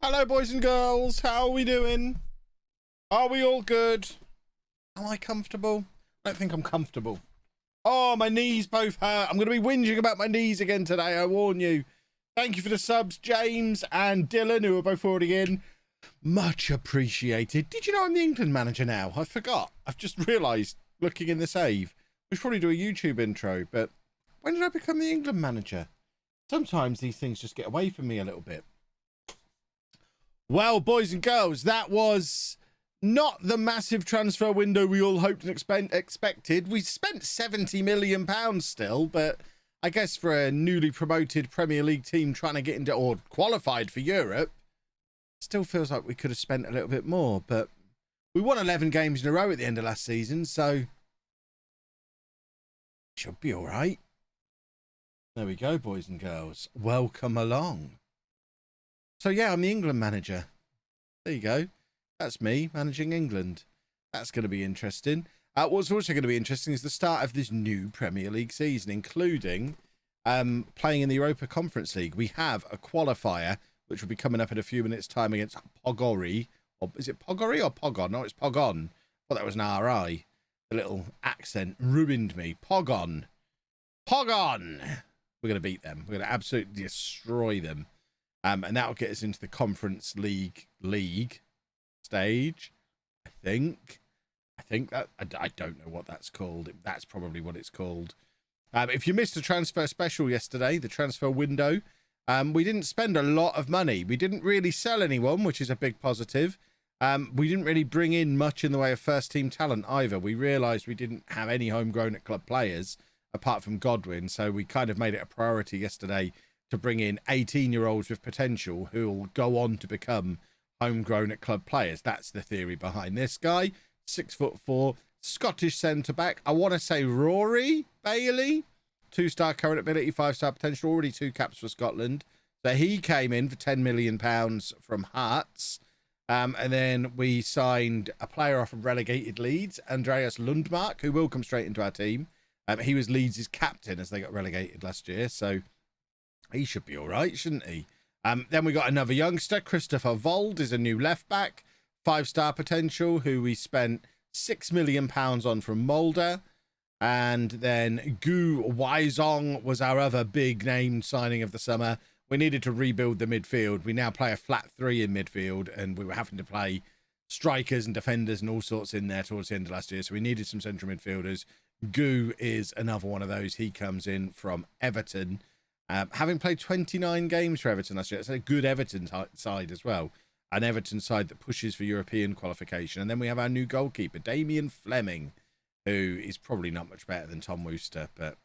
Hello, boys and girls. How are we doing? Are we all good? Am I comfortable? I don't think I'm comfortable. Oh, my knees both hurt. I'm going to be whinging about my knees again today, I warn you. Thank you for the subs, James and Dylan, who are both already in. Much appreciated. Did you know I'm the England manager now? I forgot. I've just realised, looking in the save. We should probably do a YouTube intro, but when did I become the England manager? Sometimes these things just get away from me a little bit. Well, boys and girls, that was not the massive transfer window we all hoped and expected. We spent £70 million still, but I guess for a newly promoted Premier League team trying to get into or qualified for Europe, still feels like we could have spent a little bit more. But we won 11 games in a row at the end of last season, so should be all right. There we go, boys and girls. Welcome along. So, yeah, I'm the England manager. There you go. That's me managing England. That's going to be interesting. What's also going to be interesting is the start of this new Premier League season, including playing in the Europa Conference League. We have a qualifier, which will be coming up in a few minutes' time against Pogori. Or is it Pogori or Pogon? No, it's Pogon. Well, that was an RI. The little accent ruined me. Pogon. Pogon! We're going to beat them. We're going to absolutely destroy them. And that'll get us into the Conference League stage, I think. That I don't know what that's called. That's probably what it's called. If you missed the transfer special yesterday, the transfer window, we didn't spend a lot of money. We didn't really sell anyone, which is a big positive. We didn't really bring in much in the way of first-team talent either. We realised we didn't have any homegrown at club players apart from Godwin, so we kind of made it a priority yesterday to bring in 18-year-olds with potential who will go on to become homegrown at club players. That's the theory behind this guy. 6'4", Scottish centre-back. I want to say Rory Bailey. 2-star current ability, 5-star potential. Already 2 caps for Scotland. So he came in for £10 million from Hearts. And then we signed a player off of relegated Leeds, Andreas Lundmark, who will come straight into our team. He was Leeds' captain as they got relegated last year. So he should be all right, shouldn't he? Then we got another youngster. Christopher Vold is a new left-back. 5-star potential, who we spent £6 million on from Mulder. And then Gu Weizong was our other big-name signing of the summer. We needed to rebuild the midfield. We now play a flat 3 in midfield, and we were having to play strikers and defenders and all sorts in there towards the end of last year. So we needed some central midfielders. Gu is another one of those. He comes in from Everton. Having played 29 games for Everton last year, it's a good Everton side as well. An Everton side that pushes for European qualification. And then we have our new goalkeeper, Damien Fleming, who is probably not much better than Tom Wooster, but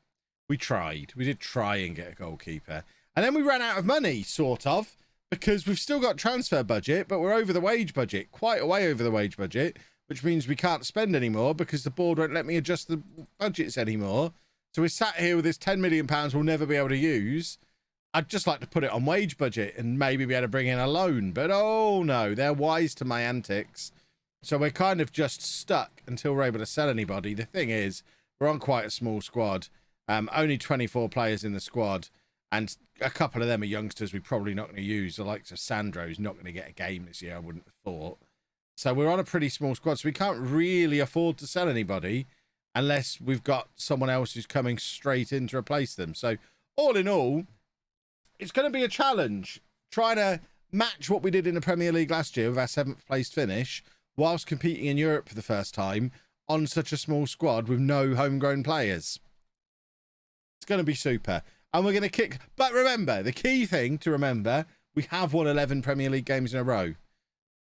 we tried. We did try and get a goalkeeper. And then we ran out of money, sort of, because we've still got transfer budget, but we're over the wage budget, quite a way over the wage budget, which means we can't spend anymore because the board won't let me adjust the budgets anymore. So we're sat here with this £10 million we'll never be able to use. I'd just like to put it on wage budget and maybe be able to bring in a loan. But oh no, they're wise to my antics. So we're kind of just stuck until we're able to sell anybody. The thing is, we're on quite a small squad. Only 24 players in the squad. And a couple of them are youngsters we're probably not going to use. The likes of Sandro's not going to get a game this year, I wouldn't have thought. So we're on a pretty small squad. So we can't really afford to sell anybody unless we've got someone else who's coming straight in to replace them. So all in all, it's going to be a challenge trying to match what we did in the Premier League last year with our 7th place finish whilst competing in Europe for the first time on such a small squad with no homegrown players. It's going to be super. And we're going to kick. But remember, the key thing to remember, we have won 11 Premier League games in a row.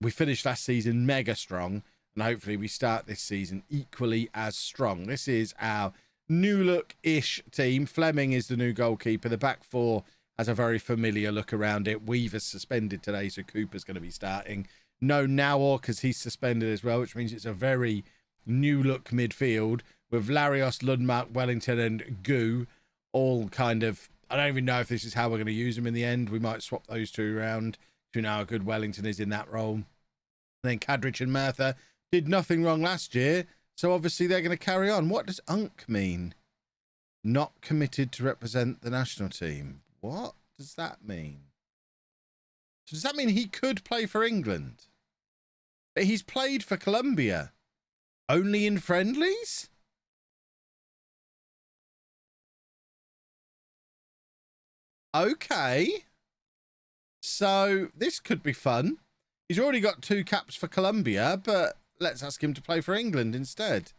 We finished last season mega strong. And hopefully we start this season equally as strong. This is our new look-ish team. Fleming is the new goalkeeper. The back 4 has a very familiar look around it. Weaver's suspended today, so Cooper's going to be starting. No Nawar, because he's suspended as well, which means it's a very new look midfield with Larios, Lundmark, Wellington and Gu all kind of... I don't even know if this is how we're going to use them in the end. We might swap those 2 around. You know how good Wellington is in that role. And then Kadrich and Mertha did nothing wrong last year, so obviously they're going to carry on. What does UNC mean? Not committed to represent the national team. What does that mean? So does that mean he could play for England? But he's played for Colombia. Only in friendlies? Okay. So this could be fun. He's already got 2 caps for Colombia, but let's ask him to play for England instead.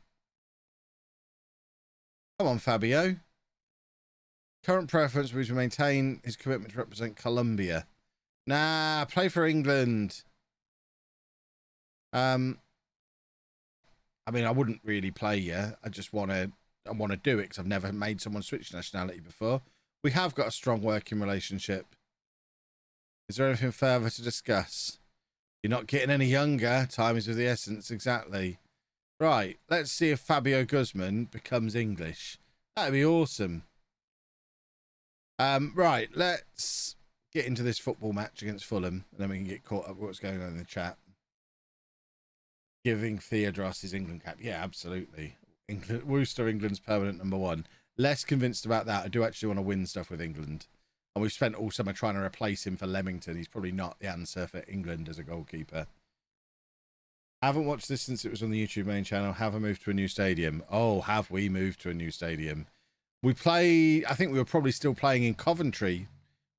Come on, Fabio. Current preference was to maintain his commitment to represent Colombia. Nah, play for England. I mean, I wouldn't really play you. I just want to do it because I've never made someone switch nationality before. We have got a strong working relationship. Is there anything further to discuss? You're not getting any younger. Time is of the essence. Exactly. Right. Let's see if Fabio Guzman becomes English. That'd be awesome. Right. Let's get into this football match against Fulham, and then we can get caught up with what's going on in the chat. Giving Theodros his England cap. Yeah, absolutely. Worcester, England's permanent #1. Less convinced about that. I do actually want to win stuff with England. And we've spent all summer trying to replace him for Leamington. He's probably not the answer for England as a goalkeeper. I haven't watched this since it was on the YouTube main channel. Have I moved to a new stadium? Oh, have we moved to a new stadium? We played, I think we were probably still playing in Coventry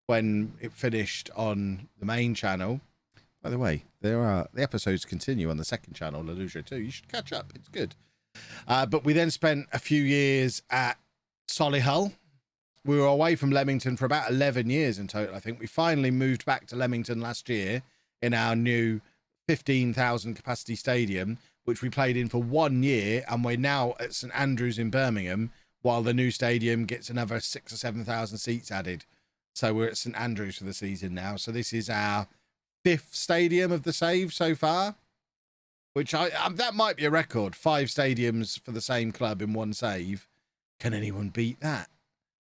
when it finished on the main channel. By the way, the episodes continue on the second channel, LOLLUJO 2. You should catch up. It's good. But we then spent a few years at Solihull. We were away from Leamington for about 11 years in total, I think. We finally moved back to Leamington last year in our new 15,000 capacity stadium, which we played in for 1 year, and we're now at St Andrews in Birmingham, while the new stadium gets another 6,000 or 7,000 seats added. So we're at St Andrews for the season now. So this is our 5th stadium of the save so far, which that might be a record. 5 stadiums for the same club in one save. Can anyone beat that?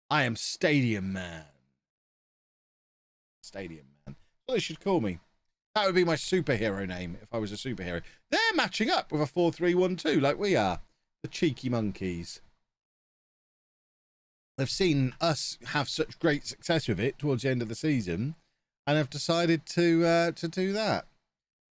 I am Stadium Man. Stadium Man. Well, they should call me. That would be my superhero name if I was a superhero. They're matching up with a 4-3-1-2 like we are. The cheeky monkeys. They've seen us have such great success with it towards the end of the season, and have decided to do that.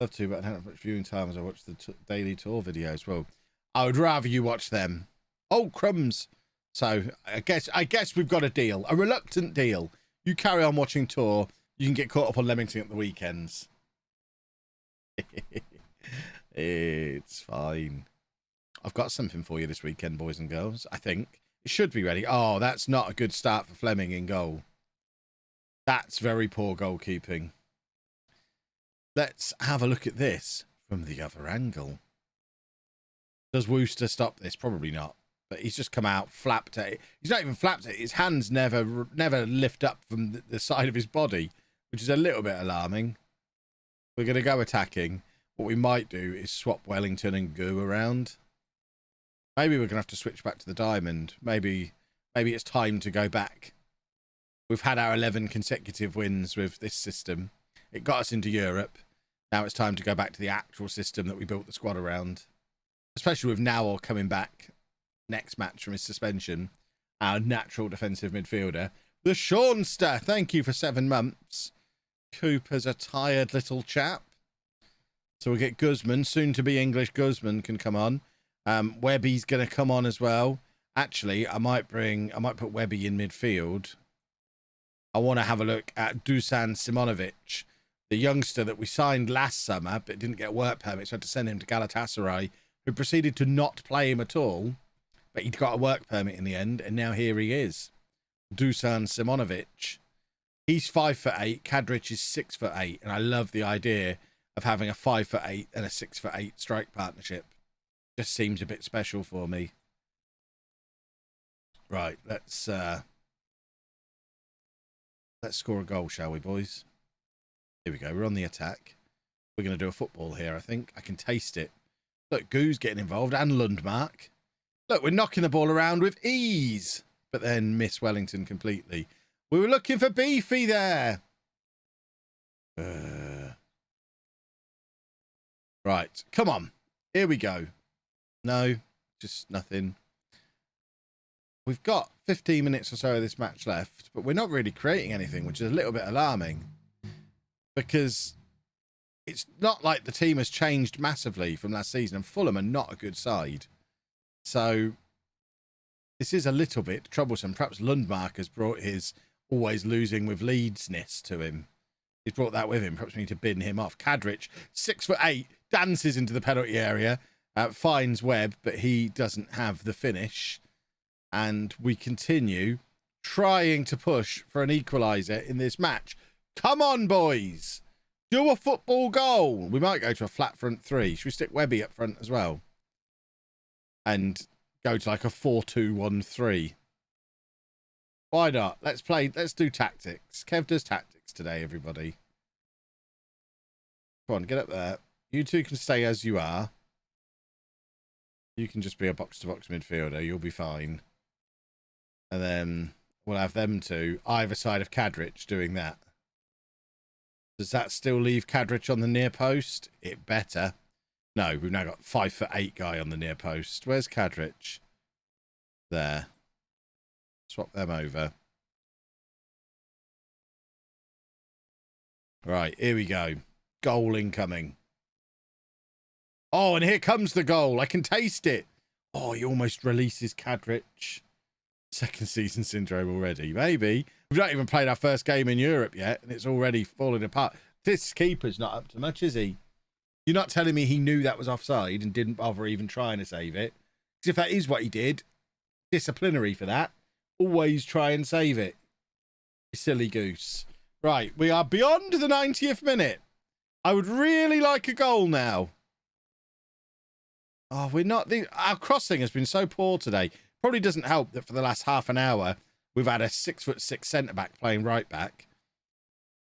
Love to, but I don't have much viewing time as I watch the daily tour videos. Well, I would rather you watch them. Oh, crumbs. So I guess we've got a deal, a reluctant deal. You carry on watching tour. You can get caught up on Leamington at the weekends. It's fine. I've got something for you this weekend, boys and girls. I think it should be ready. Oh, that's not a good start for Fleming in goal. That's very poor goalkeeping. Let's have a look at this from the other angle. Does Worcester stop this? Probably not. But he's just come out, flapped at it. He's not even flapped at it. His hands never lift up from the side of his body, which is a little bit alarming. We're going to go attacking. What we might do is swap Wellington and Goo around. Maybe we're going to have to switch back to the diamond. Maybe it's time to go back. We've had our 11 consecutive wins with this system. It got us into Europe. Now it's time to go back to the actual system that we built the squad around. Especially with Nowell coming back next match from his suspension. Our natural defensive midfielder. The Shawnster. Thank you for 7 months. Cooper's a tired little chap. So we'll get Guzman. Soon to be English Guzman can come on. Webby's going to come on as well. Actually, I might put Webby in midfield. I want to have a look at Dusan Simonovic, the youngster that we signed last summer, but didn't get work permit, so I had to send him to Galatasaray, who proceeded to not play him at all, but he'd got a work permit in the end, and now here he is. Dusan Simonovic. He's 5'8", Kadric is 6'8", and I love the idea of having a 5'8" and a 6'8" strike partnership. Just seems a bit special for me. Right, let's score a goal, shall we, boys? Here we go. We're on the attack. We're going to do a football here, I think. I can taste it. Look, Goo's getting involved, and Lundmark. Look, we're knocking the ball around with ease, but then miss Wellington completely. We were looking for Beefy there. Right, come on. Here we go. No, just nothing. We've got 15 minutes or so of this match left, but we're not really creating anything, which is a little bit alarming. because it's not like the team has changed massively from last season, and Fulham are not a good side. So this is a little bit troublesome. Perhaps Lundmark has brought his always losing with Leeds-ness to him. He's brought that with him. Perhaps we need to bin him off. Kadrich, 6'8", dances into the penalty area, finds Webb, but he doesn't have the finish. And we continue trying to push for an equaliser in this match. Come on, boys. Do a football goal. We might go to a flat front three. Should we stick Webby up front as well? And go to like a 4-2-1-3. Why not? Let's do tactics. Kev does tactics today, everybody. Come on, get up there. You two can stay as you are. You can just be a box-to-box midfielder. You'll be fine. And then we'll have them two, either side of Kadrich, doing that. Does that still leave Kadrich on the near post? It better. No, we've now got 5'8" guy on the near post. Where's Kadrich? There. Swap them over. Right, here we go. Goal incoming. Oh, and here comes the goal. I can taste it. Oh, he almost releases Kadrich. Second season syndrome already. Maybe. We've not even played our first game in Europe yet, and it's already falling apart. This keeper's not up to much, is he? You're not telling me he knew that was offside and didn't bother even trying to save it? Because if that is what he did, disciplinary for that. Always try and save it. You silly goose. Right, we are beyond the 90th minute. I would really like a goal now. Oh, we're not... Our crossing has been so poor today. Probably doesn't help that for the last half an hour, we've had a 6'6" centre-back playing right-back.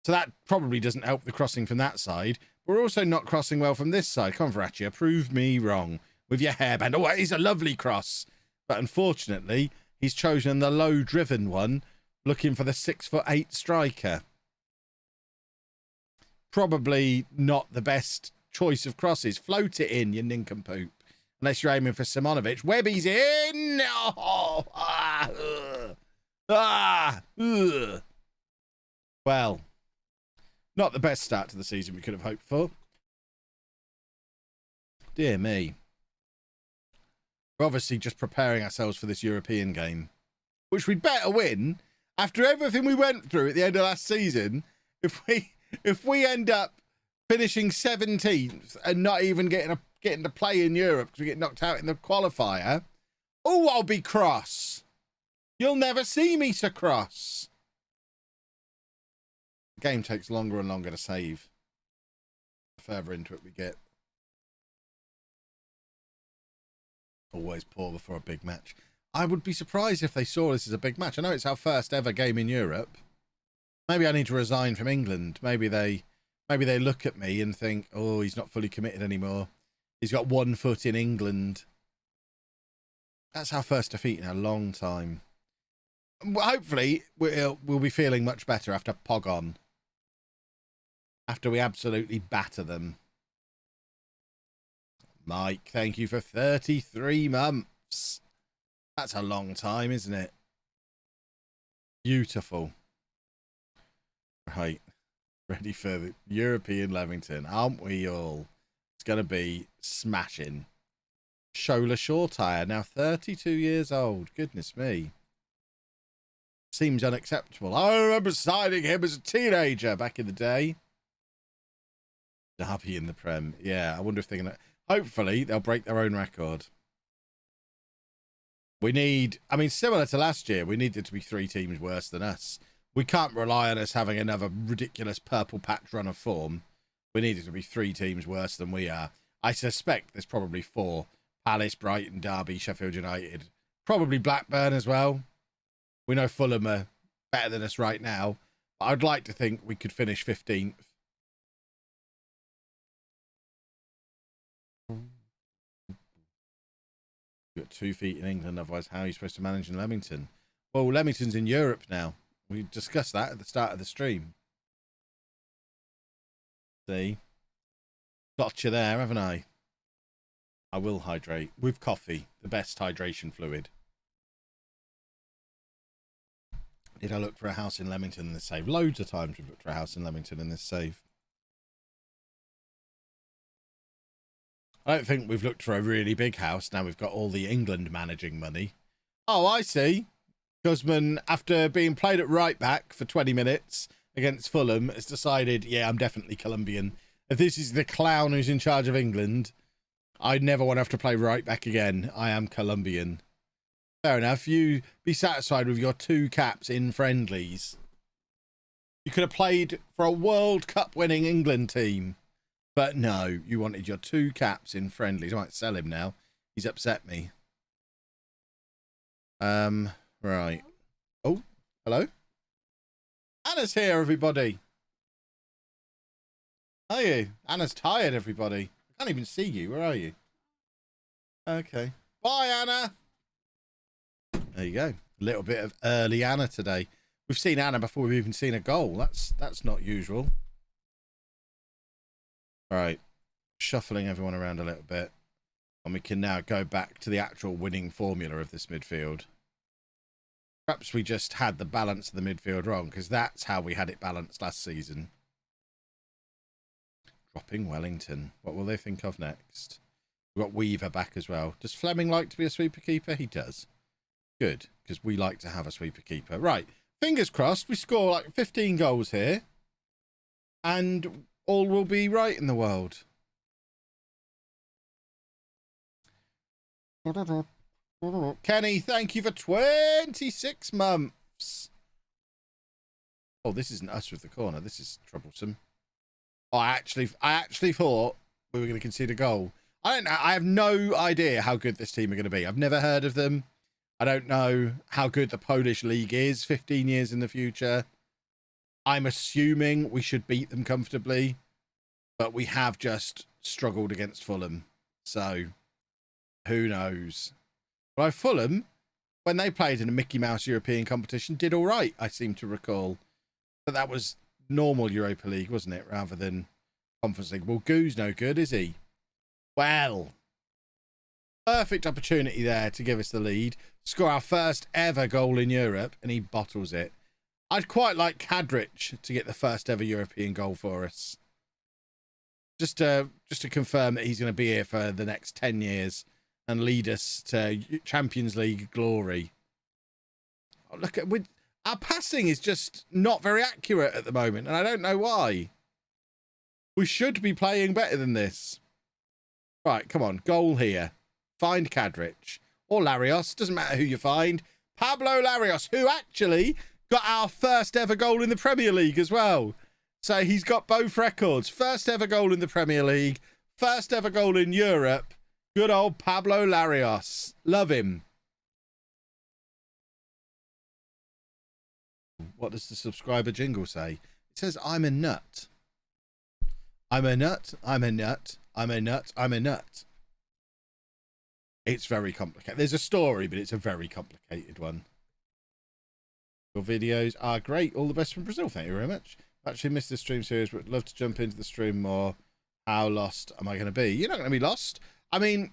So that probably doesn't help the crossing from that side. We're also not crossing well from this side. Come on, Veraccia, prove me wrong with your hairband. Oh, it is a lovely cross. But unfortunately, he's chosen the low-driven one, looking for the 6'8" striker. Probably not the best choice of crosses. Float it in, you nincompoop. Unless you're aiming for Simonovic. Webby's in! Oh, Well, not the best start to the season we could have hoped for. Dear me. We're obviously just preparing ourselves for this European game, which we'd better win. After everything we went through at the end of last season, if we end up finishing 17th and not even getting to play in Europe because we get knocked out in the qualifier, oh, I'll be cross. You'll never see me so cross. The game takes longer and longer to save. The further into it we get. Always poor before a big match. I would be surprised if they saw this as a big match. I know it's our first ever game in Europe. Maybe I need to resign from England. Maybe they look at me and think, oh, he's not fully committed anymore. He's got 1 foot in England. That's our first defeat in a long time. Hopefully, we'll be feeling much better after Pogon. After we absolutely batter them. Mike, thank you for 33 months. That's a long time, isn't it? Beautiful. Right. Ready for the European Leamington, aren't we all? It's going to be smashing. Shola Shortire, now 32 years old. Goodness me. Seems unacceptable. I remember signing him as a teenager back in the day. Derby in the Prem. Yeah, I wonder if they're going to... Hopefully, they'll break their own record. We need... I mean, similar to last year, we need there to be 3 teams worse than us. We can't rely on us having another ridiculous purple patch run of form. We need it to be 3 teams worse than we are. I suspect there's probably 4. Palace, Brighton, Derby, Sheffield United. Probably Blackburn as well. We know Fulham are better than us right now. But I'd like to think we could finish 15th. You've got 2 feet in England, otherwise how are you supposed to manage in Leamington? Well, Leamington's in Europe now. We discussed that at the start of the stream. See? Got you there, haven't I? I will hydrate with coffee, the best hydration fluid. Did I look for a house in Leamington in this save? Loads of times we've looked for a house in Leamington in this save. I don't think we've looked for a really big house. Now we've got all the England managing money. Oh, I see. Guzman, after being played at right back for 20 minutes against Fulham, has decided, yeah, I'm definitely Colombian. If this is the clown who's in charge of England, I never want to have to play right back again. I am Colombian. Fair enough. You be satisfied with your 2 caps in friendlies. You could have played for a World Cup winning England team. But no, you wanted your 2 caps in friendlies. I might sell him now. He's upset me. Right. Oh, hello. Anna's here, everybody. Are you? Anna's tired, everybody. I can't even see you. Where are you? Okay. Bye, Anna. There you go. A little bit of early Anna today. We've seen Anna before we've even seen a goal. That's not usual. All right. Shuffling everyone around a little bit. And we can now go back to the actual winning formula of this midfield. Perhaps we just had the balance of the midfield wrong, because that's how we had it balanced last season. Dropping Wellington. What will they think of next? We've got Weaver back as well. Does Fleming like to be a sweeper keeper? He does. Good, because we like to have a sweeper keeper. Right. Fingers crossed we score like 15 goals here. And all will be right in the world. Kenny, thank you for 26 months. Oh, this isn't us with the corner. This is troublesome. Oh, I actually thought we were going to concede a goal. I don't know. I have no idea how good this team are going to be. I've never heard of them. I don't know how good the Polish league is 15 years in the future. I'm assuming we should beat them comfortably, but we have just struggled against Fulham. So who knows? Well, Fulham, when they played in a Mickey Mouse European competition, did all right, I seem to recall. But that was normal Europa League, wasn't it? Rather than Conference League. Well, Goo's no good, is he? Well, perfect opportunity there to give us the lead. Score our first ever goal in Europe, and he bottles it. I'd quite like Kadrich to get the first ever European goal for us. Just to confirm that he's going to be here for the next 10 years and lead us to Champions League glory. Oh, look at our passing is just not very accurate at the moment, and I don't know why. We should be playing better than this. Right, come on, goal here. Find Kadrich or Larios, doesn't matter who you find. Pablo Larios, who actually got our first ever goal in the Premier League as well. So he's got both records. First ever goal in the Premier League, first ever goal in Europe. Good old Pablo Larios. Love him. What does the subscriber jingle say? It says, I'm a nut. I'm a nut. I'm a nut. I'm a nut. I'm a nut. It's very complicated. There's a story, but it's a very complicated one. Your videos are great. All the best from Brazil. Thank you very much. Actually missed the stream series, but would love to jump into the stream more. How lost am I going to be? You're not going to be lost. I mean,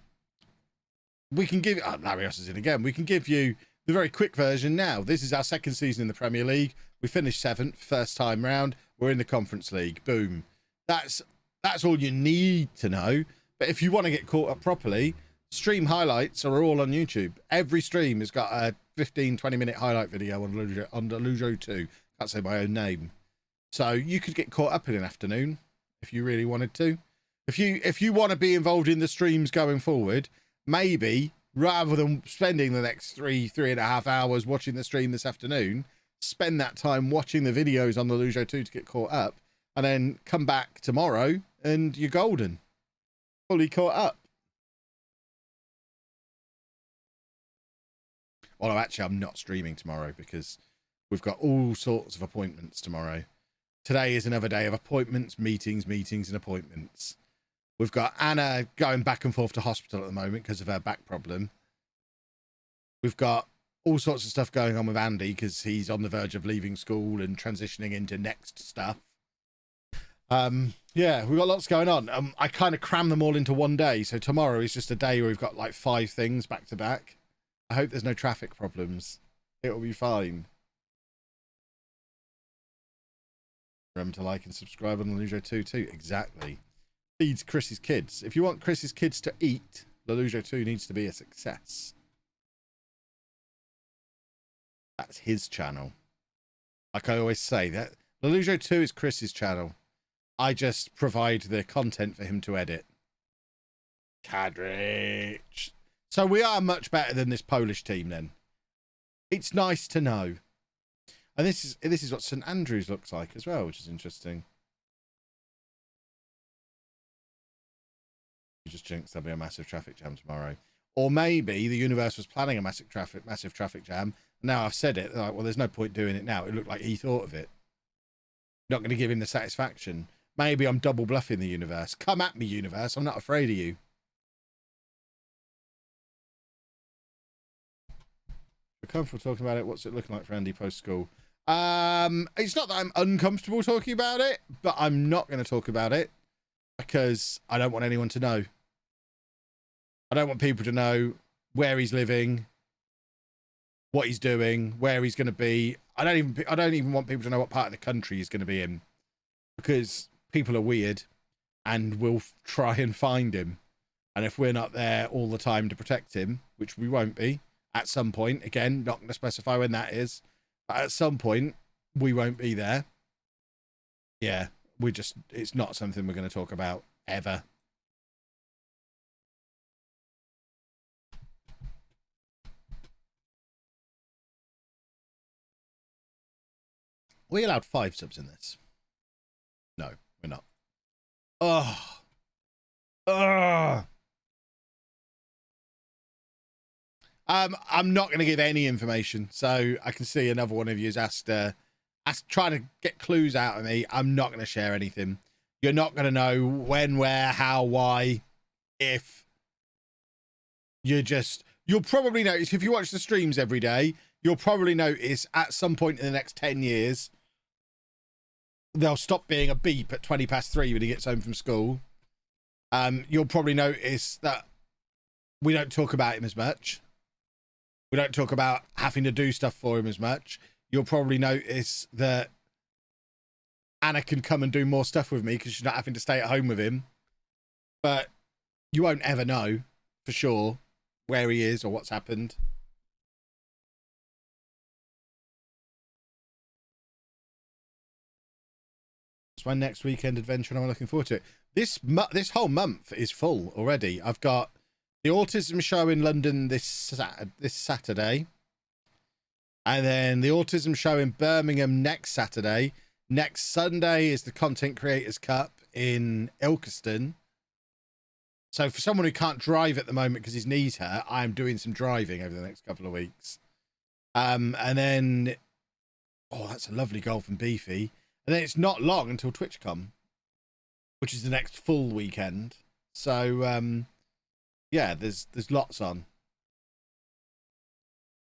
we can give... Oh, Larios is in again. We can give you the very quick version now. This is our second season in the Premier League. We finished 7th, first time round. We're in the Conference League. Boom. That's all you need to know. But if you want to get caught up properly, stream highlights are all on YouTube. Every stream has got a 15, 20-minute highlight video on LOLLUJO 2. Can't say my own name. So you could get caught up in an afternoon if you really wanted to. If you want to be involved in the streams going forward, maybe rather than spending the next 3.5 hours watching the stream this afternoon, spend that time watching the videos on the LOLLUJO 2 to get caught up, and then come back tomorrow and you're golden. Fully caught up. Although actually I'm not streaming tomorrow because we've got all sorts of appointments tomorrow. Today is another day of appointments, meetings, and appointments. We've got Anna going back and forth to hospital at the moment because of her back problem. We've got all sorts of stuff going on with Andy because he's on the verge of leaving school and transitioning into next stuff. Yeah, we've got lots going on. I kind of cram them all into one day. So tomorrow is just a day where we've got like 5 things back to back. I hope there's no traffic problems. It will be fine. Remember to like and subscribe on LOLLUJO 2 too. Exactly. feeds Chris's kids. If you want Chris's kids to eat, LOLLUJO 2 needs to be a success. That's his channel. Like I always say, that LOLLUJO 2 is Chris's channel. I just provide the content for him to edit. Cadrich. So we are much better than this Polish team then. It's nice to know. And this is what St Andrews looks like as well, which is interesting. You just jinxed there'll be a massive traffic jam tomorrow. Or maybe the universe was planning a massive traffic jam. Now I've said it, like, well, there's no point doing it now. It looked like he thought of it. Not going to give him the satisfaction. Maybe I'm double bluffing the universe. Come at me, universe. I'm not afraid of you. We're comfortable talking about it. What's it looking like for Andy post-school? It's not that I'm uncomfortable talking about it, but I'm not going to talk about it because I don't want anyone to know. I don't want people to know where he's living, what he's doing, where he's going to be. I don't even want people to know what part of the country he's going to be in, because people are weird and will try and find him. And if we're not there all the time to protect him, which we won't be at some point, again, not going to specify when that is, but at some point we won't be there. Yeah, it's not something we're going to talk about ever. We allowed 5 subs in this. No, we're not. Oh. Oh. I'm not going to give any information. So I can see another one of you has asked trying to get clues out of me. I'm not going to share anything. You're not going to know when, where, how, why, if. You'll probably notice if you watch the streams every day, you'll probably notice at some point in the next 10 years, they'll stop being a beep at 3:20 when he gets home from school. You'll probably notice that we don't talk about him as much. We don't talk about having to do stuff for him as much. You'll probably notice that Anna can come and do more stuff with me because she's not having to stay at home with him. But you won't ever know for sure where he is or what's happened. It's my next weekend adventure and I'm looking forward to it. This whole month is full already. I've got the autism show in London this Saturday. And then the autism show in Birmingham next Saturday. Next Sunday is the Content Creators Cup in Ilkeston. So for someone who can't drive at the moment because his knees hurt, I'm doing some driving over the next couple of weeks. And then, oh, that's a lovely golf and beefy. And then it's not long until TwitchCon, which is the next full weekend. So, yeah, there's lots on.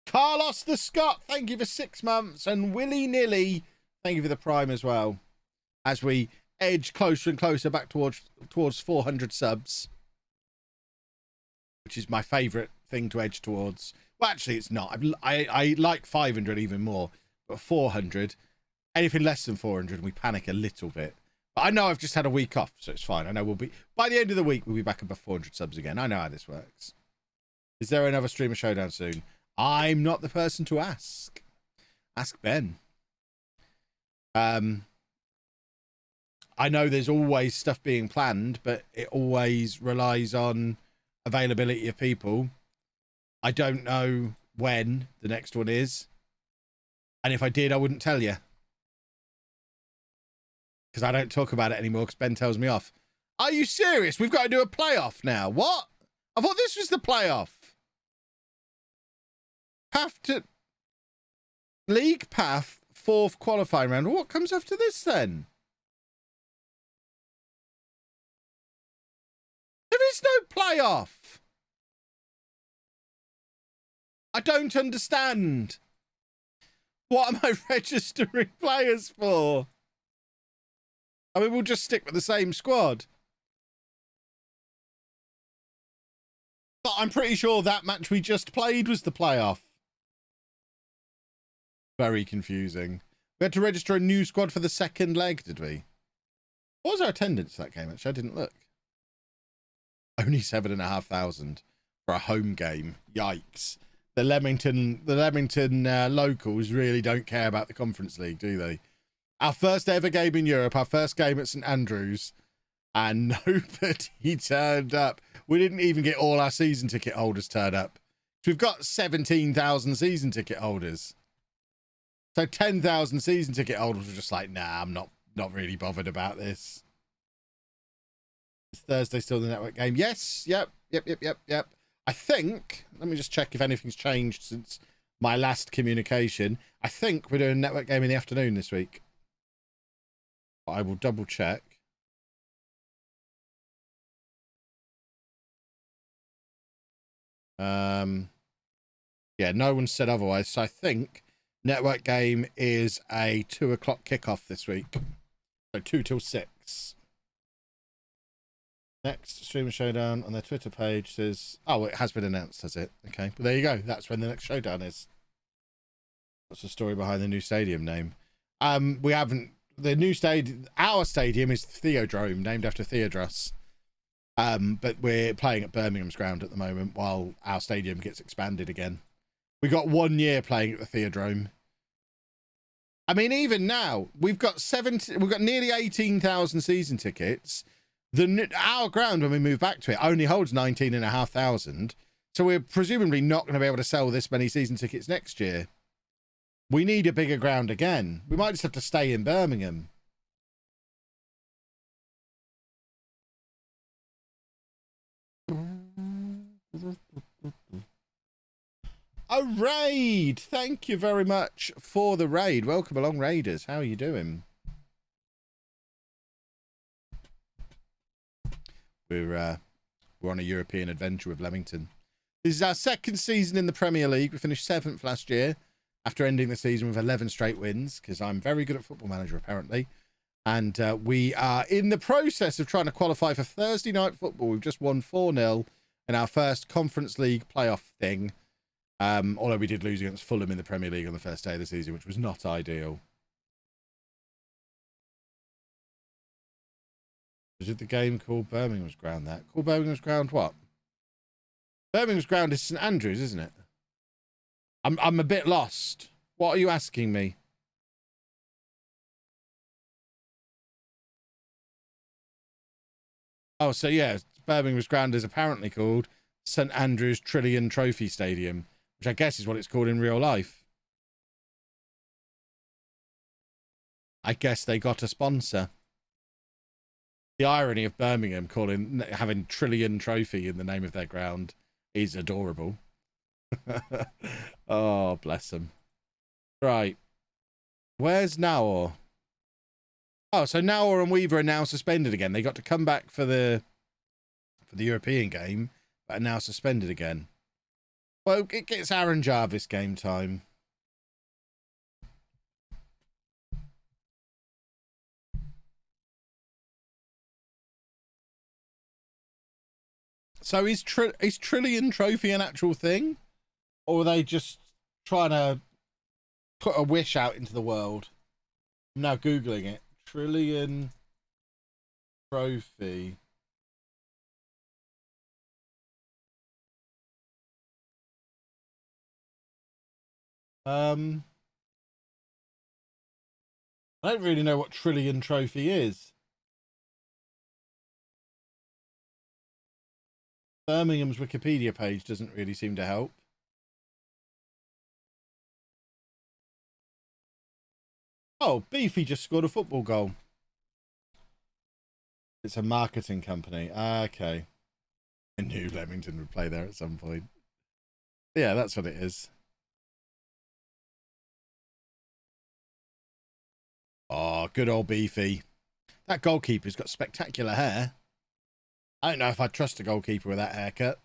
Carlos the Scot, thank you for 6 months. And Willy Nilly, thank you for the Prime as well. As we edge closer and closer back towards 400 subs. Which is my favourite thing to edge towards. Well, actually, it's not. I like 500 even more. But 400, anything less than 400, we panic a little bit. But I know I've just had a week off, so it's fine. I know we'll be, by the end of the week, we'll be back above 400 subs again. I know how this works. Is there another streamer showdown soon? I'm not the person to ask. Ask Ben. I know there's always stuff being planned, but it always relies on availability of people. I don't know when the next one is. And if I did, I wouldn't tell you. Because I don't talk about it anymore because Ben tells me off. Are you serious? We've got to do a playoff now. What? I thought this was the playoff. Path to league path, 4th qualifying round. What comes after this then? There is no playoff. I don't understand. What am I registering players for? I mean, we'll just stick with the same squad. But I'm pretty sure that match we just played was the playoff. Very confusing. We had to register a new squad for the second leg, did we? What was our attendance that game, actually? I didn't look. Only 7,500 for a home game. Yikes. The Leamington locals really don't care about the Conference League, do they? Our first ever game in Europe, our first game at St Andrews, and nobody turned up. We didn't even get all our season ticket holders turn up. So we've got 17,000 season ticket holders. So 10,000 season ticket holders were just like, nah, I'm not really bothered about this. Is Thursday still the network game? Yes. Yep. I think, let me just check if anything's changed since my last communication. I think we're doing a network game in the afternoon this week. But I will double check. Yeah, no one said otherwise. So I think network game is a 2 o'clock kickoff this week. So 2 till 6. Next streamer showdown on their Twitter page says, oh, it has been announced, has it? Okay, but there you go. That's when the next showdown is. What's the story behind the new stadium name? We haven't. The new stadium, our stadium is Theodrome, named after Theodros. But we're playing at Birmingham's ground at the moment while our stadium gets expanded again. We got 1 year playing at the Theodrome. I mean, even now we've got nearly 18,000 season tickets. Our ground, when we move back to it, only holds 19,500. So we're presumably not going to be able to sell this many season tickets next year. We need a bigger ground again. We might just have to stay in Birmingham. A raid! Thank you very much for the raid. Welcome along, Raiders. How are you doing? We're on a European adventure with Leamington. This is our second season in the Premier League. We finished 7th last year after ending the season with 11 straight wins, because I'm very good at Football Manager, apparently. And we are in the process of trying to qualify for Thursday night football. We've just won 4-0 in our first Conference League playoff thing. Although we did lose against Fulham in the Premier League on the first day of the season, which was not ideal. Is it the game called Birmingham's Ground that? Called Birmingham's Ground what? Birmingham's Ground is St Andrews, isn't it? I'm a bit lost. What are you asking me? Oh, so yeah, Birmingham's Ground is apparently called St Andrews Trillion Trophy Stadium, which I guess is what it's called in real life. I guess they got a sponsor. The irony of Birmingham having Trillion Trophy in the name of their ground is adorable. Oh, bless them. Right. Where's Naor? Oh, so Naor and Weaver are now suspended again. They got to come back for the European game, but are now suspended again. Well, it gets Aaron Jarvis game time. So is Trillion Trophy an actual thing? Or are they just trying to put a wish out into the world? I'm now Googling it. Trillion Trophy. I don't really know what Trillion Trophy is. Birmingham's Wikipedia page doesn't really seem to help. Oh, Beefy just scored a football goal. It's a marketing company. Okay. I knew Leamington would play there at some point. Yeah, that's what it is. Oh, good old Beefy. That goalkeeper's got spectacular hair. I don't know if I'd trust a goalkeeper with that haircut.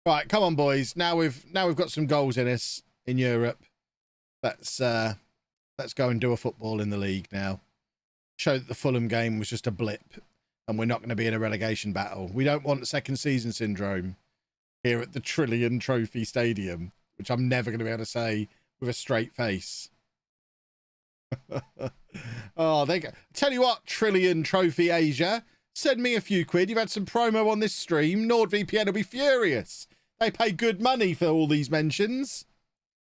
Right, come on, boys. Now we've got some goals in us in Europe. Let's go and do a football in the league now. Show that the Fulham game was just a blip, and we're not going to be in a relegation battle. We don't want second season syndrome here at the Trillion Trophy Stadium, which I'm never going to be able to say with a straight face. Oh, they go. Tell you what, Trillion Trophy Asia, send me a few quid. You've had some promo on this stream. NordVPN will be furious. They pay good money for all these mentions.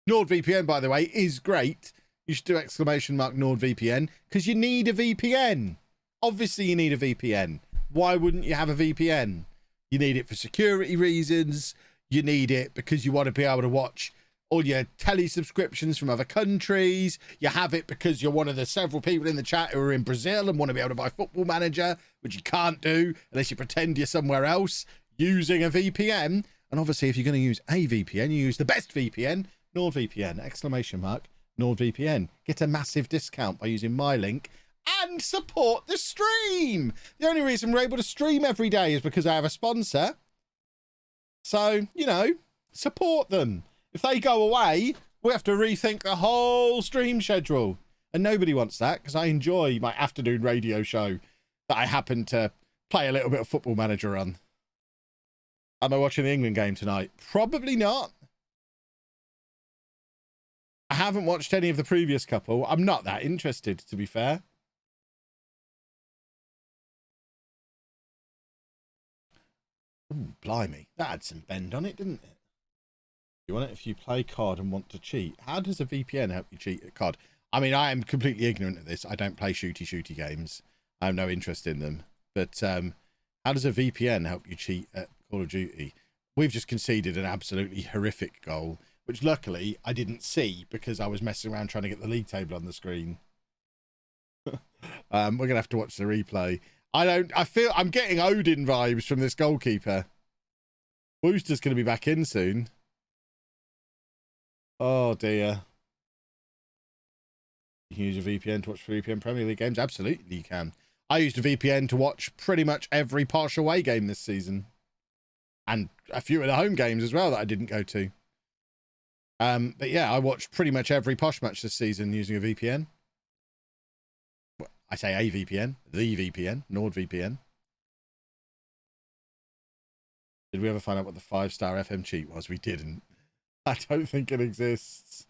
NordVPN, by the way, is great. You should do exclamation mark NordVPN because you need a VPN. Obviously, you need a VPN. Why wouldn't you have a VPN? You need it for security reasons. You need it because you want to be able to watch all your telly subscriptions from other countries. You have it because you're one of the several people in the chat who are in Brazil and want to be able to buy Football Manager, which you can't do unless you pretend you're somewhere else using a VPN. And obviously, if you're going to use a VPN, you use the best VPN, NordVPN, exclamation mark, NordVPN. Get a massive discount by using my link and support the stream. The only reason we're able to stream every day is because I have a sponsor. So, you know, support them. If they go away, we have to rethink the whole stream schedule. And nobody wants that because I enjoy my afternoon radio show that I happen to play a little bit of Football Manager on. Am I watching the England game tonight? Probably not. I haven't watched any of the previous couple. I'm not that interested, to be fair. Ooh, blimey. That had some bend on it, didn't it? You want it if you play COD and want to cheat. How does a VPN help you cheat at COD? I mean, I am completely ignorant of this. I don't play shooty games. I have no interest in them. But how does a VPN help you cheat at Call of Duty? We've just conceded an absolutely horrific goal, which luckily I didn't see because I was messing around trying to get the league table on the screen. We're going to have to watch the replay. I feel I'm getting Odin vibes from this goalkeeper. Wooster's going to be back in soon. Oh dear. You can use a VPN to watch 3PM Premier League games? Absolutely you can. I used a VPN to watch pretty much every Posh away game this season. And a few of the home games as well that I didn't go to. But yeah, I watched pretty much every Posh match this season using a VPN. I say a VPN, the VPN, NordVPN. Did we ever find out what the 5-star FM cheat was? We didn't. I don't think it exists.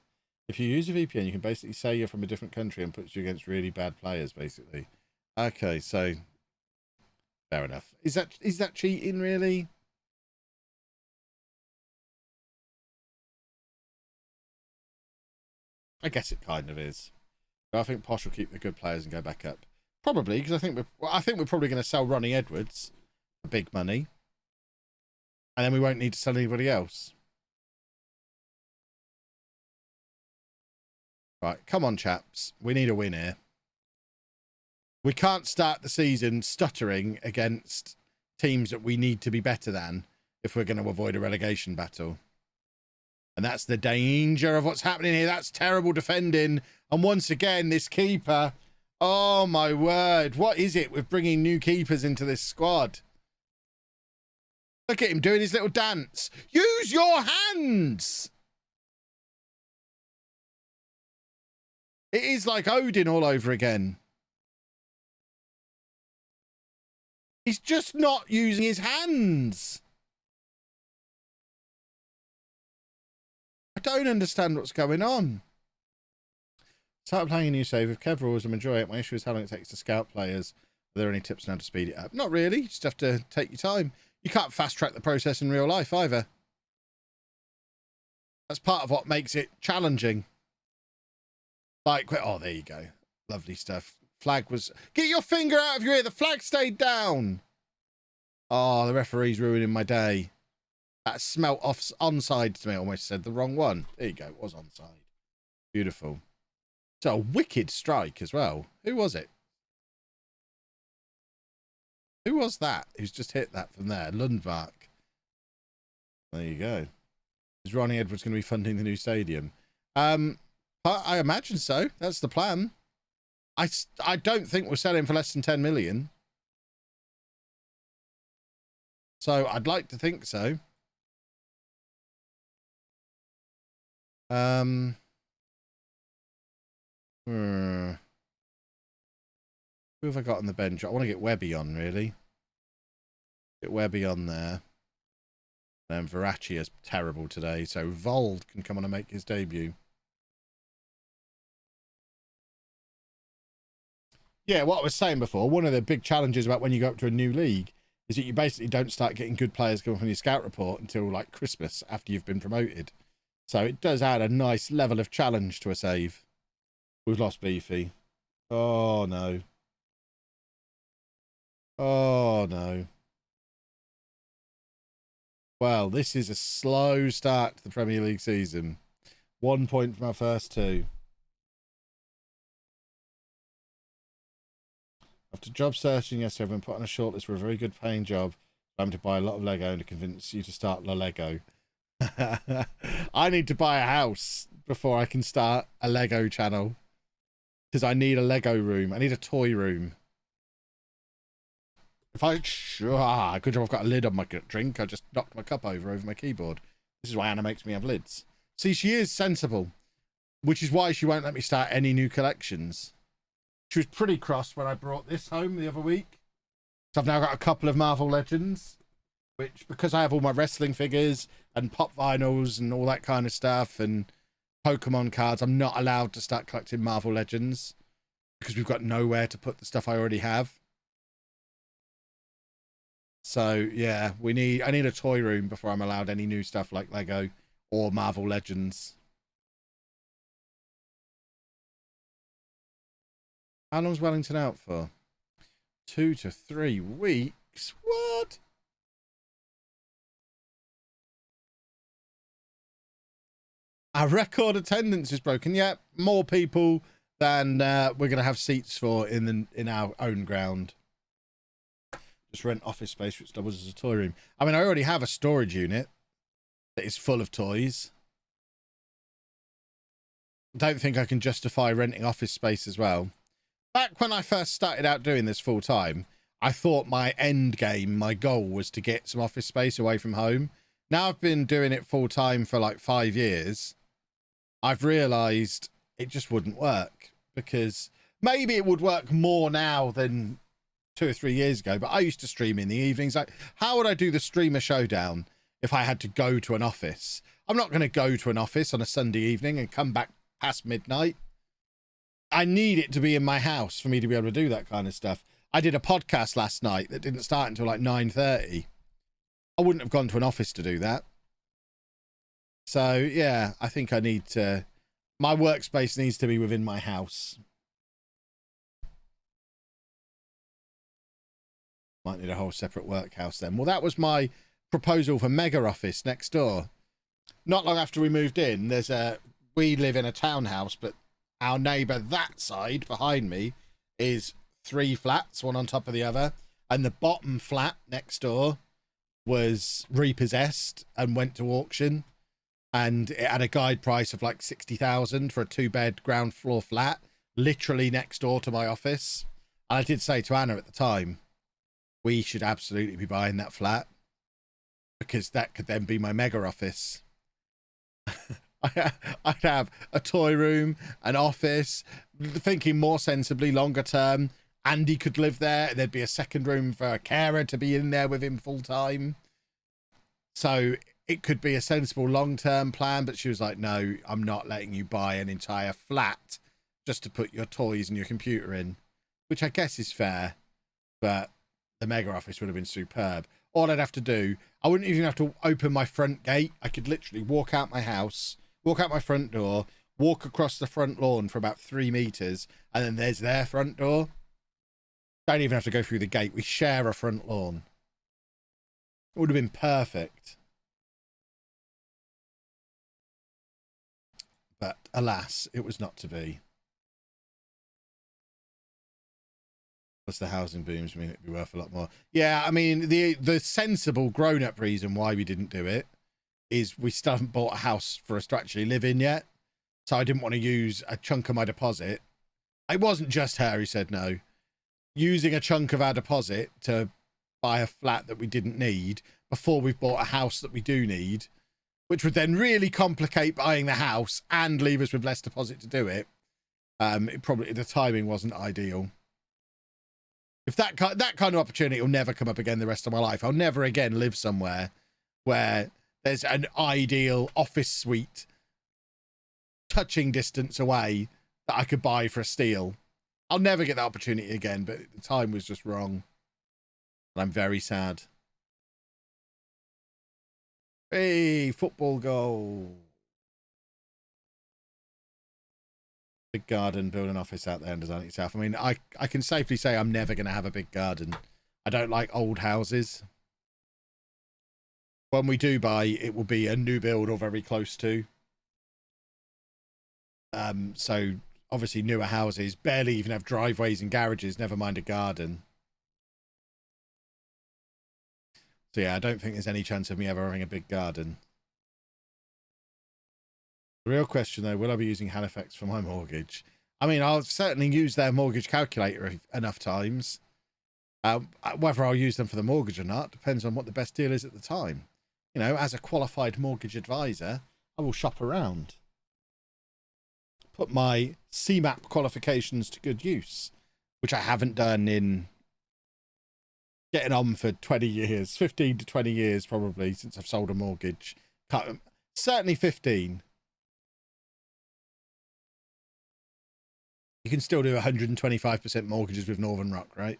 If you use a VPN, you can basically say you're from a different country and puts you against really bad players, basically. Okay, so fair enough. Is that cheating, really? I guess it kind of is. But I think Posh will keep the good players and go back up. Probably, because I think we're probably going to sell Ronnie Edwards for big money. And then we won't need to sell anybody else. Right, come on, chaps. We need a win here. We can't start the season stuttering against teams that we need to be better than if we're going to avoid a relegation battle. And that's the danger of what's happening here. That's terrible defending. And once again, this keeper. Oh, my word. What is it with bringing new keepers into this squad? Look at him doing his little dance. Use your hands. It is like Odin all over again. He's just not using his hands. I don't understand what's going on. Start playing a new save. If Kev rules, I enjoy it. My issue is how long it takes to scout players. Are there any tips on how to speed it up? Not really. You just have to take your time. You can't fast track the process in real life either. That's part of what makes it challenging. Like, oh, there you go. Lovely stuff. Flag was... Get your finger out of your ear. The flag stayed down. Oh, the referee's ruining my day. That smelt off onside to me. I almost said the wrong one. There you go. It was onside. Beautiful. So a wicked strike as well. Who was it? Who was that? Who's just hit that from there? Lundmark. There you go. Is Ronnie Edwards going to be funding the new stadium? I imagine so. That's the plan. I don't think we're selling for less than 10 million. So I'd like to think so. Who have I got on the bench? I want to get Webby on, really. Get Webby on there. And Verratti is terrible today, so Vold can come on and make his debut. Yeah, what I was saying before, one of the big challenges about when you go up to a new league is that you basically don't start getting good players coming from your scout report until like Christmas after you've been promoted. So it does add a nice level of challenge to a save. We've lost Beefy. Oh, no. Oh, no. Well, this is a slow start to the Premier League season. 1 point from our first two. After job searching yesterday, I've been put on a shortlist for a very good paying job. I'm to buy a lot of Lego and to convince you to start LOLLUJO. I need to buy a house before I can start a Lego channel. Because I need a Lego room. I need a toy room. If I... good job I've got a lid on my drink. I just knocked my cup over my keyboard. This is why Anna makes me have lids. See, she is sensible. Which is why she won't let me start any new collections. She was pretty cross when I brought this home the other week. So I've now got a couple of Marvel Legends. Which, because I have all my wrestling figures and pop vinyls and all that kind of stuff and Pokemon cards, I'm not allowed to start collecting Marvel Legends. Because we've got nowhere to put the stuff I already have. So, yeah, I need a toy room before I'm allowed any new stuff like Lego or Marvel Legends. How long's Wellington out for? 2 to 3 weeks? What? Our record attendance is broken. Yeah, more people than we're going to have seats for in our own ground. Just rent office space, which doubles as a toy room. I mean, I already have a storage unit that is full of toys. Don't think I can justify renting office space as well. Back when I first started out doing this full time, I thought my end game, my goal was to get some office space away from home. Now I've been doing it full time for like 5 years. I've realised it just wouldn't work, because maybe it would work more now than 2 or 3 years ago, but I used to stream in the evenings. Like, how would I do the streamer showdown if I had to go to an office? I'm not going to go to an office on a Sunday evening and come back past midnight. I need it to be in my house for me to be able to do that kind of stuff. I did a podcast last night that didn't start until like 9:30. I wouldn't have gone to an office to do that. So, yeah, I think I need to... My workspace needs to be within my house. Might need a whole separate workhouse then. Well, that was my proposal for Mega Office next door. Not long after we moved in, we live in a townhouse, but our neighbour that side behind me is 3 flats, one on top of the other. And the bottom flat next door was repossessed and went to auction. And it had a guide price of like 60,000 for a 2-bed ground floor flat, literally next door to my office. And I did say to Anna at the time, we should absolutely be buying that flat, because that could then be my Mega Office. I'd have a toy room, an office, thinking more sensibly, longer term. Andy could live there. There'd be a second room for a carer to be in there with him full time. So it could be a sensible long-term plan, but she was like, no, I'm not letting you buy an entire flat just to put your toys and your computer in, which I guess is fair, but the Mega Office would have been superb. All I'd have to do, I wouldn't even have to open my front gate. I could literally walk out my house, walk out my front door, walk across the front lawn for about 3 meters, and then there's their front door. Don't even have to go through the gate. We share a front lawn. It would have been perfect. But alas, it was not to be. Plus the housing booms mean it'd be worth a lot more. Yeah, I mean, the sensible grown-up reason why we didn't do it is we still haven't bought a house for us to actually live in yet. So I didn't want to use a chunk of my deposit. It wasn't just her who said no. Using a chunk of our deposit to buy a flat that we didn't need before we've bought a house that we do need, which would then really complicate buying the house and leave us with less deposit to do it. The timing wasn't ideal. If that kind of opportunity will never come up again the rest of my life. I'll never again live somewhere where there's an ideal office suite touching distance away that I could buy for a steal. I'll never get that opportunity again, but the time was just wrong. And I'm very sad. Hey, football goal. Big garden, build an office out there and design it yourself. I mean, I can safely say I'm never going to have a big garden. I don't like old houses. When we do buy, it will be a new build or very close to. So obviously newer houses barely even have driveways and garages, never mind a garden. So yeah, I don't think there's any chance of me ever having a big garden. The real question though, will I be using Halifax for my mortgage? I mean, I'll certainly use their mortgage calculator enough times. Whether I'll use them for the mortgage or not depends on what the best deal is at the time. You know, as a qualified mortgage advisor, I will shop around. Put my CMAP qualifications to good use, which I haven't done in getting on for 20 years, 15 to 20 years probably since I've sold a mortgage. Certainly 15. You can still do 125% mortgages with Northern Rock, right?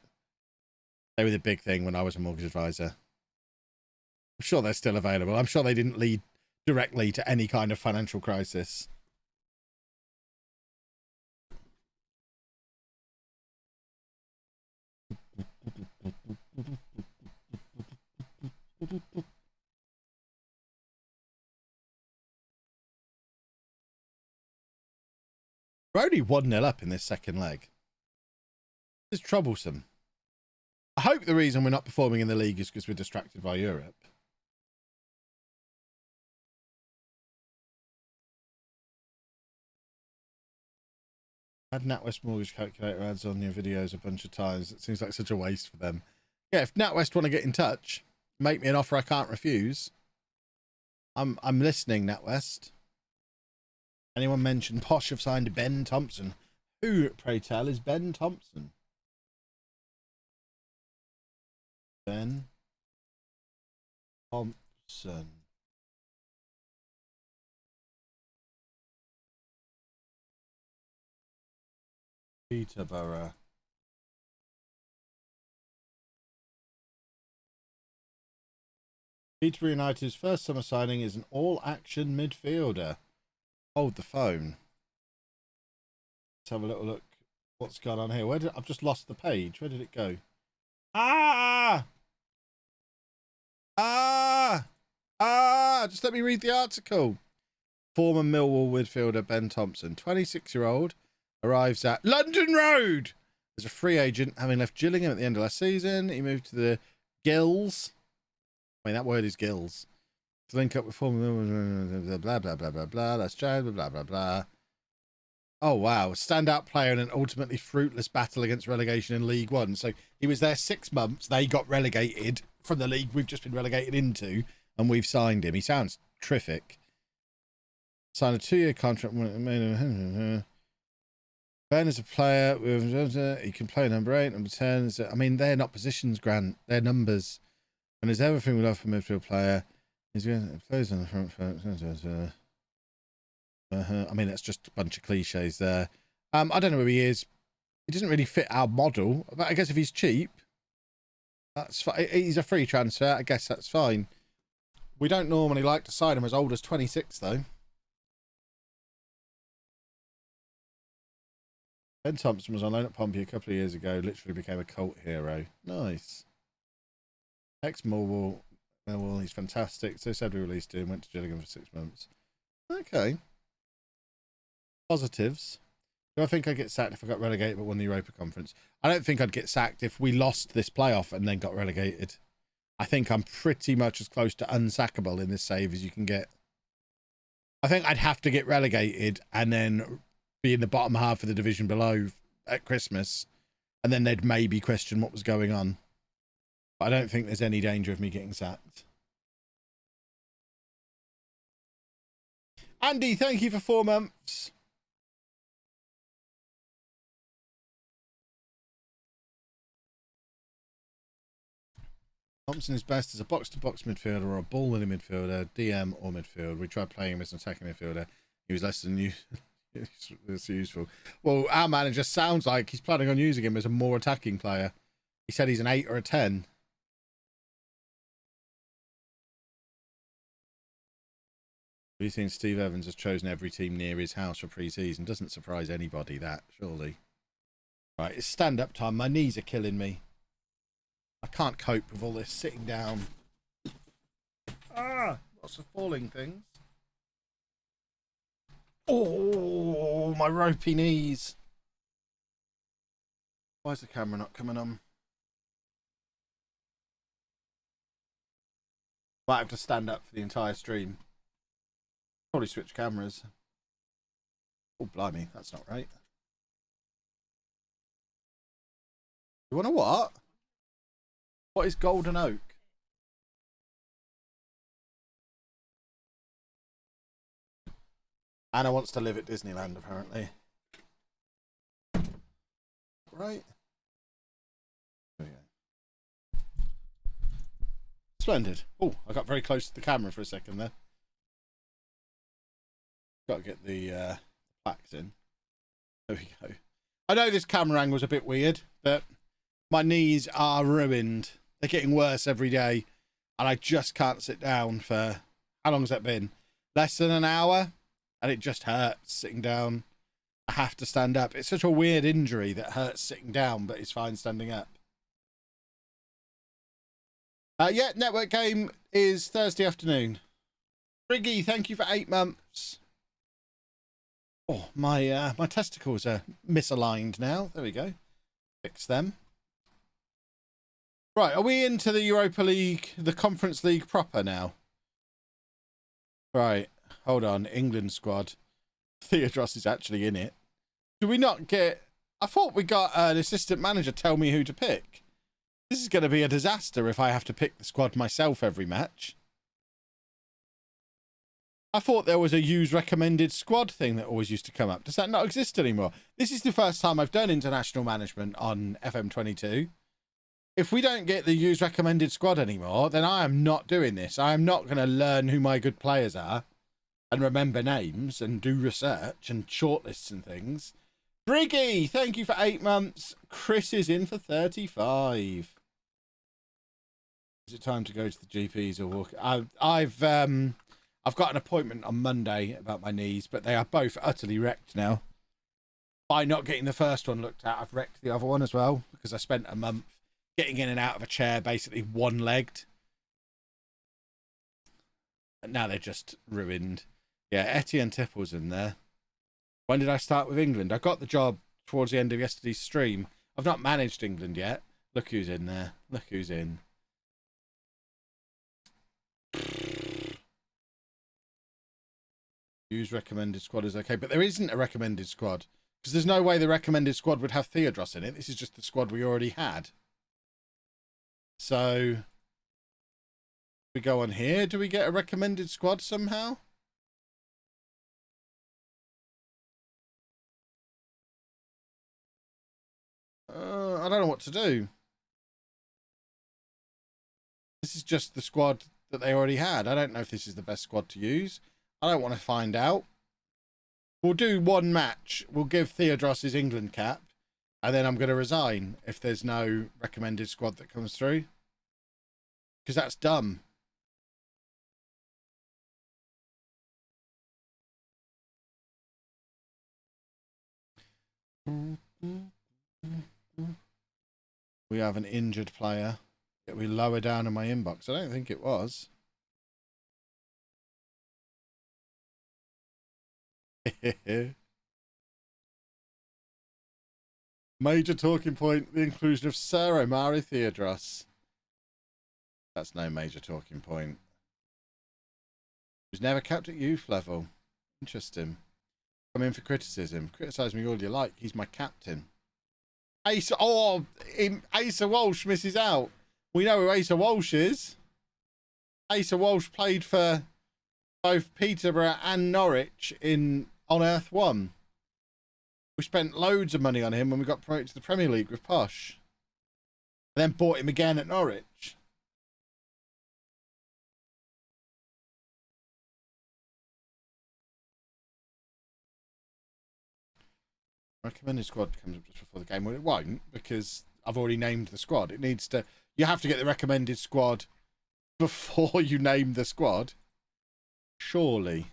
They were the big thing when I was a mortgage advisor. I'm sure they're still available. I'm sure they didn't lead directly to any kind of financial crisis. We're only 1-0 up in this second leg. It's troublesome. I hope the reason we're not performing in the league is because we're distracted by Europe. Had NatWest Mortgage Calculator ads on your videos a bunch of times. It seems like such a waste for them. Yeah, if NatWest want to get in touch, make me an offer I can't refuse. I'm listening, NatWest. Anyone mention Posh have signed Ben Thompson? Who, pray tell, is Ben Thompson? Ben Thompson. Peterborough. Peterborough United's first summer signing is an all-action midfielder. Hold the phone. Let's have a little look. What's going on here? I've just lost the page. Where did it go? Just let me read the article. Former Millwall midfielder Ben Thompson, 26-year-old, arrives at London Road as a free agent, having left Gillingham at the end of last season. He moved to the Gills. I mean, that word is Gills. To link up with former blah blah blah blah blah. That's blah blah blah blah. Oh wow, standout player in an ultimately fruitless battle against relegation in League One. So he was there 6 months. They got relegated from the league we've just been relegated into, and we've signed him. He sounds terrific. Signed a 2-year contract. Ben is a player with, he can play number 8, number 10. I mean, they're not positions, Grant. They're numbers. And there's everything we love from a midfield player. He's going to plays on the front foot. I mean, that's just a bunch of cliches there. I don't know who he is. He doesn't really fit our model. But I guess if he's cheap, that's fine. He's a free transfer. I guess that's fine. We don't normally like to sign him as old as 26, though. Ben Thompson was on loan at Pompey a couple of years ago. Literally became a cult hero. Nice. Ex-Millwall. Well, he's fantastic. So said we released him. Went to Gillingham for 6 months. Okay. Positives. Do I think I'd get sacked if I got relegated but won the Europa Conference? I don't think I'd get sacked if we lost this playoff and then got relegated. I think I'm pretty much as close to unsackable in this save as you can get. I think I'd have to get relegated and then be in the bottom half of the division below at Christmas, and then they'd maybe question what was going on. But I don't think there's any danger of me getting sacked. Andy, thank you for 4 months. Thompson is best as a box-to-box midfielder or a ball-winning midfielder, DM or midfield. We tried playing him as an attacking midfielder. He was less than It's useful. Well, our manager sounds like he's planning on using him as a more attacking player. He said he's an 8 or a 10. Have you seen Steve Evans has chosen every team near his house for pre-season? Doesn't surprise anybody, that, surely. Right, it's stand-up time. My knees are killing me. I can't cope with all this sitting down. Ah, lots of falling things. Oh, my ropey knees. Why is the camera not coming on? Might have to stand up for the entire stream. Probably switch cameras. Oh, blimey, that's not right. You want to what? What is golden oak? Anna wants to live at Disneyland, apparently. Right. There we go. Splendid. Oh, I got very close to the camera for a second there. Got to get the plaques in. There we go. I know this camera angle's a bit weird, but my knees are ruined. They're getting worse every day, and I just can't sit down for... How long has that been? Less than an hour? And it just hurts sitting down. I have to stand up. It's such a weird injury that hurts sitting down, but it's fine standing up. Yeah, network game is Thursday afternoon. Briggy, thank you for 8 months. Oh, my testicles are misaligned now. There we go. Fix them. Right, are we into the Europa League, the Conference League proper now? Right, hold on. England squad. Theodros is actually in it. Do we not get... I thought we got an assistant manager tell me who to pick. This is going to be a disaster if I have to pick the squad myself every match. I thought there was a use recommended squad thing that always used to come up. Does that not exist anymore? This is the first time I've done international management on FM22. If we don't get the use recommended squad anymore, then I am not doing this. I am not going to learn who my good players are and remember names and do research and shortlists and things. Briggy, thank you for 8 months. Chris is in for 35. Is it time to go to the GPs or walk? I've got an appointment on Monday about my knees, but they are both utterly wrecked now. By not getting the first one looked at, I've wrecked the other one as well, because I spent a month getting in and out of a chair, basically one-legged. And now they're just ruined. Yeah, Etienne Tipple's in there. When did I start with England? I got the job towards the end of yesterday's stream. I've not managed England yet. Look who's in there. Look who's in. Use recommended squad is okay, but there isn't a recommended squad because there's no way the recommended squad would have Theodros in it. This is just the squad we already had. So we go on here. Do we get a recommended squad somehow? I don't know what to do. This is just the squad that they already had. I don't know if this is the best squad to use. I don't want to find out. We'll do one match. We'll give Theodros his England cap. And then I'm going to resign if there's no recommended squad that comes through. Because that's dumb. We have an injured player. It'll be lower down in my inbox. I don't think it was. Major talking point, the inclusion of Sir Omari Theodros. That's no major talking point. He was never kept at youth level. Interesting. Come in for criticism. Criticise me all you like. He's my captain. Asa, Asa Walsh misses out. We know who Asa Walsh is. Asa Walsh played for both Peterborough and Norwich on Earth 1. We spent loads of money on him when we got promoted to the Premier League with Posh. And then bought him again at Norwich. Recommended squad comes up just before the game. Well, it won't, because I've already named the squad. It needs to... You have to get the recommended squad before you name the squad. Surely.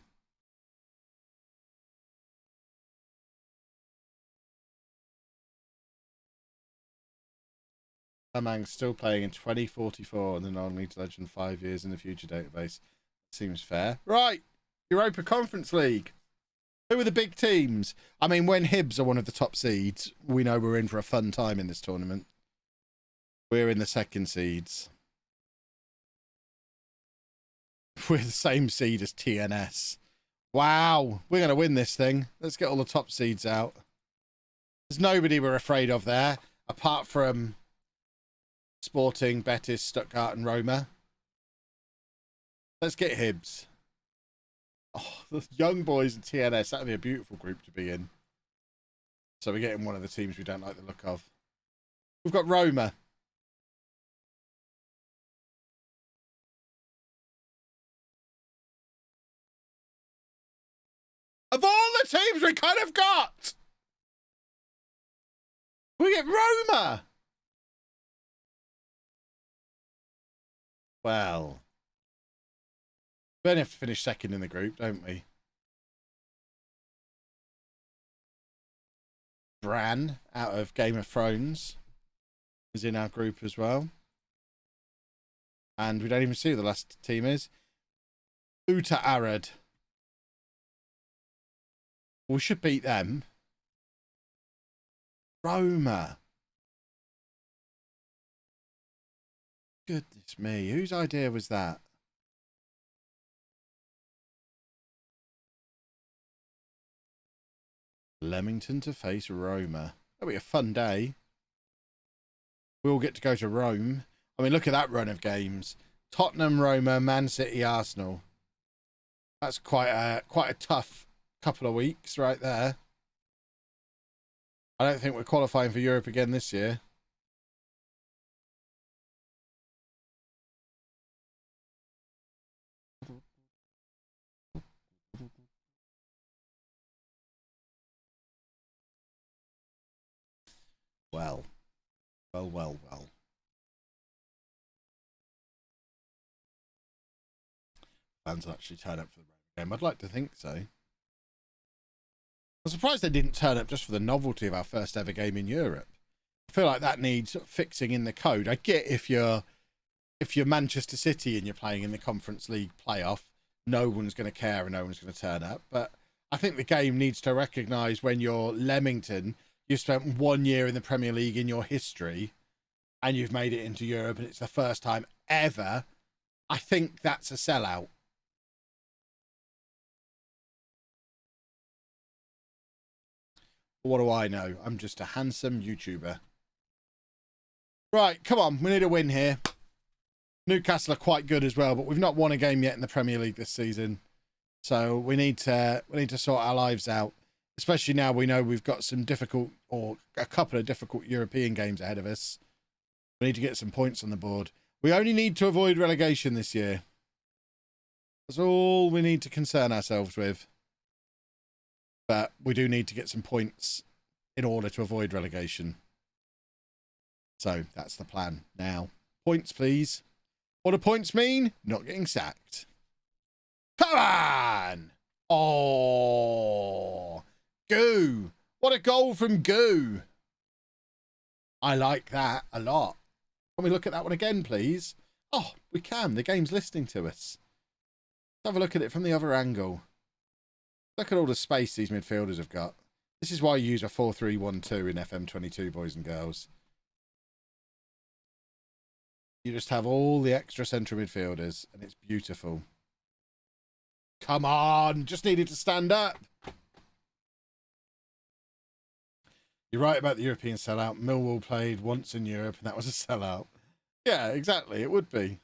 Amang's still playing in 2044 and the non-League Legend 5 years in the future database. Seems fair. Right. Europa Conference League. Who are the big teams? I mean, when Hibs are one of the top seeds, we know we're in for a fun time in this tournament. We're in the second seeds. We're the same seed as TNS. Wow. We're going to win this thing. Let's get all the top seeds out. There's nobody we're afraid of there, apart from Sporting, Betis, Stuttgart and Roma. Let's get Hibs. Oh, the young boys and TNS, that would be a beautiful group to be in. So we're getting one of the teams we don't like the look of. We've got Roma. Of all the teams we could have got, we get Roma. Well, we only have to finish second in the group, don't we? Bran, out of Game of Thrones, is in our group as well. And we don't even see who the last team is. Uta Arad. We should beat them. Roma. Goodness me, whose idea was that? Leamington to face Roma. That'll be a fun day. We'll get to go to Rome. I mean, look at that run of games. Tottenham, Roma, Man City, Arsenal. That's quite a tough couple of weeks right there. I don't think we're qualifying for Europe again this year. Well. Fans will actually turn up for the game. I'd like to think so. I'm surprised they didn't turn up just for the novelty of our first ever game in Europe. I feel like that needs fixing in the code. I get if you're Manchester City and you're playing in the Conference League playoff, no one's going to care and no one's going to turn up. But I think the game needs to recognise when you're Leamington, you've spent 1 year in the Premier League in your history and you've made it into Europe and it's the first time ever. I think that's a sellout. What do I know? I'm just a handsome YouTuber. Right, come on. We need a win here. Newcastle are quite good as well, but we've not won a game yet in the Premier League this season. So we need to sort our lives out. Especially now we know we've got some difficult, or a couple of difficult European games ahead of us. We need to get some points on the board. We only need to avoid relegation this year. That's all we need to concern ourselves with. But we do need to get some points in order to avoid relegation. So that's the plan now. Points, please. What do points mean? Not getting sacked. Come on! Oh, Goo. What a goal from Goo. I like that a lot. Can we look at that one again, please? Oh, we can. The game's listening to us. Let's have a look at it from the other angle. Look at all the space these midfielders have got. This is why you use a 4-3-1-2 in FM22, boys and girls. You just have all the extra central midfielders, and it's beautiful. Come on, just needed to stand up. You're right about the European sellout. Millwall played once in Europe, and that was a sellout. Yeah, exactly, it would be.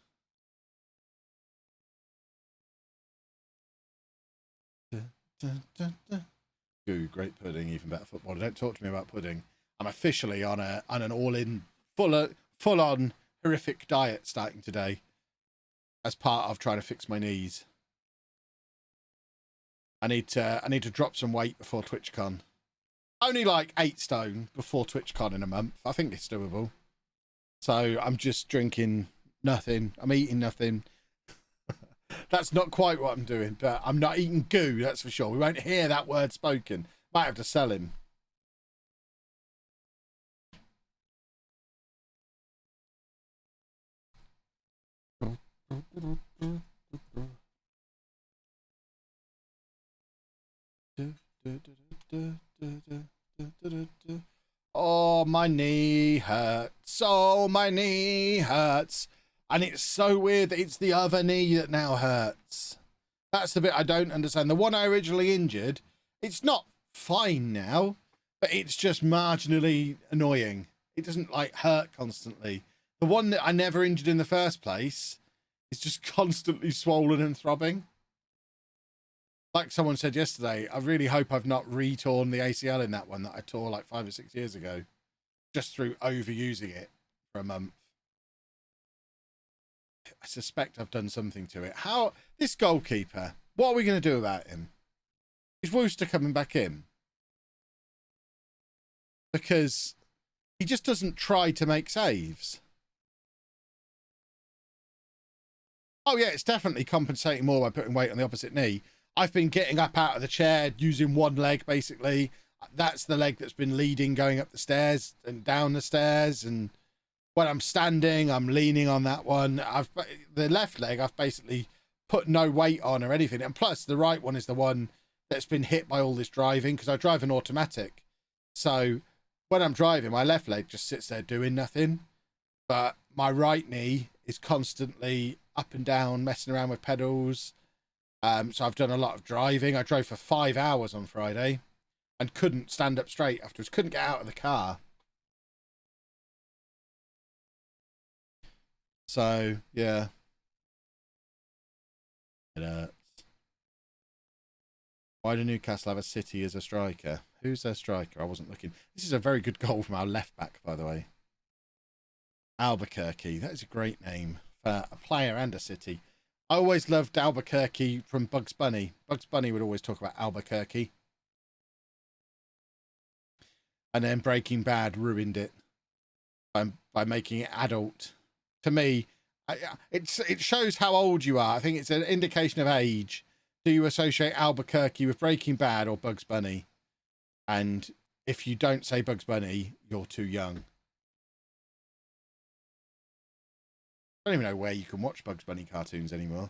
Goo, great pudding, even better football. Don't talk to me about pudding. I'm officially on an all-in, full-on horrific diet starting today as part of trying to fix my knees. I need to drop some weight before TwitchCon. Only like 8 stone before TwitchCon in a month. I think it's doable. So I'm just drinking nothing. I'm eating nothing. That's not quite what I'm doing, but I'm not eating goo, that's for sure. We won't hear that word spoken. Might have to sell him. Oh, my knee hurts. Oh, my knee hurts. And it's so weird that it's the other knee that now hurts. That's the bit I don't understand. The one I originally injured, it's not fine now, but it's just marginally annoying. It doesn't like hurt constantly. The one that I never injured in the first place is just constantly swollen and throbbing. Like someone said yesterday, I really hope I've not re-torn the ACL in that one that I tore like 5 or 6 years ago, just through overusing it for a month. I suspect I've done something to it. How, this goalkeeper, what are we going to do about him? Is Wooster coming back in? Because he just doesn't try to make saves. Oh yeah, it's definitely compensating more by putting weight on the opposite knee. I've been getting up out of the chair using one leg, basically. That's the leg that's been leading going up the stairs and down the stairs. And when I'm standing, I'm leaning on that one. The left leg, I've basically put no weight on or anything. And plus, the right one is the one that's been hit by all this driving, because I drive an automatic. So when I'm driving, my left leg just sits there doing nothing. But my right knee is constantly up and down, messing around with pedals. So I've done a lot of driving. I drove for 5 hours on Friday and couldn't stand up straight afterwards. Couldn't get out of the car. So, yeah. It hurts. Why do Newcastle have a City as a striker? Who's their striker? I wasn't looking. This is a very good goal from our left back, by the way. Albuquerque. That is a great name for a player and a city. I always loved Albuquerque from Bugs Bunny. Bugs Bunny would always talk about Albuquerque. And then Breaking Bad ruined it by making it adult. To me, it shows how old you are. I think it's an indication of age. Do you associate Albuquerque with Breaking Bad or Bugs Bunny? And if you don't say Bugs Bunny, you're too young. I don't even know where you can watch Bugs Bunny cartoons anymore.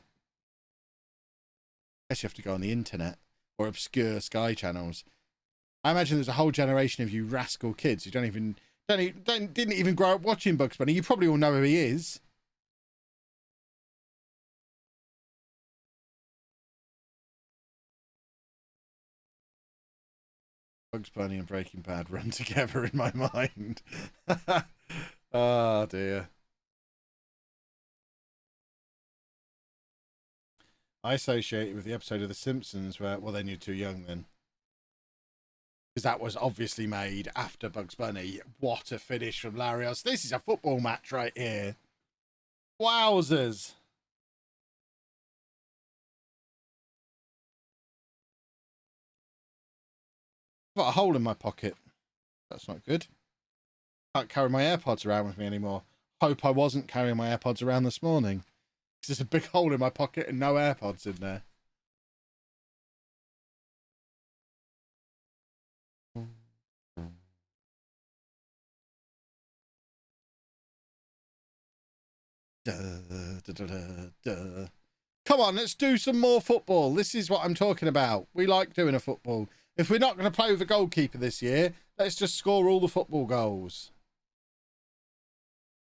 I guess you have to go on the internet or obscure Sky channels. I imagine there's a whole generation of you rascal kids who didn't even grow up watching Bugs Bunny. You probably all know who he is. Bugs Bunny and Breaking Bad run together in my mind. Oh dear. I associate it with the episode of The Simpsons where, well, then you're too young then. Because that was obviously made after Bugs Bunny. What a finish from Larios. This is a football match right here. Wowzers. I've got a hole in my pocket. That's not good. Can't carry my AirPods around with me anymore. Hope I wasn't carrying my AirPods around this morning. There's a big hole in my pocket and no AirPods in there. Come on, let's do some more football. This is what I'm talking about. We like doing a football. If we're not going to play with the goalkeeper this year, let's just score all the football goals.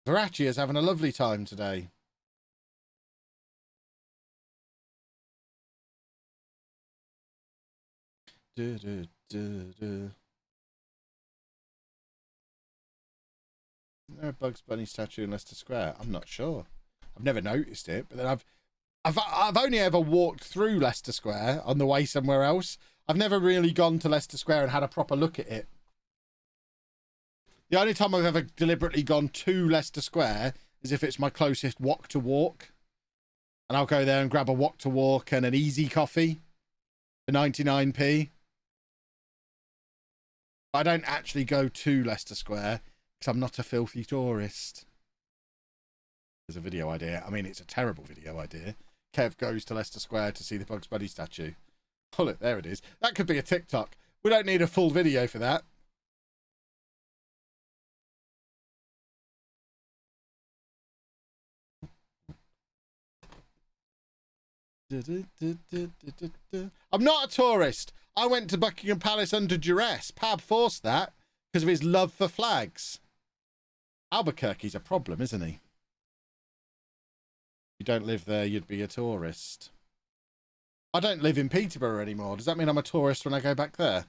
Verratti is having a lovely time today. Is there a Bugs Bunny statue in Leicester Square? I'm not sure. I've never noticed it, but then I've only ever walked through Leicester Square on the way somewhere else. I've never really gone to Leicester Square and had a proper look at it. The only time I've ever deliberately gone to Leicester Square is if it's my closest walk to walk. And I'll go there and grab a walk to walk and an easy coffee for 99p. I don't actually go to Leicester Square because I'm not a filthy tourist. There's a video idea. I mean, it's a terrible video idea. Kev goes to Leicester Square to see the Bugs Bunny statue. Oh, look, there it is. That could be a TikTok. We don't need a full video for that. I'm not a tourist. I went to Buckingham Palace under duress. Pab forced that because of his love for flags. Albuquerque's a problem, isn't he? If you don't live there, you'd be a tourist. I don't live in Peterborough anymore. Does that mean I'm a tourist when I go back there?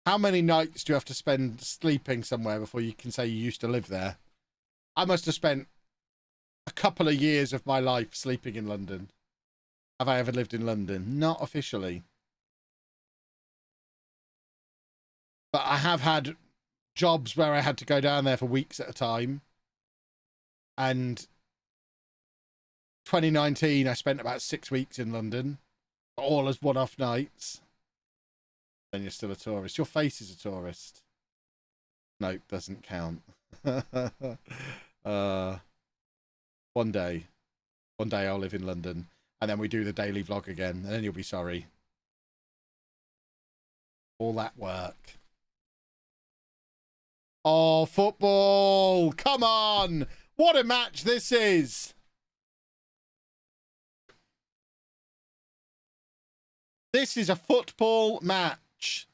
How many nights do you have to spend sleeping somewhere before you can say you used to live there? I must have spent a couple of years of my life sleeping in London. Have I ever lived in London? Not officially. But I have had jobs where I had to go down there for weeks at a time. And 2019, I spent about 6 weeks in London, all as one-off nights. Then you're still a tourist. Your face is a tourist. Nope, doesn't count. One day I'll live in London, and then we do the daily vlog again, and then you'll be sorry. All that work. Oh, football! Come on! What a match this is! This is a football match.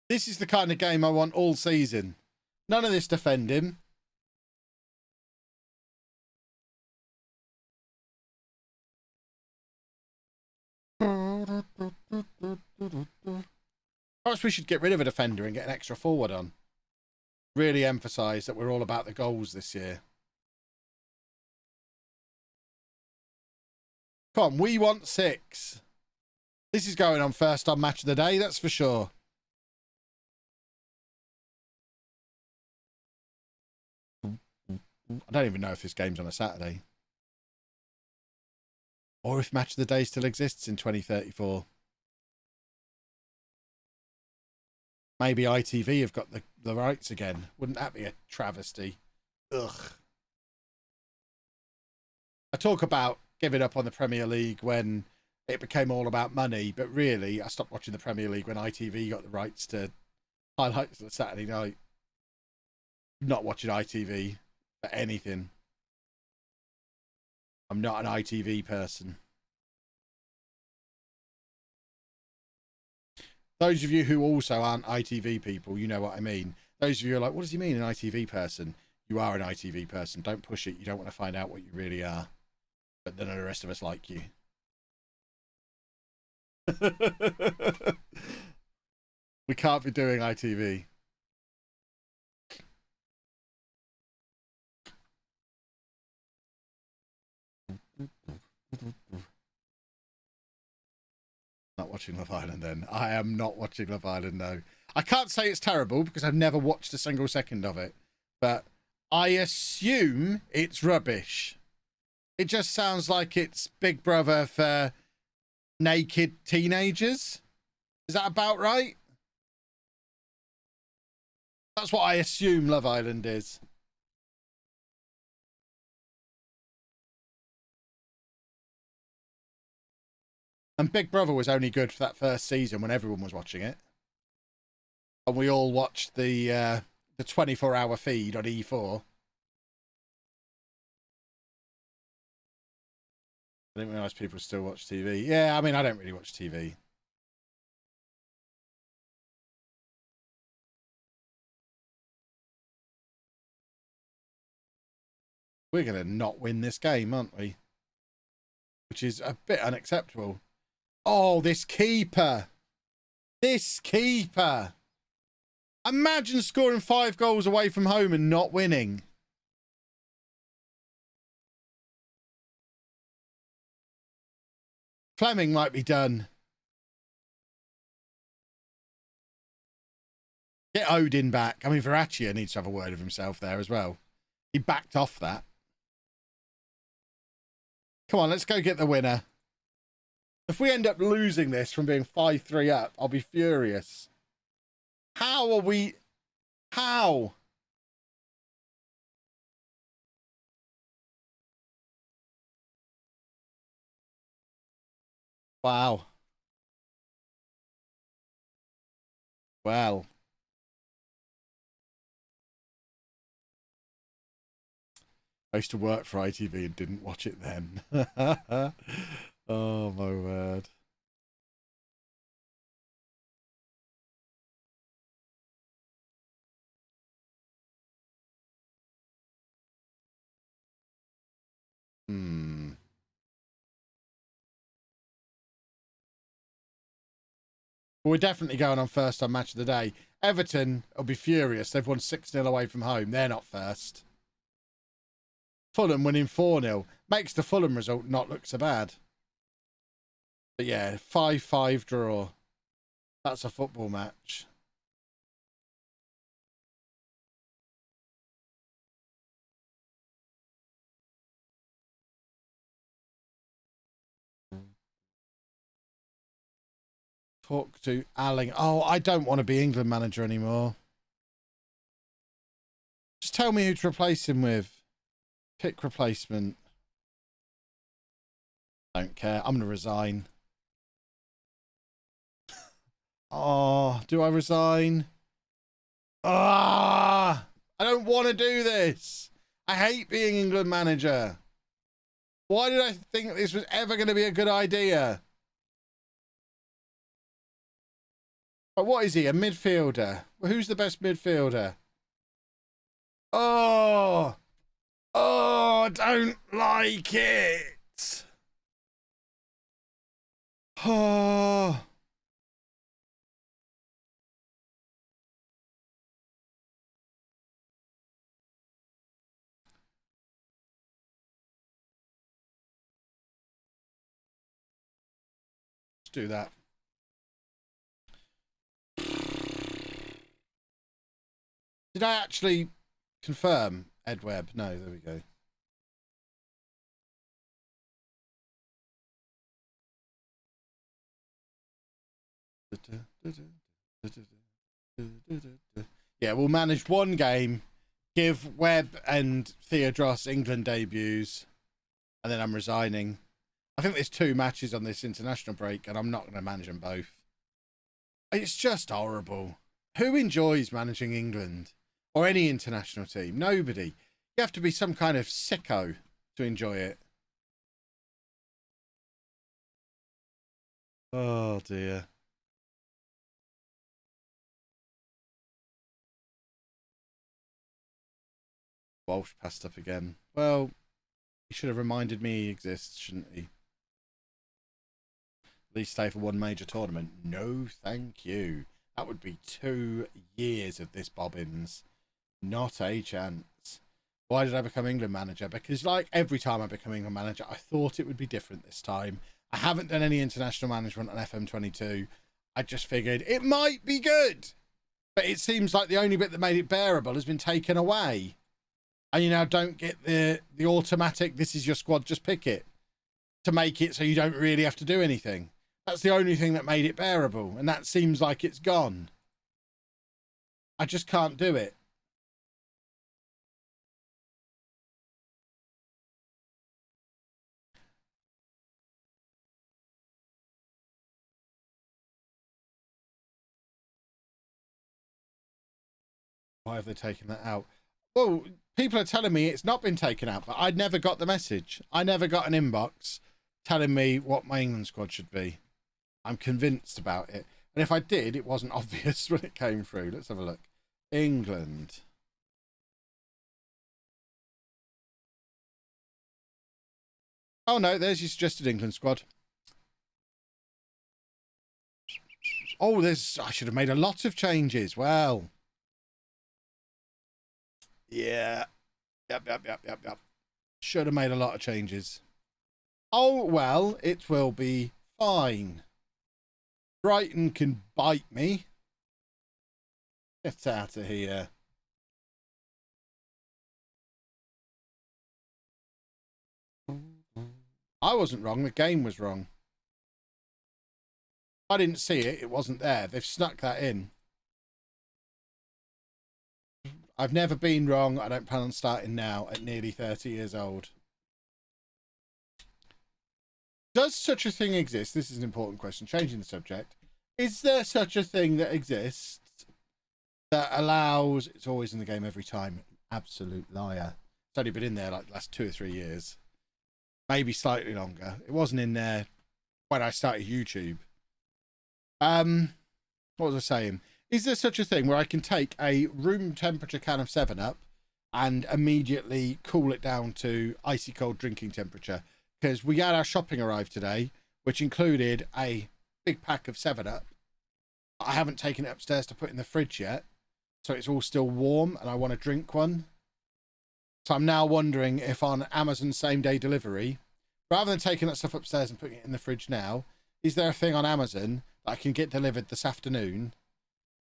This is the kind of game I want all season. None of this defending. Perhaps we should get rid of a defender and get an extra forward on. Really emphasise that we're all about the goals this year. Come on, we want 6. This is going on first on match of the day, that's for sure. I don't even know if this game's on a Saturday. Or if match of the day still exists in 2034. Maybe ITV have got the rights again. Wouldn't that be a travesty? Ugh. I talk about giving up on the Premier League when it became all about money, but really I stopped watching the Premier League when ITV got the rights to highlights on Saturday night. Not watching ITV for anything. I'm not an ITV person. Those of you who also aren't ITV people, you know what I mean. Those of you who are like, what does he mean, an ITV person? You are an ITV person. Don't push it. You don't want to find out what you really are. But none of the rest of us like you. We can't be doing ITV. Not watching Love Island then. I am not watching Love Island, no. I can't say it's terrible because I've never watched a single second of it. But I assume it's rubbish. It just sounds like it's Big Brother for naked teenagers. Is that about right? That's what I assume Love Island is. And Big Brother was only good for that first season when everyone was watching it. And we all watched the 24-hour feed on E4. I didn't realise people still watch TV. Yeah, I mean, I don't really watch TV. We're going to not win this game, aren't we? Which is a bit unacceptable. Oh, this keeper. This keeper. Imagine scoring 5 goals away from home and not winning. Fleming might be done. Get Odin back. I mean, Verratti needs to have a word of himself there as well. He backed off that. Come on, let's go get the winner. If we end up losing this from being 5-3 up, I'll be furious. How are we... How? Wow. Well. I used to work for ITV and didn't watch it then. Oh, my word. Well, we're definitely going on first on Match of the Day. Everton will be furious. They've won 6-0 away from home. They're not first. Fulham winning 4-0. Makes the Fulham result not look so bad. But yeah, 5-5 draw. That's a football match. Talk to Alling. Oh, I don't want to be England manager anymore. Just tell me who to replace him with. Pick replacement. Don't care. I'm going to resign. Oh, do I resign? Ah, I don't want to do this. I hate being England manager. Why did I think this was ever going to be a good idea? But what is he, a midfielder? Well, who's the best midfielder? Oh, I don't like it. Oh. Let's do that. Did I actually confirm Ed Webb? No, there we go. Yeah, we'll manage one game, give Webb and Theodros England debuts, and then I'm resigning. I think there's 2 matches on this international break, and I'm not going to manage them both. It's just horrible. Who enjoys managing England? Or any international team? Nobody. You have to be some kind of sicko to enjoy it. Oh, dear. Walsh passed up again. Well, he should have reminded me he exists, shouldn't he? At least stay for one major tournament. No, thank you. That would be 2 years of this bobbins. Not a chance. Why did I become England manager? Because like every time I become England manager, I thought it would be different this time. I haven't done any international management on FM22. I just figured it might be good. But it seems like the only bit that made it bearable has been taken away. And you now don't get the automatic, this is your squad, just pick it. To make it so you don't really have to do anything. That's the only thing that made it bearable. And that seems like it's gone. I just can't do it. Why have they taken that out? Well, people are telling me it's not been taken out, but I never got the message. I never got an inbox telling me what my England squad should be. I'm convinced about it. And if I did, it wasn't obvious when it came through. Let's have a look. England. Oh, no, there's your suggested England squad. Oh, I should have made a lot of changes. Well. Yeah. Yep. Should have made a lot of changes. Oh, well, it will be fine. Brighton can bite me. Get out of here. I wasn't wrong. The game was wrong. I didn't see it. It wasn't there. They've snuck that in. I've never been wrong. I don't plan on starting now at nearly 30 years old. Does such a thing exist? This is an important question. Changing the subject. Is there such a thing that exists that allows... It's always in the game every time. Absolute liar. It's only been in there like the last 2 or 3 years. Maybe slightly longer. It wasn't in there when I started YouTube. What was I saying? Is there such a thing where I can take a room temperature can of 7-Up and immediately cool it down to icy cold drinking temperature? Because we had our shopping arrive today, which included a big pack of 7-Up. I haven't taken it upstairs to put in the fridge yet, so it's all still warm and I want to drink one. So I'm now wondering if on Amazon same-day delivery, rather than taking that stuff upstairs and putting it in the fridge now, is there a thing on Amazon that I can get delivered this afternoon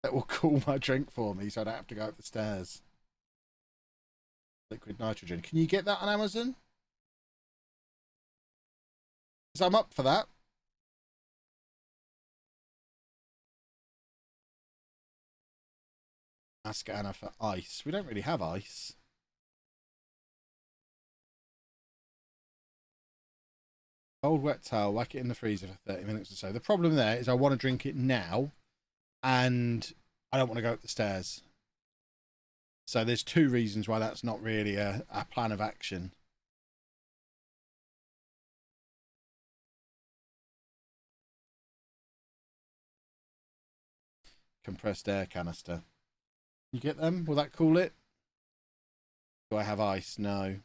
that will cool my drink for me so I don't have to go up the stairs? Liquid nitrogen. Can you get that on Amazon? Because I'm up for that. Ask Anna for ice. We don't really have ice. Cold wet towel, whack it in the freezer for 30 minutes or so. The problem there is I want to drink it now and I don't want to go up the stairs. So there's 2 reasons why that's not really a plan of action. Compressed air canister. You get them? Will that cool it? Do I have ice? No.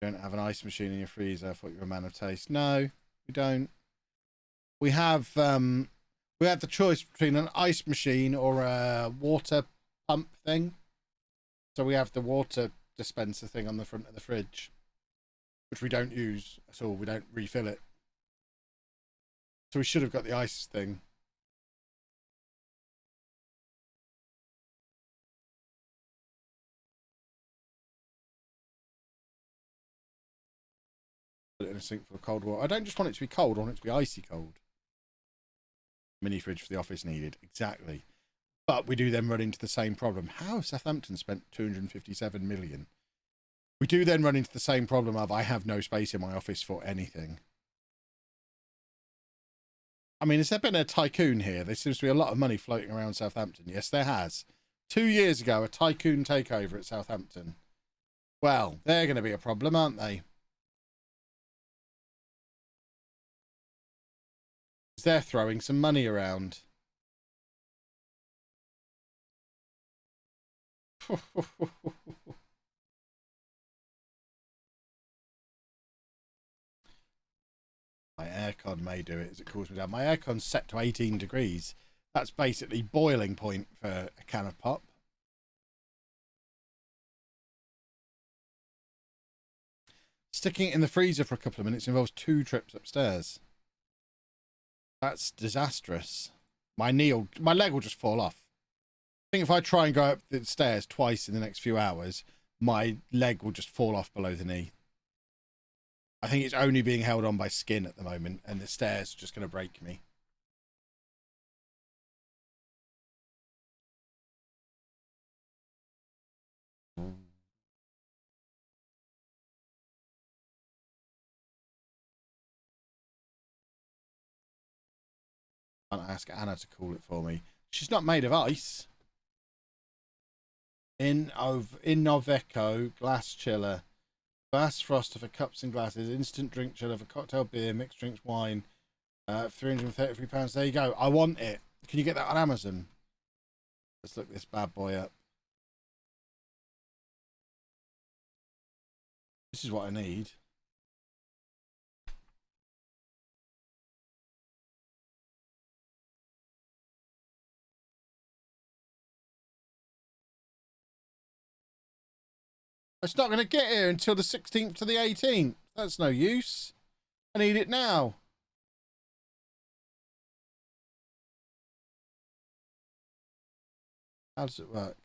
You don't have an ice machine in your freezer. I thought you were a man of taste. No, we don't. We have we had the choice between an ice machine or a water pump thing. So we have the water dispenser thing on the front of the fridge, which we don't use at all. We don't refill it. So we should have got the ice thing. Put it in a sink full of cold water. I don't just want it to be cold, I want it to be icy cold. Mini fridge for the office needed. Exactly. But we do then run into the same problem. How have Southampton spent 257 million? We do then run into the same problem of I have no space in my office for anything. I mean, has there been a tycoon here? There seems to be a lot of money floating around Southampton. Yes, there has. 2 years ago, a tycoon takeover at Southampton. Well, they're going to be a problem, aren't they? They're throwing some money around. My aircon may do it as it cools me down. My aircon's set to 18 degrees. That's basically boiling point for a can of pop. Sticking it in the freezer for a couple of minutes involves 2 trips upstairs. That's disastrous. My leg will just fall off. I think if I try and go up the stairs twice in the next few hours, my leg will just fall off below the knee. I think it's only being held on by skin at the moment, and the stairs are just going to break me. Can't ask Anna to cool it for me. She's not made of ice. In Noveco, glass chiller. Glass froster for cups and glasses. Instant drink chiller for cocktail beer, mixed drinks, wine. £333. There you go. I want it. Can you get that on Amazon? Let's look this bad boy up. This is what I need. It's not going to get here until the 16th to the 18th. That's no use. I need it now. How does it work?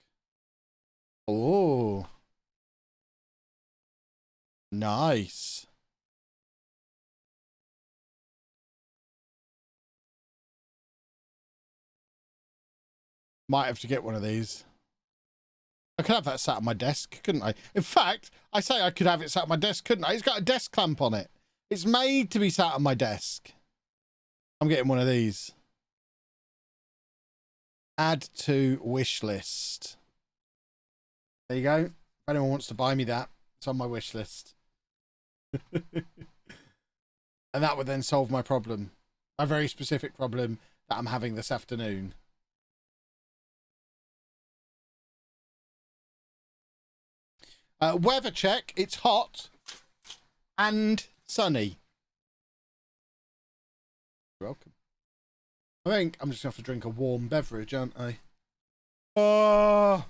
Oh. Nice. Might have to get one of these. I could have that sat on my desk, couldn't I? In fact, I say I could have it sat on my desk, couldn't I? It's got a desk clamp on it. It's made to be sat on my desk. I'm getting one of these. Add to wish list. There you go. If anyone wants to buy me that, it's on my wish list. And that would then solve my problem. A very specific problem that I'm having this afternoon. Weather check. It's hot and sunny. You're welcome. I think I'm just going to have to drink a warm beverage, aren't I? Oh,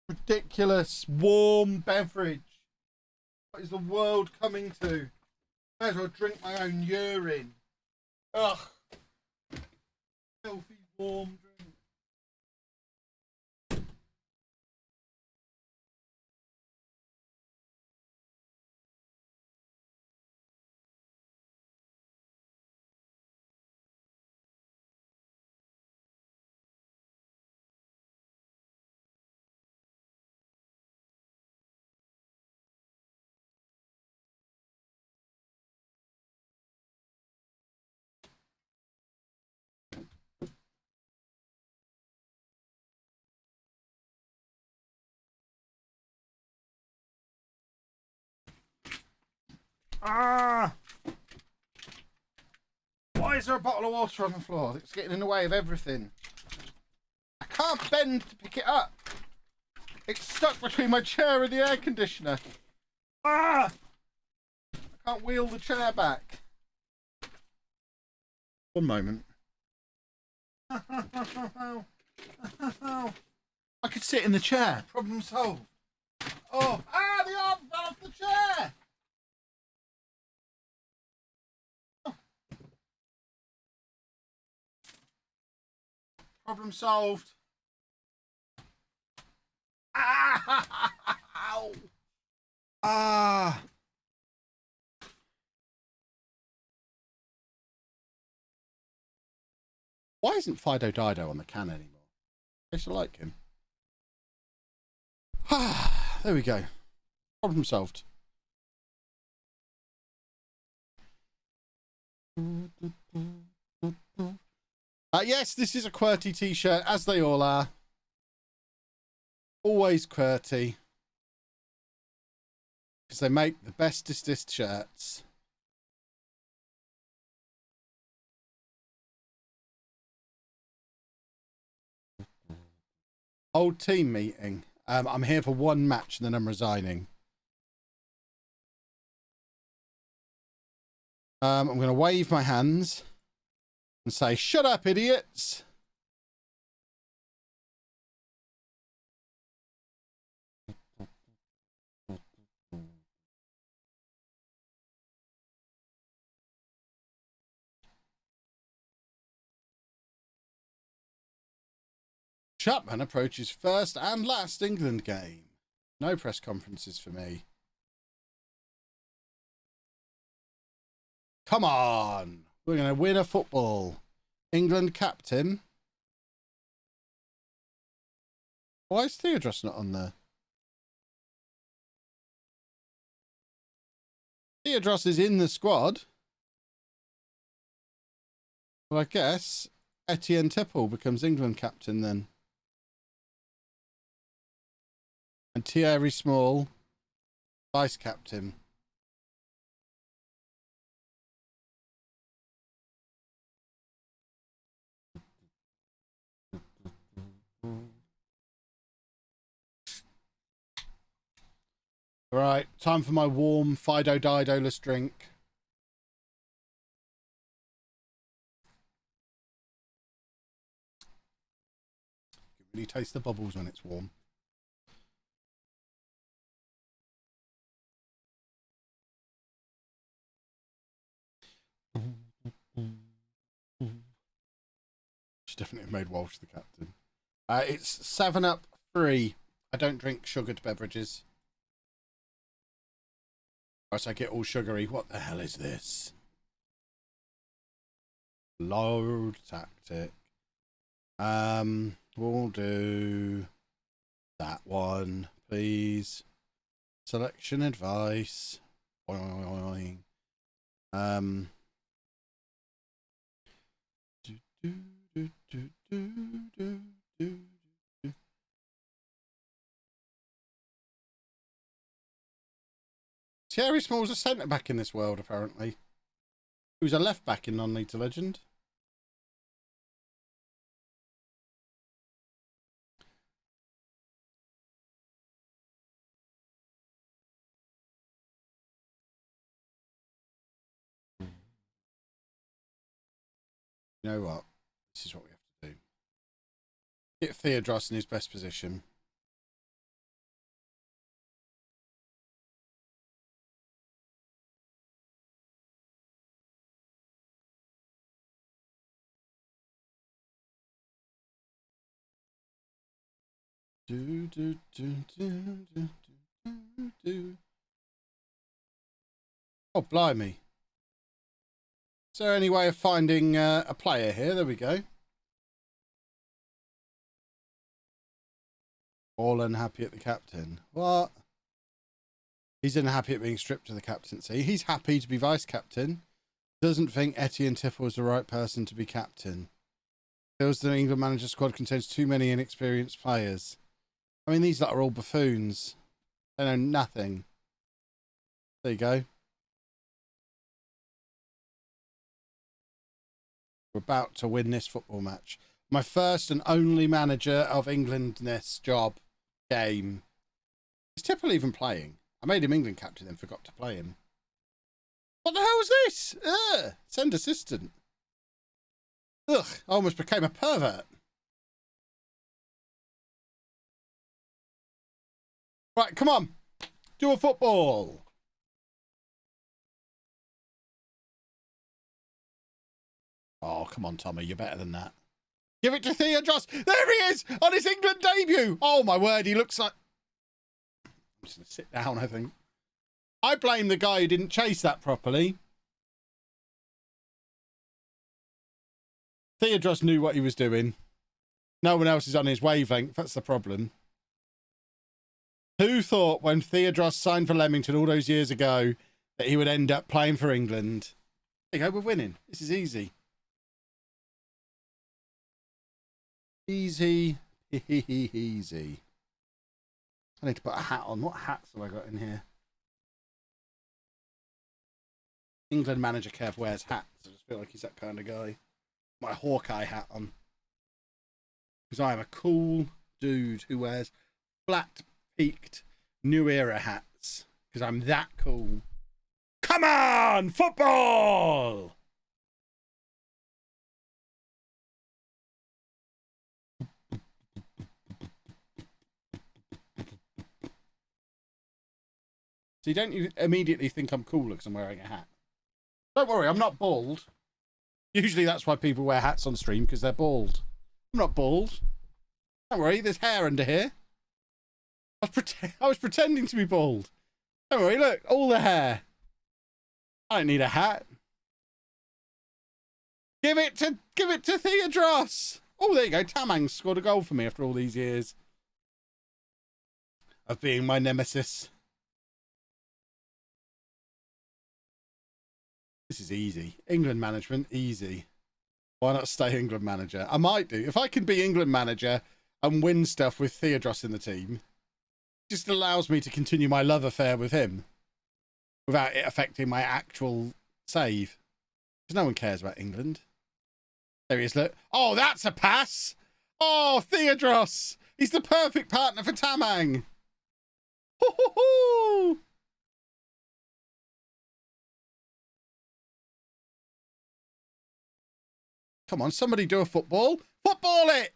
ridiculous. Warm beverage. What is the world coming to? May as well drink my own urine. Ugh. Filthy warm drink. Ah! Why is there a bottle of water on the floor? It's getting in the way of everything. I can't bend to pick it up. It's stuck between my chair and the air conditioner. Ah! I can't wheel the chair back. One moment. I could sit in the chair. Problem solved. Oh, the arm fell off the chair. Problem solved. Ow. Ah. Why isn't Fido Dido on the can anymore? I used to like him. There we go. Problem solved. Yes, this is a QWERTY t-shirt, as they all are. Always QWERTY. Because they make the bestest shirts. Old team meeting. I'm here for one match and then I'm resigning. I'm going to wave my hands and say, shut up, idiots. Chapman approaches first and last England game. No press conferences for me. Come on. We're going to win a football. England captain. Why is Theodros not on there? Theodros is in the squad. Well, I guess Etienne Tipple becomes England captain then. And Thierry Small, vice captain. All right, time for my warm Fido Dido-less drink. You can really taste the bubbles when it's warm. She's definitely made Walsh the captain. It's 7-Up free. I don't drink sugared beverages. Or else I get all sugary. What the hell is this? Load tactic. We'll do that one, please. Selection advice. Boing. Thierry Small's a centre back in this world, apparently. Who's a left back in non-league to legend. You know what? This is what we have to do. Get Theodros in his best position. Oh, blimey. Is there any way of finding a player here? There we go. All unhappy at the captain. What? He's unhappy at being stripped of the captaincy. He's happy to be vice captain. Doesn't think Etienne Tipple is the right person to be captain. Feels the England manager squad contains too many inexperienced players. I mean, these lot are all buffoons. They know nothing. There you go. We're about to win this football match. My first and only manager of Englandness job game. Is Tipple even playing? I made him England captain and forgot to play him. What the hell was this? Ugh, send assistant. Ugh, I almost became a pervert. Right, come on. Do a football. Oh, come on, Tommy. You're better than that. Give it to Theodros. There he is on his England debut. Oh, my word. He looks like... I'm just going to sit down, I think. I blame the guy who didn't chase that properly. Theodros knew what he was doing. No one else is on his wavelength. That's the problem. Who thought when Theodros signed for Leamington all those years ago that he would end up playing for England? There you go, we're winning. This is easy. Easy. Easy. I need to put a hat on. What hats have I got in here? England manager Kev wears hats. I just feel like he's that kind of guy. My Hawkeye hat on. Because I am a cool dude who wears flat peaked new era hats. Because I'm that cool. Come on, football! So you don't immediately think I'm cooler because I'm wearing a hat. Don't worry, I'm not bald. Usually that's why people wear hats on stream, because they're bald. I'm not bald. Don't worry, there's hair under here. I was pretending to be bald. Don't worry, look, all the hair. I don't need a hat. Give it to Theodros. Oh, there you go. Tamang scored a goal for me after all these years of being my nemesis. This is easy. England management, easy. Why not stay England manager? I might do. If I can be England manager and win stuff with Theodros in the team, it just allows me to continue my love affair with him without it affecting my actual save. Because no one cares about England. There he is, look. Oh, that's a pass. Oh, Theodros. He's the perfect partner for Tamang. Hoo-hoo-hoo. Come on, somebody do a football. Football it!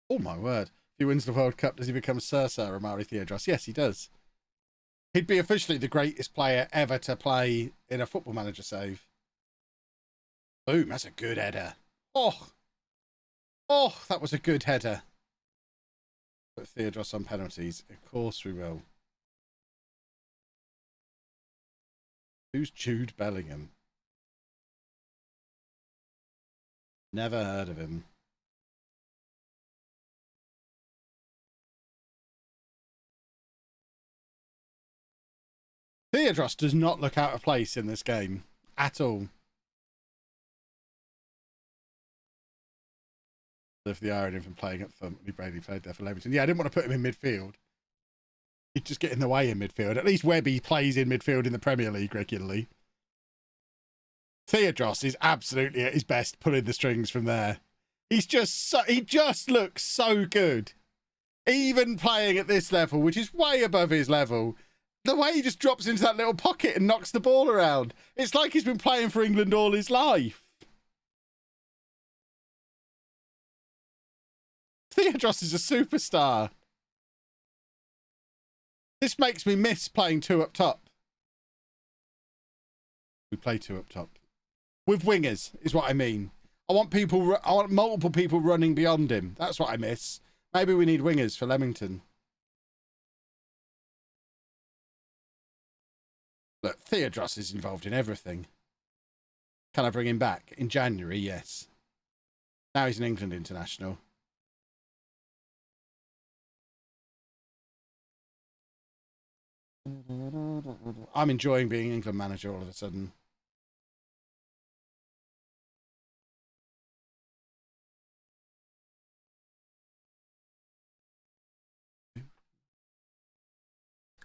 Oh, my word. If he wins the World Cup, does he become Sir Amari Theodros? Yes, he does. He'd be officially the greatest player ever to play in a Football Manager save. Boom, that's a good header. Oh, that was a good header. Put Theodros on penalties. Of course we will. Who's Jude Bellingham? Never heard of him. Theodros does not look out of place in this game at all. If the irony of him playing up front, he Brady played there for Leamington. Yeah, I didn't want to put him in midfield. He'd just get in the way in midfield. At least Webby plays in midfield in the Premier League regularly. Theodros is absolutely at his best pulling the strings from there. He just looks so good. Even playing at this level, which is way above his level, the way he just drops into that little pocket and knocks the ball around. It's like he's been playing for England all his life. Theodros is a superstar. This makes me miss playing two up top. We play two up top. With wingers, is what I mean. I want multiple people running beyond him. That's what I miss. Maybe we need wingers for Leamington. Look, Theodros is involved in everything. Can I bring him back? In January, yes. Now he's an England international. I'm enjoying being England manager all of a sudden.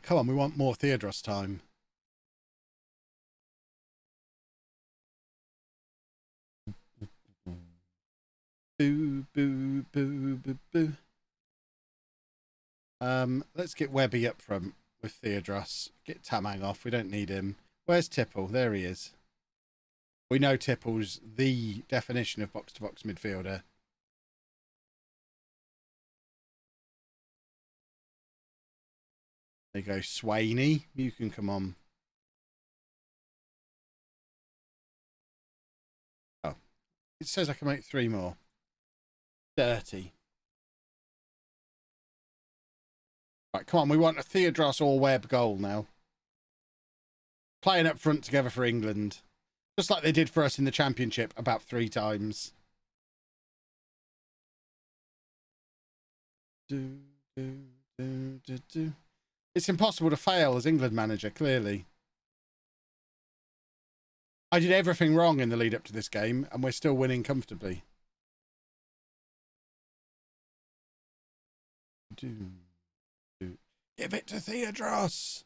Come on, we want more Theodros time. Boo, boo, boo, boo, boo. Let's get Webby up front with Theodros. Get Tamang off. We don't need him. Where's Tipple? There he is. We know Tipple's the definition of box-to-box midfielder. There you go, Swaney. You can come on. Oh. It says I can make 3 more. 30. Right, come on. We want a Theodros or Webb goal now. Playing up front together for England. Just like they did for us in the Championship about 3 times. It's impossible to fail as England manager, clearly. I did everything wrong in the lead up to this game, and we're still winning comfortably. Give it to Theodros.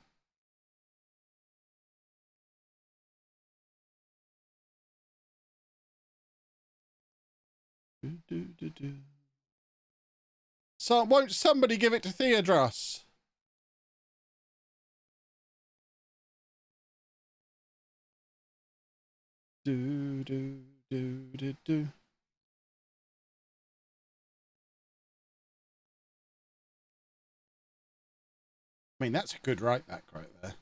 So won't somebody give it to Theodros? Do. I mean, that's a good right back right there.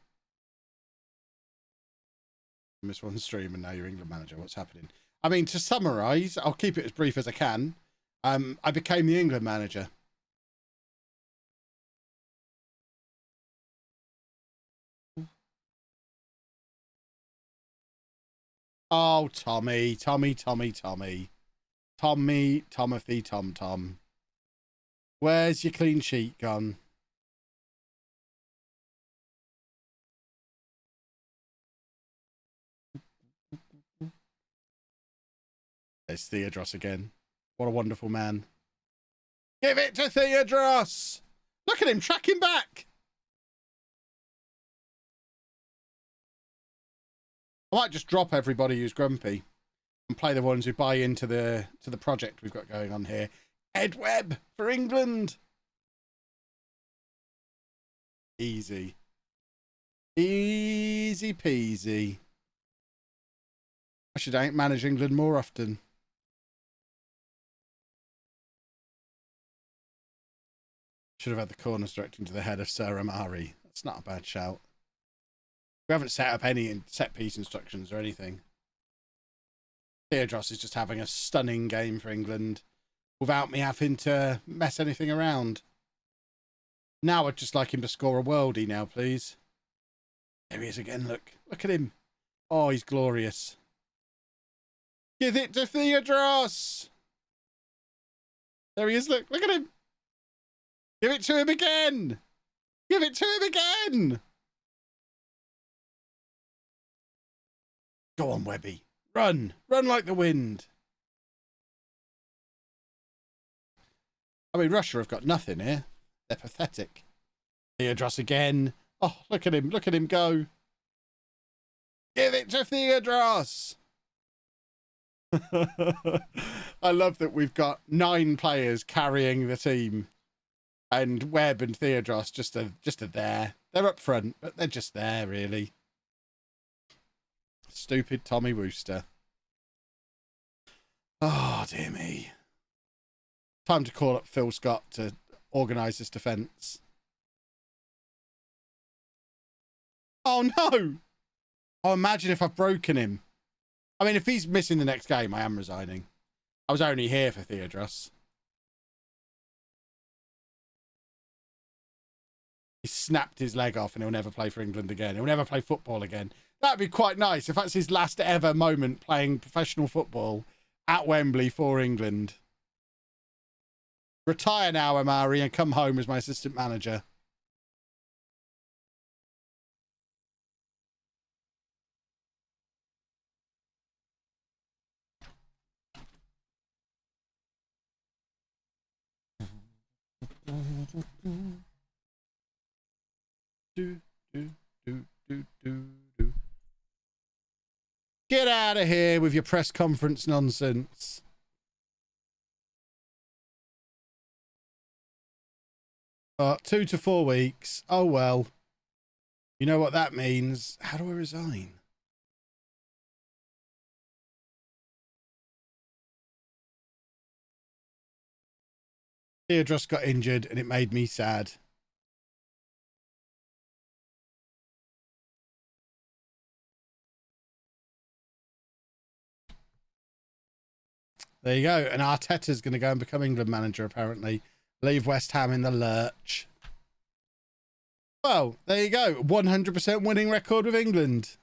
I missed one stream and now you're England manager. What's happening? I mean, to summarise, I'll keep it as brief as I can. I became the England manager. Oh, Tommy. Tomothy, Tom. Where's your clean sheet gone? There's Theodros again. What a wonderful man. Give it to Theodros! Look at him tracking back! I might just drop everybody who's grumpy and play the ones who buy into the project we've got going on here. Ed Webb for England. Easy. Easy peasy. I should manage England more often. Should have had the corners directing to the head of Sir Amari. That's not a bad shout. We haven't set up any set piece instructions or anything. Theodros is just having a stunning game for England without me having to mess anything around. Now I'd just like him to score a worldie now, please. There he is again, look. Look at him. Oh, he's glorious. Give it to Theodros. There he is. Look at him. Give it to him again. Give it to him again. Go on, Webby. Run. Run like the wind. I mean, Russia have got nothing here. They're pathetic. Theodros again. Oh, look at him. Look at him go. Give it to Theodros. I love that we've got 9 players carrying the team. And Webb and Theodros just are there. They're up front, but they're just there, really. Stupid Tommy Wooster. Oh, dear me. Time to call up Phil Scott to organise this defence. Oh, no! Oh, imagine if I've broken him. I mean, if he's missing the next game, I am resigning. I was only here for Theodros. He snapped his leg off and he'll never play for England again. He'll never play football again. That'd be quite nice if that's his last ever moment playing professional football at Wembley for England. Retire now, Amari, and come home as my assistant manager. Get out of here with your press conference nonsense. Oh, 2 to 4 weeks. Oh, well. You know what that means. How do I resign? Theodros got injured and it made me sad. There you go. And Arteta's going to go and become England manager, apparently. Leave West Ham in the lurch. Well, there you go. 100% winning record with England.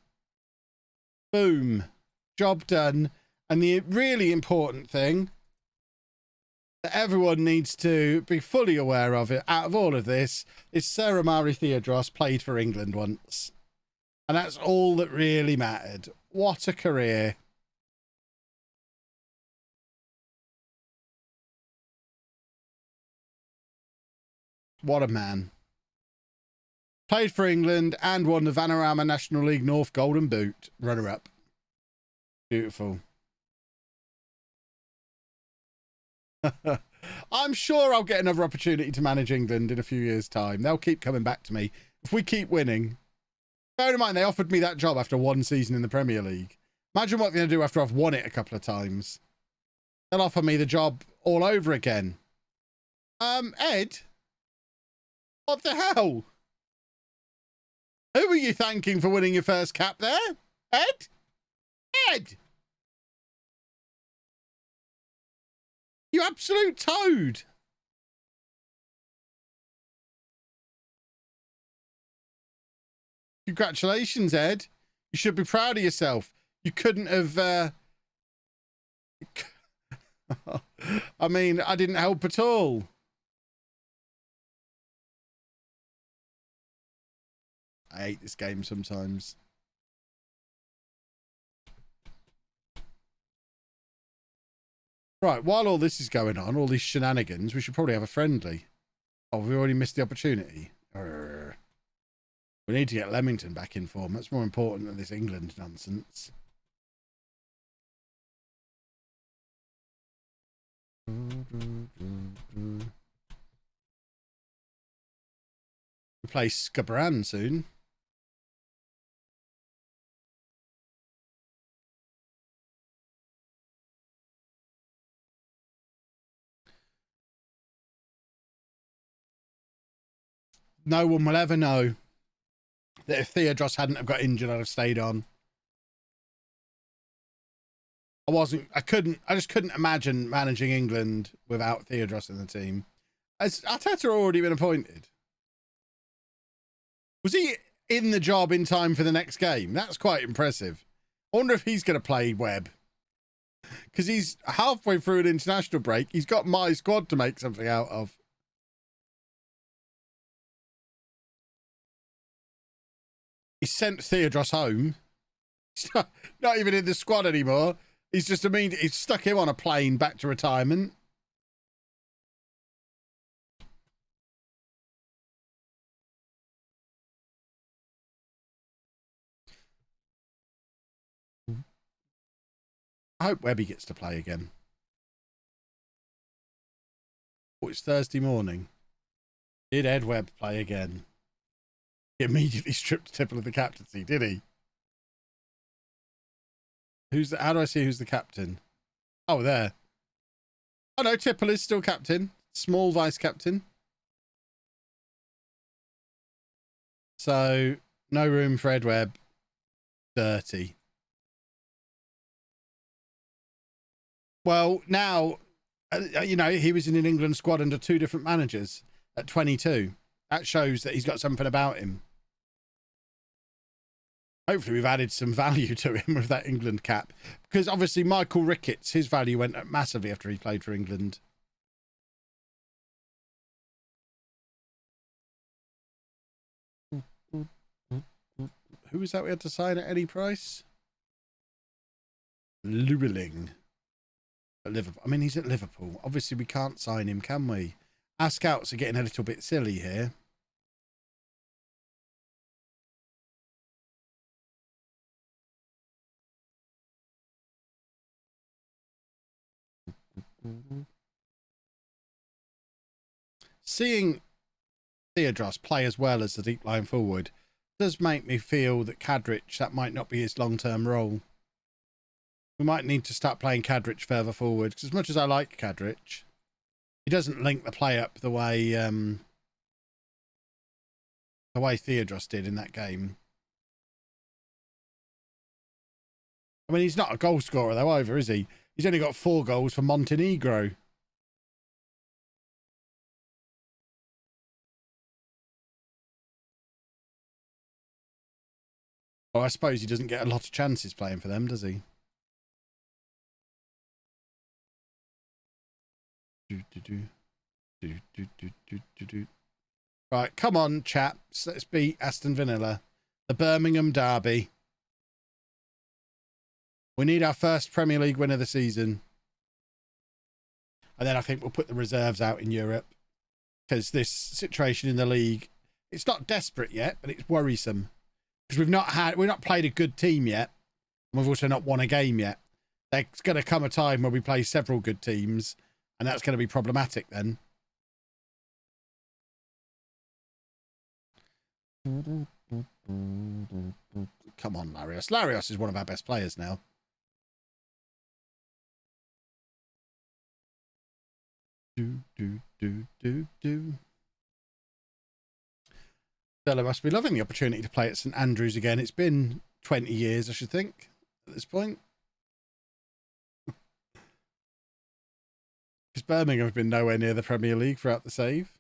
Boom. Job done. And the really important thing that everyone needs to be fully aware of it out of all of this is Sir Amari Theodros played for England once. And that's all that really mattered. What a career. What a man. Played for England and won the Vanarama National League North Golden Boot. Runner-up. Beautiful. I'm sure I'll get another opportunity to manage England in a few years' time. They'll keep coming back to me if we keep winning. Bear in mind, they offered me that job after 1 season in the Premier League. Imagine what they're going to do after I've won it a couple of times. They'll offer me the job all over again. Ed? What the hell? Who are you thanking for winning your first cap there? Ed? Ed! You absolute toad. Congratulations, Ed. You should be proud of yourself. You couldn't have... I mean, I didn't help at all. I hate this game sometimes. Right, while all this is going on, all these shenanigans, we should probably have a friendly. Oh, we already missed the opportunity. Urgh. We need to get Leamington back in form. That's more important than this England nonsense. We play Scabran soon. No one will ever know that if Theodros hadn't have got injured, I'd have stayed on. I just couldn't imagine managing England without Theodros in the team. Has Arteta already been appointed? Was he in the job in time for the next game? That's quite impressive. I wonder if he's going to play Webb. Because he's halfway through an international break. He's got my squad to make something out of. He sent Theodros home. He's not even in the squad anymore. He's just immediately stuck him on a plane back to retirement. I hope Webby gets to play again. Oh, it's Thursday morning. Did Ed Webb play again? He immediately stripped Tipple of the captaincy, did he? How do I see who's the captain? Oh, there. Oh no, Tipple is still captain. Small vice captain. So no room for Ed Webb. Dirty. Well, now, you know, he was in an England squad under 2 different managers at 22. That shows that he's got something about him. Hopefully we've added some value to him with that England cap. Because obviously Michael Ricketts, his value went up massively after he played for England. Who was that we had to sign at any price? Llewellyn. At Liverpool. I mean, he's at Liverpool. Obviously, we can't sign him, can we? Our scouts are getting a little bit silly here. Seeing Theodros play as well as the deep line forward does make me feel that Kadrich, that might not be his long-term role. We might need to start playing Kadrich further forward, because as much as I like Kadrich, he doesn't link the play up the way Theodros did in that game. I mean, he's not a goal scorer though either, is he? He's only got 4 goals for Montenegro. Well, I suppose he doesn't get a lot of chances playing for them, does he? Right, come on, chaps. Let's beat Aston Villa. The Birmingham derby. We need our first Premier League win of the season. And then I think we'll put the reserves out in Europe. Because this situation in the league, it's not desperate yet, but it's worrisome. Because we've not played a good team yet. And we've also not won a game yet. There's going to come a time where we play several good teams. And that's going to be problematic then. Come on, Larios. Larios is one of our best players now. Stella must be loving the opportunity to play at St Andrews again. It's been 20 years, I should think, at this point. Because Birmingham have been nowhere near the Premier League throughout the save.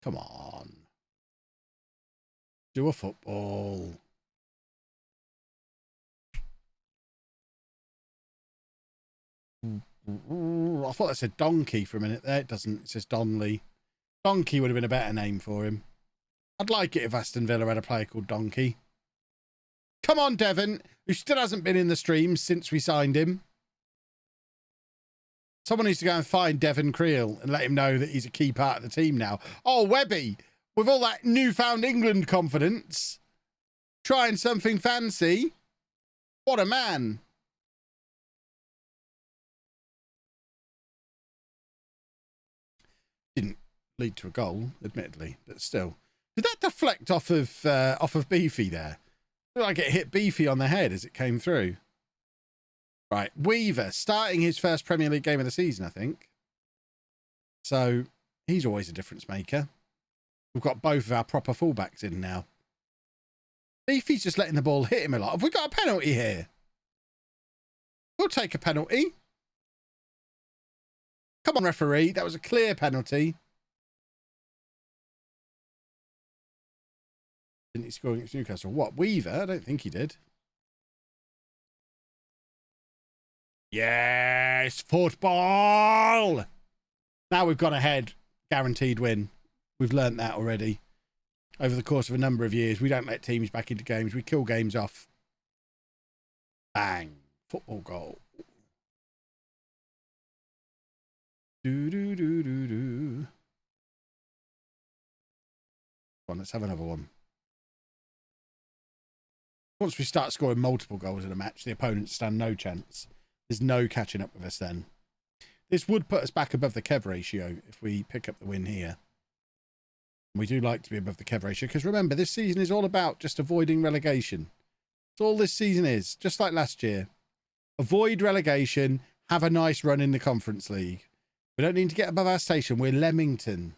Come on. Do a football. I thought that said donkey for a minute there. It doesn't. It says Donley. Donkey would have been a better name for him. I'd like it if Aston Villa had a player called Donkey. Come on, Devon, who still hasn't been in the stream since we signed him. Someone needs to go and find Devon Creel and let him know that he's a key part of the team now. Oh, Webby, with all that newfound England confidence, trying something fancy. What a man. Didn't lead to a goal, admittedly, but still. Did that deflect off of Beefy there? Looked like it hit Beefy on the head as it came through. Right, Weaver starting his first Premier League game of the season, I think. So he's always a difference maker. We've got both of our proper fullbacks in now. Beefy's just letting the ball hit him a lot. Have we got a penalty here? We'll take a penalty. Come on, referee. That was a clear penalty. Didn't he score against Newcastle? What, Weaver? I don't think he did. Yes, football! Now we've gone ahead. Guaranteed win. We've learnt that already. Over the course of a number of years, we don't let teams back into games. We kill games off. Bang. Football goal. Do. Come on, let's have another one. Once we start scoring multiple goals in a match, the opponents stand no chance. There's no catching up with us then. This would put us back above the Kev ratio if we pick up the win here. We do like to be above the Kev ratio because remember, this season is all about just avoiding relegation. That's all this season is, just like last year. Avoid relegation, have a nice run in the Conference League. We don't need to get above our station. We're Leamington.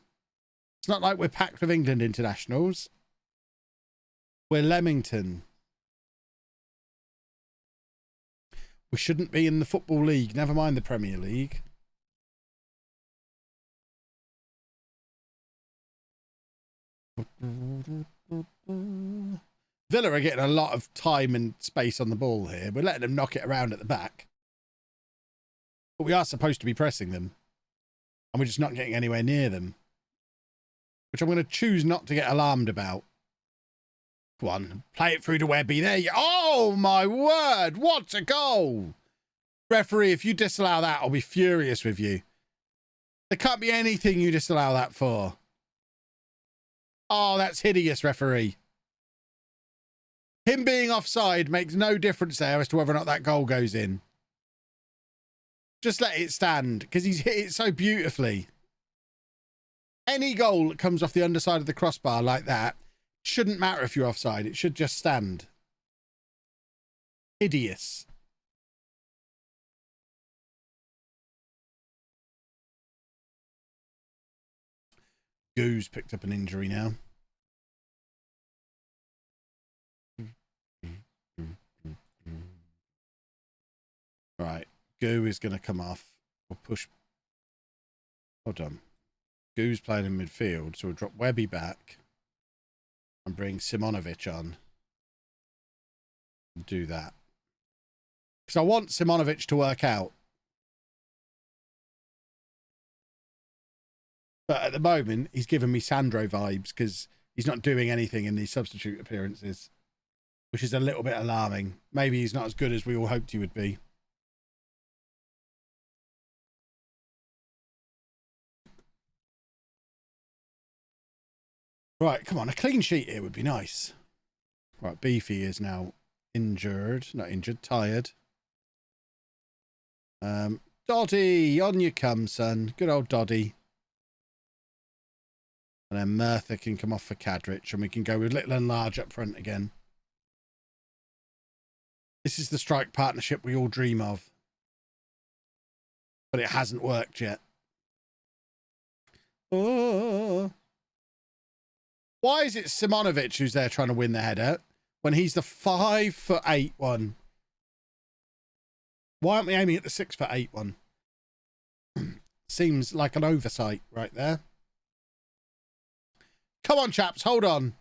It's not like we're packed with England internationals. We're Leamington. We shouldn't be in the Football League, never mind the Premier League. Villa are getting a lot of time and space on the ball here. We're letting them knock it around at the back. But we are supposed to be pressing them. And we're just not getting anywhere near them. Which I'm going to choose not to get alarmed about. Go on, play it through to Webby. There you... Oh, my word. What a goal. Referee, if you disallow that, I'll be furious with you. There can't be anything you disallow that for. Oh, that's hideous, referee. Him being offside makes no difference there as to whether or not that goal goes in. Just let it stand because he's hit it so beautifully. Any goal that comes off the underside of the crossbar like that shouldn't matter if you're offside. It should just stand. Hideous. Goo's picked up an injury now. Right. Goo is going to come off. We'll push. Hold on. Goo's playing in midfield, so we'll drop Webby back and bring Simonovic on. Do that. Because I want Simonovic to work out. But at the moment, he's giving me Sandro vibes because he's not doing anything in these substitute appearances, which is a little bit alarming. Maybe he's not as good as we all hoped he would be. Right, come on, a clean sheet here would be nice. Right, Beefy is now injured. Not injured, tired. Doddy, on you come, son. Good old Doddy. And then Merthyr can come off for Kadrich, and we can go with Little and Large up front again. This is the strike partnership we all dream of. But it hasn't worked yet. Oh. Why is it Simonovic who's there trying to win the header when he's the 5'8" one? Why aren't we aiming at the 6'8" one? Seems like an oversight right there. Come on, chaps, hold on.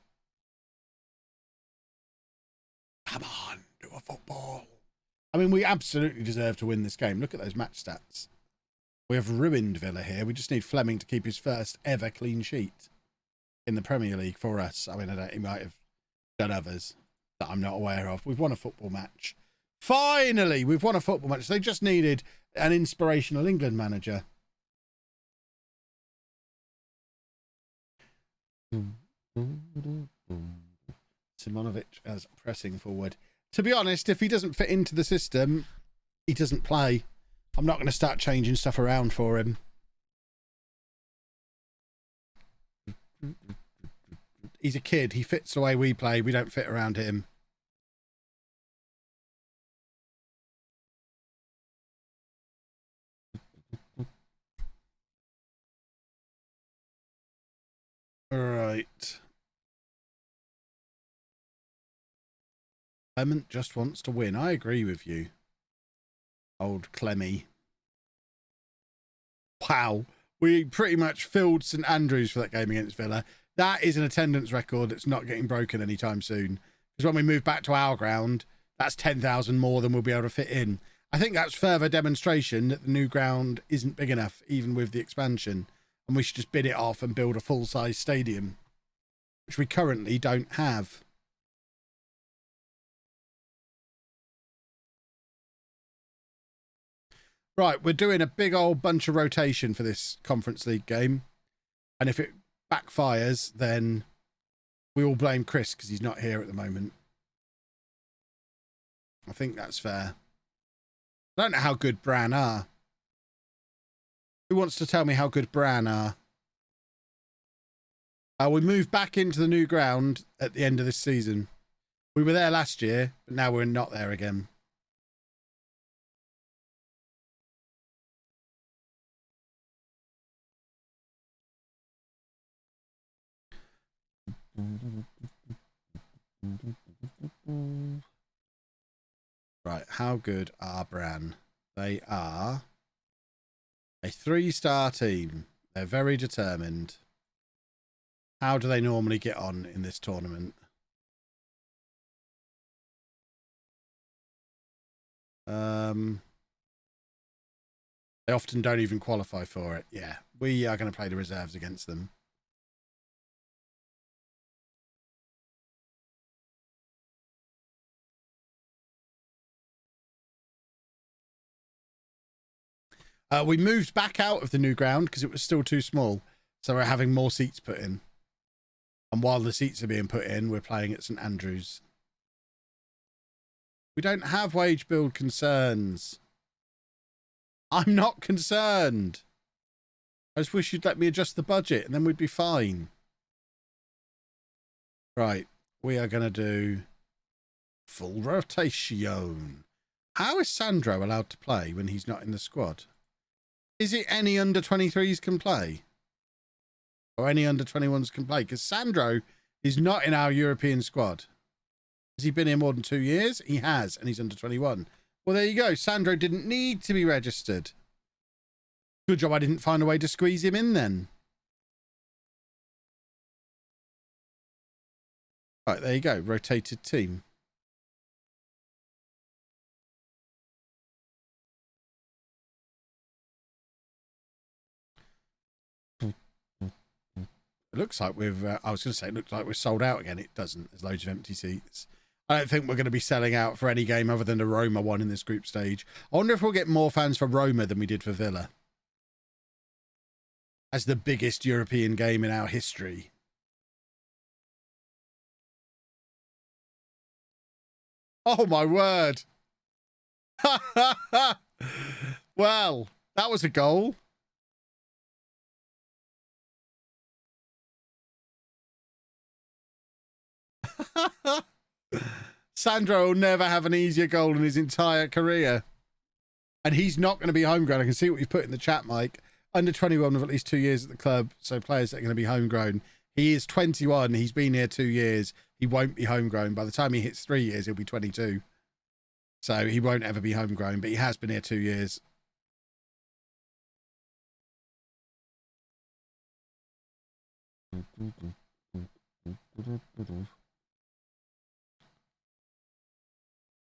Come on, do a football. I mean, we absolutely deserve to win this game. Look at those match stats. We have ruined Villa here. We just need Fleming to keep his first ever clean sheet in the Premier League for us. I mean, he might have done others that I'm not aware of. We've won a football match. Finally, we've won a football match. They just needed an inspirational England manager. Simonovic as pressing forward. To be honest, if he doesn't fit into the system, he doesn't play. I'm not going to start changing stuff around for him. He's a kid. He fits the way we play. We don't fit around him. All right. Clement just wants to win. I agree with you. Old Clemmy. Wow. We pretty much filled St Andrews for that game against Villa. That is an attendance record that's not getting broken anytime soon. Because when we move back to our ground, that's 10,000 more than we'll be able to fit in. I think that's further demonstration that the new ground isn't big enough, even with the expansion. And we should just bid it off and build a full-size stadium, which we currently don't have. Right, we're doing a big old bunch of rotation for this Conference League game. And if it backfires, then we all blame Chris because he's not here at the moment. I think that's fair. I don't know how good Bran are. Who wants to tell me how good Bran are? We moved back into the new ground at the end of this season. We were there last year, but now we're not there again. Right, how good are Bran? They are a 3-star team. They're very determined. How do they normally get on in this tournament? They often don't even qualify for it. Yeah, we are going to play the reserves against them. We moved back out of the new ground because it was still too small. So we're having more seats put in. And while the seats are being put in, we're playing at St Andrews. We don't have wage build concerns. I'm not concerned. I just wish you'd let me adjust the budget and then we'd be fine. Right. We are going to do full rotation. How is Sandro allowed to play when he's not in the squad? Is it any under 23s can play? Or any under 21s can play? Because Sandro is not in our European squad. Has he been here more than 2 years? He has, and he's under 21. Well, there you go. Sandro didn't need to be registered. Good job I didn't find a way to squeeze him in then. Right, there you go. Rotated team. It looks like we've, I was going to say, it looks like we're sold out again. It doesn't. There's loads of empty seats. I don't think we're going to be selling out for any game other than the Roma one in this group stage. I wonder if we'll get more fans for Roma than we did for Villa. As the biggest European game in our history. Oh, my word. Well, that was a goal. Sandro will never have an easier goal in his entire career. And he's not going to be homegrown. I can see what you've put in the chat, Mike. Under 21 with at least 2 years at the club. So players that are going to be homegrown. He is 21. He's been here 2 years. He won't be homegrown. By the time he hits 3 years, he'll be 22. So he won't ever be homegrown. But he has been here 2 years.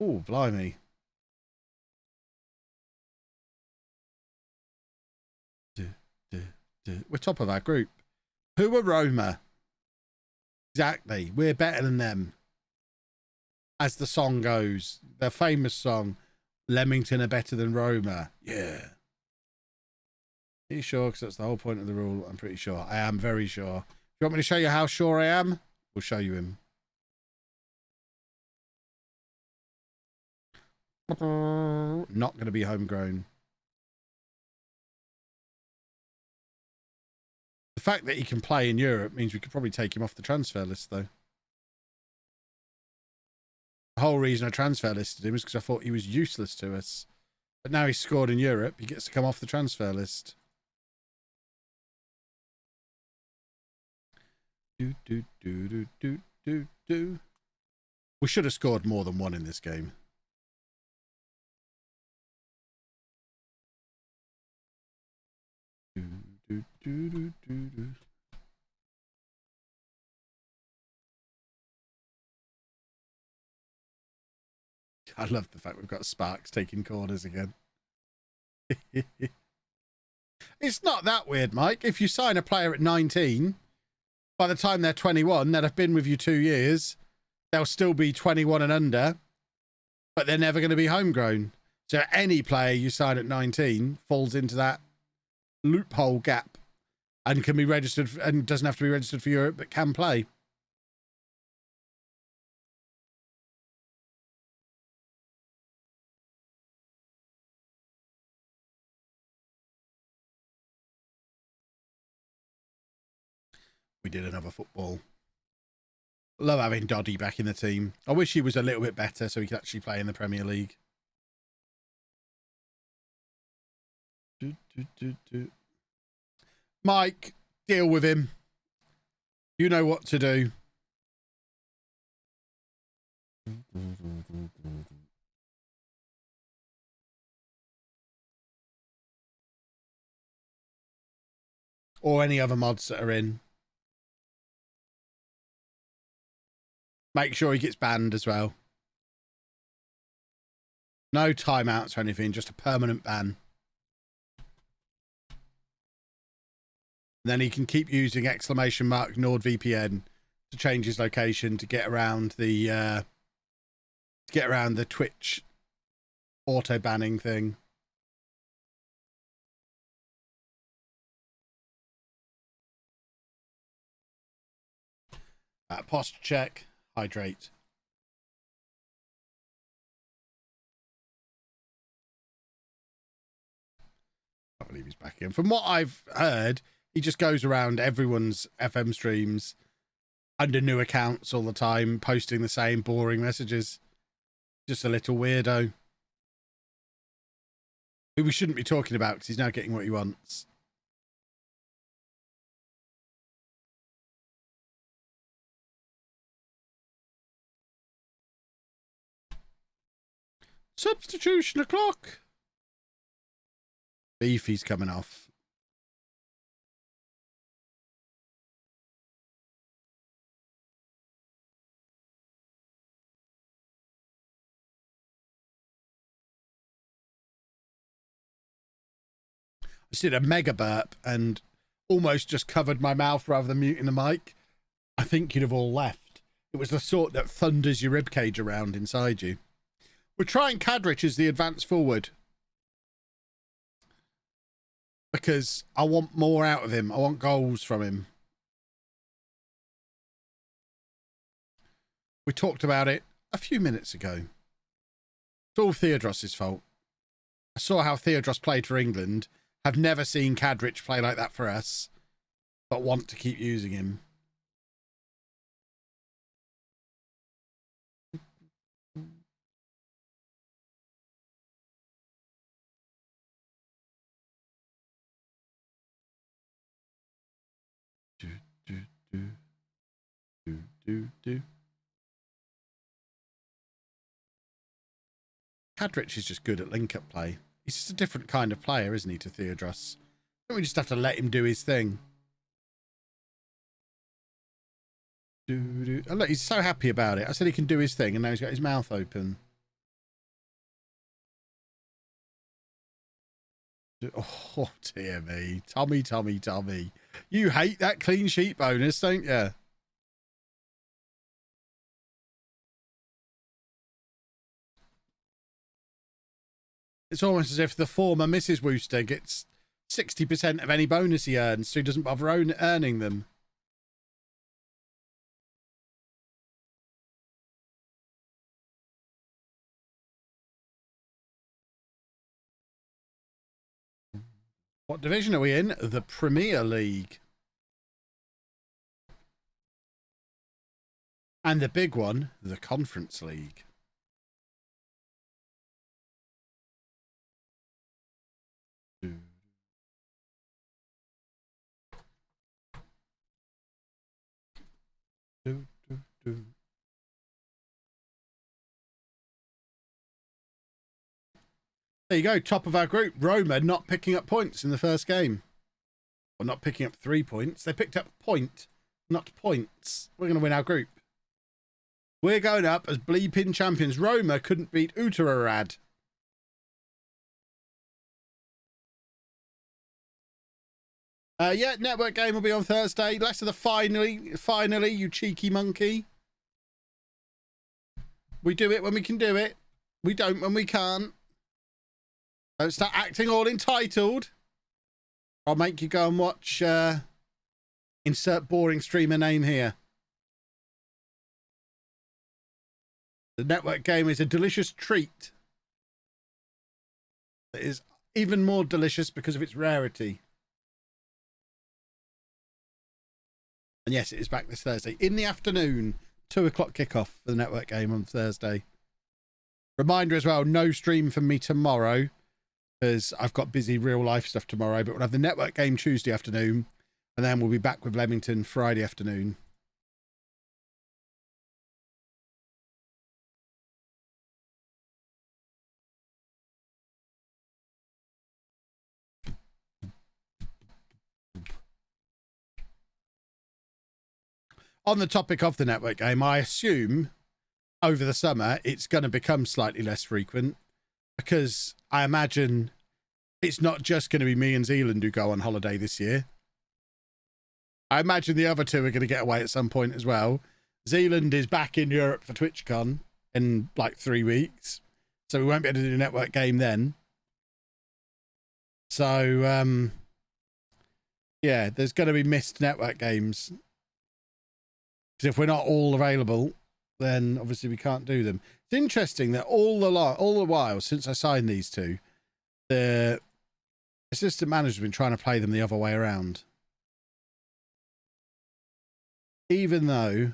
Oh, blimey. We're top of our group. Who are Roma? Exactly. We're better than them. As the song goes. Their famous song, Leamington are better than Roma. Yeah. Are you sure? Because that's the whole point of the rule. I'm pretty sure. I am very sure. Do you want me to show you how sure I am? We'll show you him. Not going to be homegrown. The fact that he can play in Europe means we could probably take him off the transfer list, though. The whole reason I transfer listed him is because I thought he was useless to us. But now he's scored in Europe, he gets to come off the transfer list. We should have scored more than one in this game. I love the fact we've got Sparks taking corners again. It's not that weird, Mike. If you sign a player at 19, by the time they're 21, they'll have been with you 2 years. They'll still be 21 and under, but they're never going to be homegrown. So any player you sign at 19 falls into that loophole gap and can be registered and doesn't have to be registered for Europe, but can play. We did another football. Love having Doddy back in the team. I wish he was a little bit better so he could actually play in the Premier League. Mike, deal with him. You know what to do. Or any other mods that are in. Make sure he gets banned as well. No timeouts or anything, just a permanent ban. And then he can keep using ! NordVPN to change his location to get around the Twitch auto banning thing. Posture check. Hydrate. I believe he's back in. From what I've heard, he just goes around everyone's FM streams under new accounts all the time, posting the same boring messages. Just a little weirdo. Who we shouldn't be talking about because he's now getting what he wants. Substitution o'clock. Beefy's coming off. I just did a mega burp and almost just covered my mouth rather than muting the mic. I think you'd have all left. It was the sort that thunders your ribcage around inside you. We're trying Kadrich as the advance forward. Because I want more out of him. I want goals from him. We talked about it a few minutes ago. It's all Theodros' fault. I saw how Theodros played for England. Have never seen Kadrich play like that for us. But want to keep using him. Kadrich is just good at link-up play. He's just a different kind of player, isn't he, to Theodros? Don't we just have to let him do his thing? Oh, look, he's so happy about it. I said he can do his thing, and now he's got his mouth open. Oh, dear me. Tommy. You hate that clean sheet bonus, don't you? It's almost as if the former Mrs. Wooster gets 60% of any bonus he earns, so he doesn't bother earning them. What division are we in? The Premier League. And the big one, the Conference League. There you go, top of our group. Roma not picking up points in the first game. Or not picking up 3 points. They picked up point, not points. We're going to win our group. We're going up as bleeping champions. Roma couldn't beat Uttararad. Yeah, network game will be on Thursday. Less of the finally, you cheeky monkey. We do it when we can do it. We don't when we can't. Don't start acting all entitled. I'll make you go and watch, insert boring streamer name here. The network game is a delicious treat. It is even more delicious because of its rarity. And yes, it is back this Thursday in the afternoon. 2 o'clock kickoff for the network game on Thursday. Reminder as well, no stream from me tomorrow because I've got busy real life stuff tomorrow, but we'll have the network game Tuesday afternoon and then we'll be back with Leamington Friday afternoon. On the topic of the network game, I assume over the summer it's going to become slightly less frequent because I imagine it's not just going to be me and Zealand who go on holiday this year. I imagine the other two are going to get away at some point as well. Zealand is back in Europe for TwitchCon in like 3 weeks, so we won't be able to do a network game then. So, yeah, there's going to be missed network games. Because if we're not all available, then obviously we can't do them. It's interesting that all the while since I signed these two, the assistant manager's been trying to play them the other way around. Even though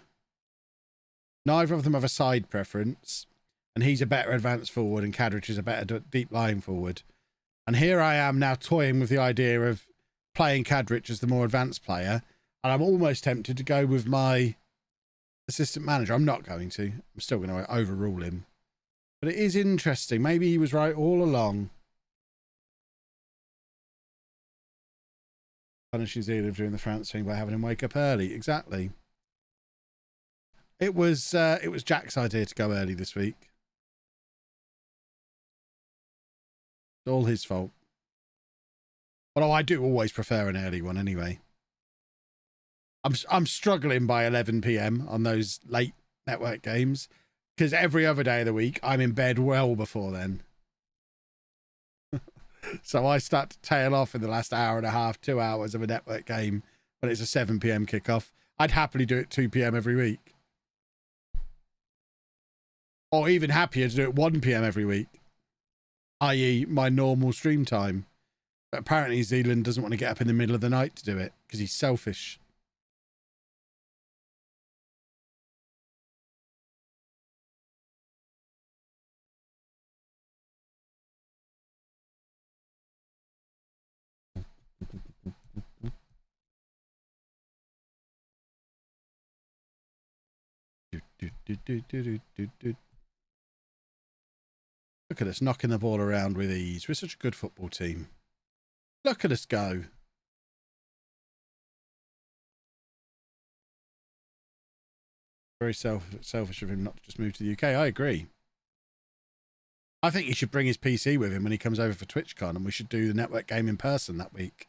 neither of them have a side preference, and he's a better advanced forward and Kadrich is a better deep lying forward. And here I am now toying with the idea of playing Kadrich as the more advanced player, and I'm almost tempted to go with my assistant manager. I'm not going to. I'm still going to overrule him. But it is interesting. Maybe he was right all along. Punishing Zealand doing the France thing by having him wake up early. Exactly. It was Jack's idea to go early this week. It's all his fault. Although I do always prefer an early one anyway. I'm struggling by 11 p.m. on those late network games because every other day of the week I'm in bed well before then. So I start to tail off in the last hour and a half, 2 hours of a network game when it's a 7 p.m. kickoff. I'd happily do it 2 p.m. every week. Or even happier to do it 1 p.m. every week, i.e. my normal stream time. But apparently Zealand doesn't want to get up in the middle of the night to do it because he's selfish. Look at us knocking the ball around with ease. We're such a good football team. Look at us go. Very selfish of him not to just move to the UK. I agree. I think he should bring his PC with him when he comes over for TwitchCon, and we should do the network game in person that week.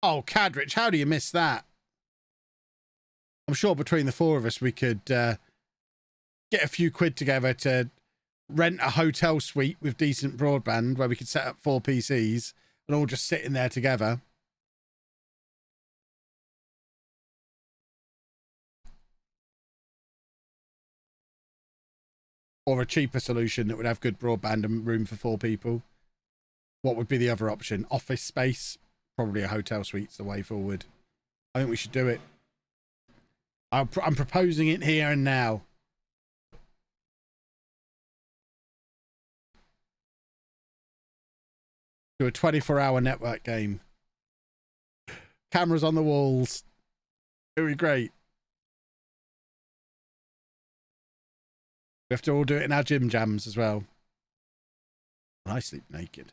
Oh, Kadrich, how do you miss that? I'm sure between the four of us we could get a few quid together to rent a hotel suite with decent broadband where we could set up 4 PCs and all just sit in there together. Or a cheaper solution that would have good broadband and room for 4 people. What would be the other option? Office space? Probably a hotel suite's the way forward. I think we should do it. I'm proposing it here and now. Do a 24-hour network game. Cameras on the walls. It would be great. We have to all do it in our gym jams as well. I sleep naked.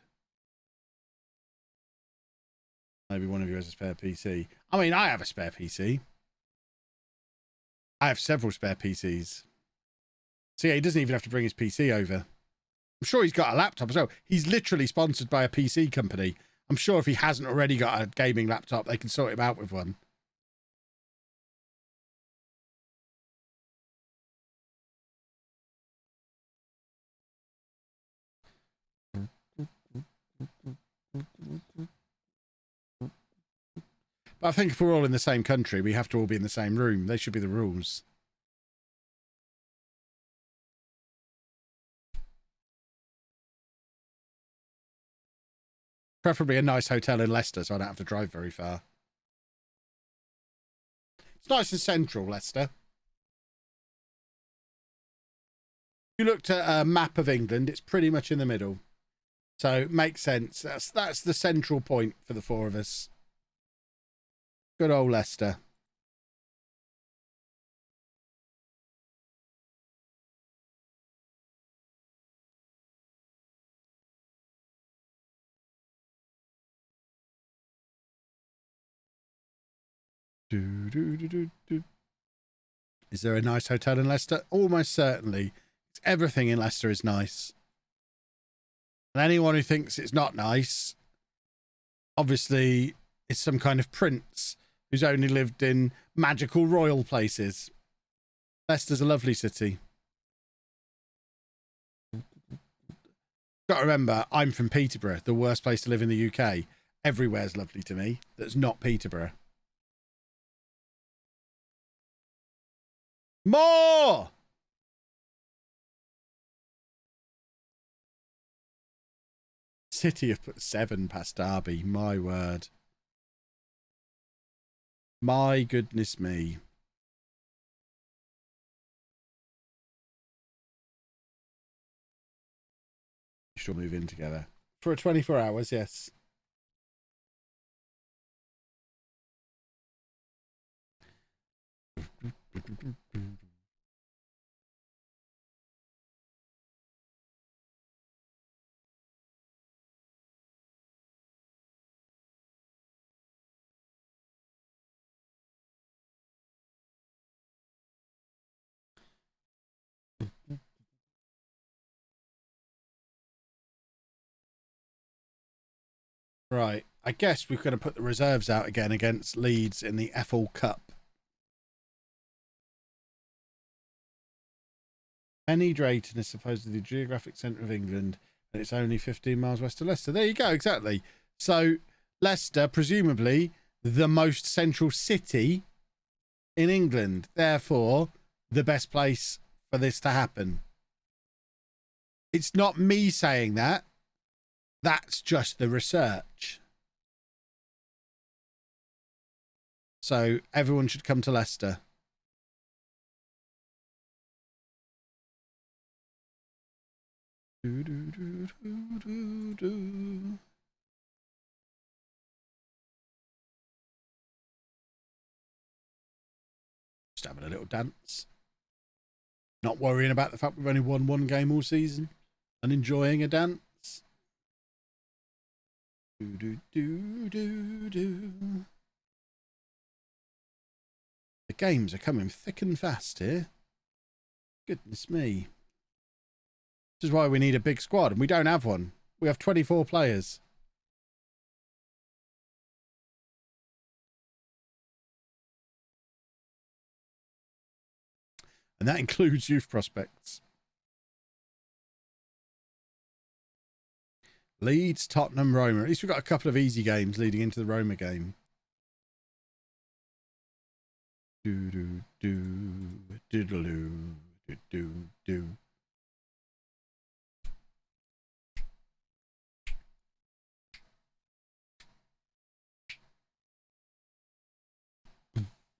Maybe one of you has a spare PC. I mean, I have a spare PC. I have several spare PCs. So yeah, he doesn't even have to bring his PC over. I'm sure he's got a laptop as well. He's literally sponsored by a PC company. I'm sure if he hasn't already got a gaming laptop, they can sort him out with one. But I think if we're all in the same country, we have to all be in the same room. They should be the rules. Preferably a nice hotel in Leicester so I don't have to drive very far. It's nice and central, Leicester. If you looked at a map of England, it's pretty much in the middle. So it makes sense. That's the central point for the four of us. Good old Leicester. Is there a nice hotel in Leicester? Almost certainly. Everything in Leicester is nice. And anyone who thinks it's not nice, obviously, is some kind of prince who's only lived in magical royal places. Leicester's a lovely city. Got to remember, I'm from Peterborough, the worst place to live in the UK. Everywhere's lovely to me. That's not Peterborough. More! City have put 7 past Derby. My word. My goodness me. We should move in together. For 24 hours, yes. Right. I guess we're going to put the reserves out again against Leeds in the FA Cup. Penny Drayton is supposedly the geographic centre of England, and it's only 15 miles west of Leicester. There you go, exactly. So Leicester, presumably the most central city in England, therefore the best place for this to happen. It's not me saying that. That's just the research. So everyone should come to Leicester. Just having a little dance. Not worrying about the fact we've only won one game all season. And enjoying a dance. The games are coming thick and fast here. Goodness me. This is why we need a big squad, and we don't have one. We have 24 players. And that includes youth prospects. Leeds, Tottenham, Roma. At least we've got a couple of easy games leading into the Roma game.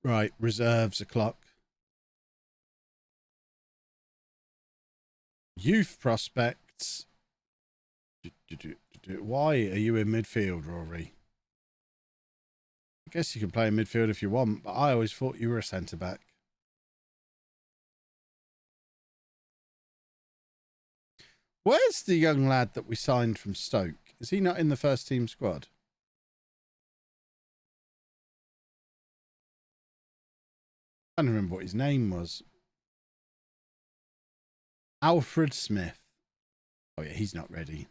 Right, reserves o'clock. Youth prospects. Why are you in midfield, Rory? I guess you can play in midfield if you want, but I always thought you were a centre-back. Where's the young lad that we signed from Stoke? Is he not in the first team squad? I don't remember what his name was. Alfred Smith. Oh, yeah, he's not ready.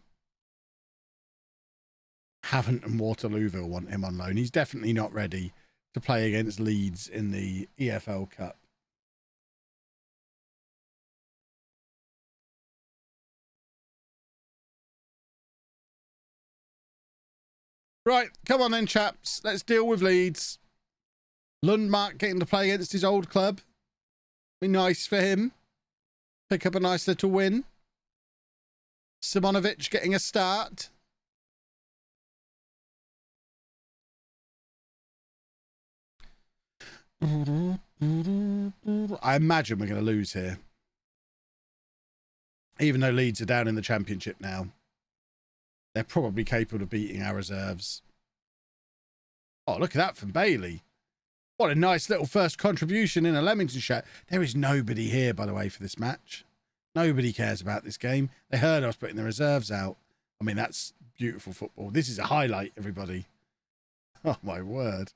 Havant and Waterlooville want him on loan. He's definitely not ready to play against Leeds in the EFL Cup. Right, come on then, chaps. Let's deal with Leeds. Lundmark getting to play against his old club. Be nice for him. Pick up a nice little win. Simonovic getting a start. I imagine we're going to lose here. Even though Leeds are down in the Championship now. They're probably capable of beating our reserves. Oh, look at that from Bailey. What a nice little first contribution in a Leamington shirt. There is nobody here, by the way, for this match. Nobody cares about this game. They heard us putting the reserves out. I mean, that's beautiful football. This is a highlight, everybody. Oh, my word.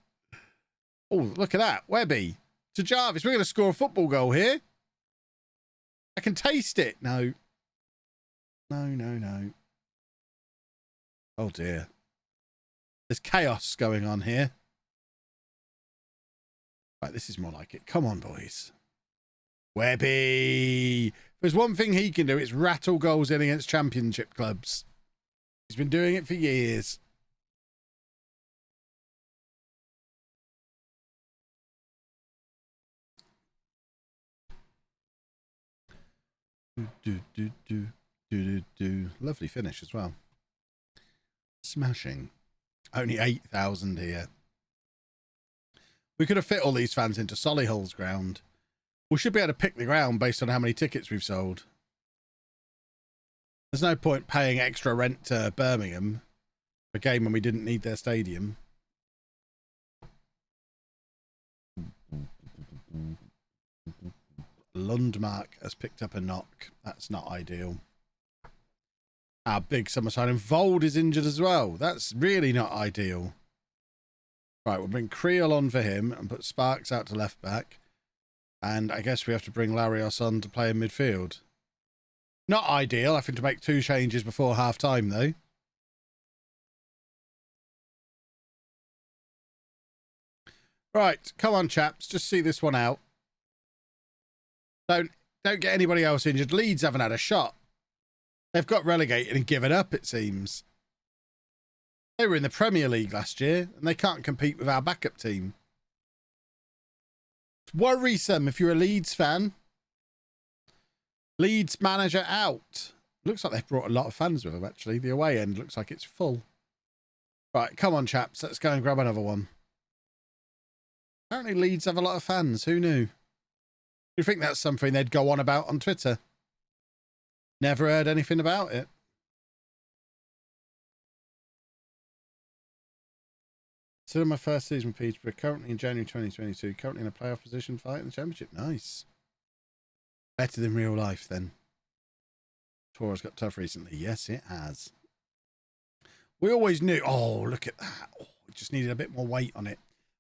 Oh, look at that. Webby to Jarvis. We're going to score a football goal here. I can taste it. No. No. Oh, dear. There's chaos going on here. Right, this is more like it. Come on, boys. Webby. If there's one thing he can do, it's rattle goals in against Championship clubs. He's been doing it for years. Lovely finish as well. Smashing. Only 8,000 here. We could have fit all these fans into Solihull's ground. We should be able to pick the ground based on how many tickets we've sold. There's no point paying extra rent to Birmingham for a game when we didn't need their stadium. Lundmark has picked up a knock. That's not ideal. Our big summer signing. Vold is injured as well. That's really not ideal. Right, we'll bring Creel on for him and put Sparks out to left back. And I guess we have to bring Larios on to play in midfield. Not ideal. I think to make 2 changes before half time, though. Right, come on, chaps. Just see this one out. Don't get anybody else injured. Leeds haven't had a shot. They've got relegated and given up, it seems. They were in the Premier League last year, and they can't compete with our backup team. It's worrisome if you're a Leeds fan. Leeds manager out. Looks like they've brought a lot of fans with them, actually. The away end looks like it's full. Right, come on, chaps. Let's go and grab another one. Apparently Leeds have a lot of fans. Who knew? You think that's something they'd go on about on Twitter? Never heard anything about it. Still in my first season with Peterborough, currently in January 2022, currently in a playoff position fight in the Championship. Nice. Better than real life, then. Tour's got tough recently. Yes, it has. We always knew... Oh, look at that. Oh, it just needed a bit more weight on it.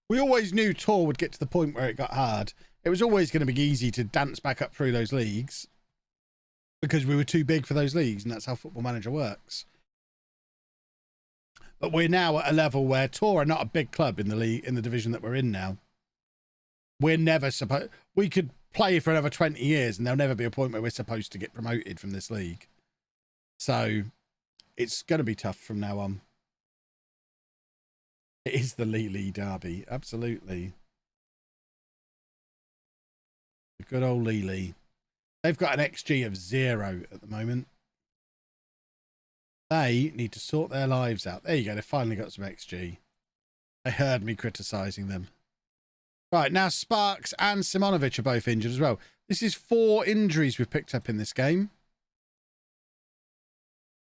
We always knew Tour would get to the point where it got hard. It was always going to be easy to dance back up through those leagues because we were too big for those leagues, and that's how Football Manager works. But we're now at a level where Tour are not a big club in the league, in the division that we're in now. We're never supposed... We could play for another 20 years and there'll never be a point where we're supposed to get promoted from this league. So it's going to be tough from now on. It is the Lee derby. Absolutely. The good old Lee. They've got an XG of 0 at the moment. They need to sort their lives out. There you go. They finally got some XG. They heard me criticising them. Right, now Sparks and Simonovic are both injured as well. This is 4 injuries we've picked up in this game.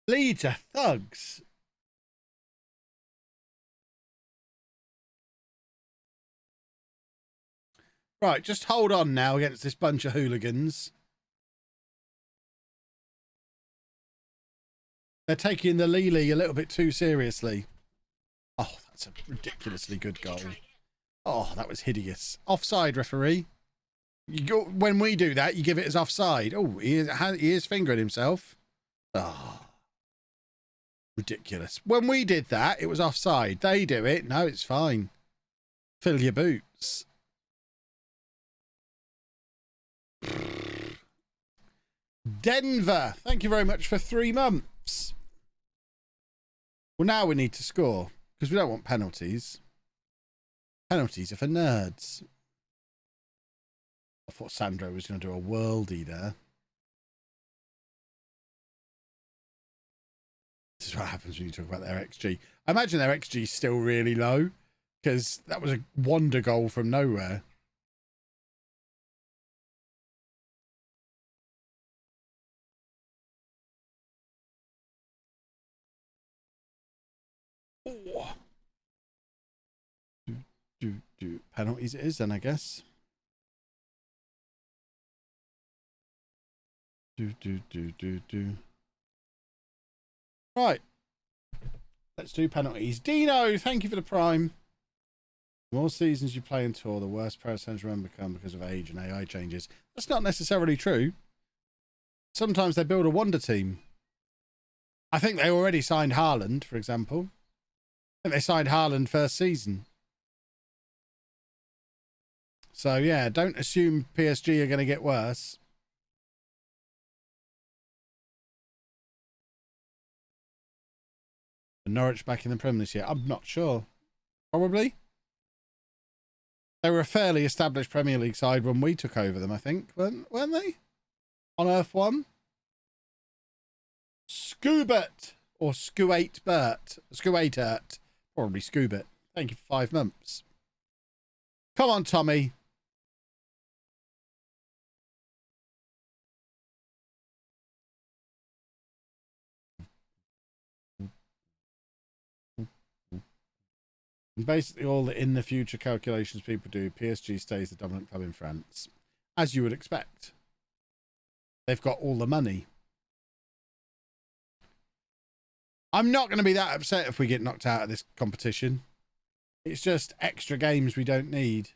Leeds are thugs. Right, just hold on now against this bunch of hooligans. They're taking the Lee a little bit too seriously. Oh, that's a ridiculously good goal. Oh, that was hideous. Offside, referee. When we do that, you give it as offside. Oh, he is fingering himself. Oh, ridiculous. When we did that, it was offside. They do it. No, it's fine. Fill your boots. Denver, thank you very much for 3 months. Well, now we need to score because we don't want penalties. Penalties are for nerds. I thought Sandro was going to do a worldie there. This is what happens when you talk about their XG. I imagine their XG is still really low because that was a wonder goal from nowhere. Oh. Penalties it is then, I guess. Right. Let's do penalties. Dino, thank you for the prime. The more seasons you play in Tour, the worse pro central become because of age and AI changes. That's not necessarily true. Sometimes they build a wonder team. I think they already signed Haaland, for example. I think they signed Haaland first season. So, yeah, don't assume PSG are going to get worse. Norwich back in the Premier this year? I'm not sure. Probably. They were a fairly established Premier League side when we took over them, I think. Weren't they? On Earth 1? Scoobert. Or Scoate Bert. Scoatert. Probably Scoobert. Thank you for 5 months. Come on, Tommy. And basically all the in the future calculations people do, PSG stays the dominant club in France. As you would expect. They've got all the money. I'm not going to be that upset if we get knocked out of this competition. It's just extra games we don't need.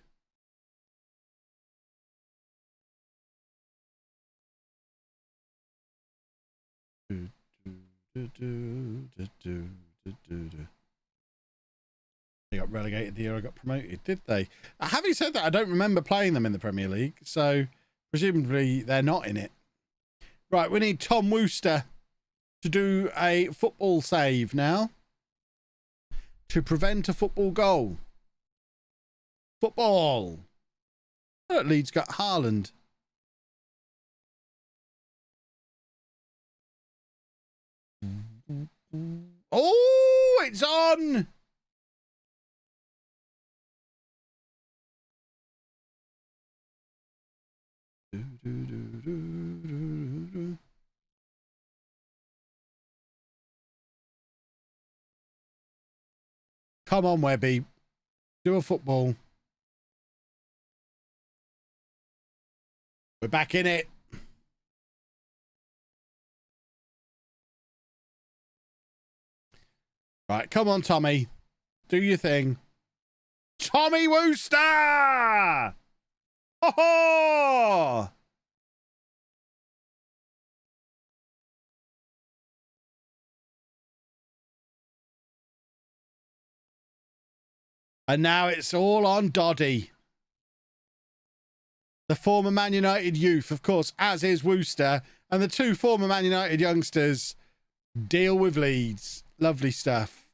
They got relegated the year I got promoted, did they? Having said that, I don't remember playing them in the Premier League, so presumably they're not in it. Right, we need Tom Wooster to do a football save now to prevent a football goal. Football. Oh, Leeds got Haaland. Oh, it's on. Come on, Webby. Do a football. We're back in it. Right, come on, Tommy. Do your thing. Tommy Wooster! Oh! And now it's all on Doddy. The former Man United youth, of course, as is Wooster. And the 2 former Man United youngsters deal with Leeds. Lovely stuff.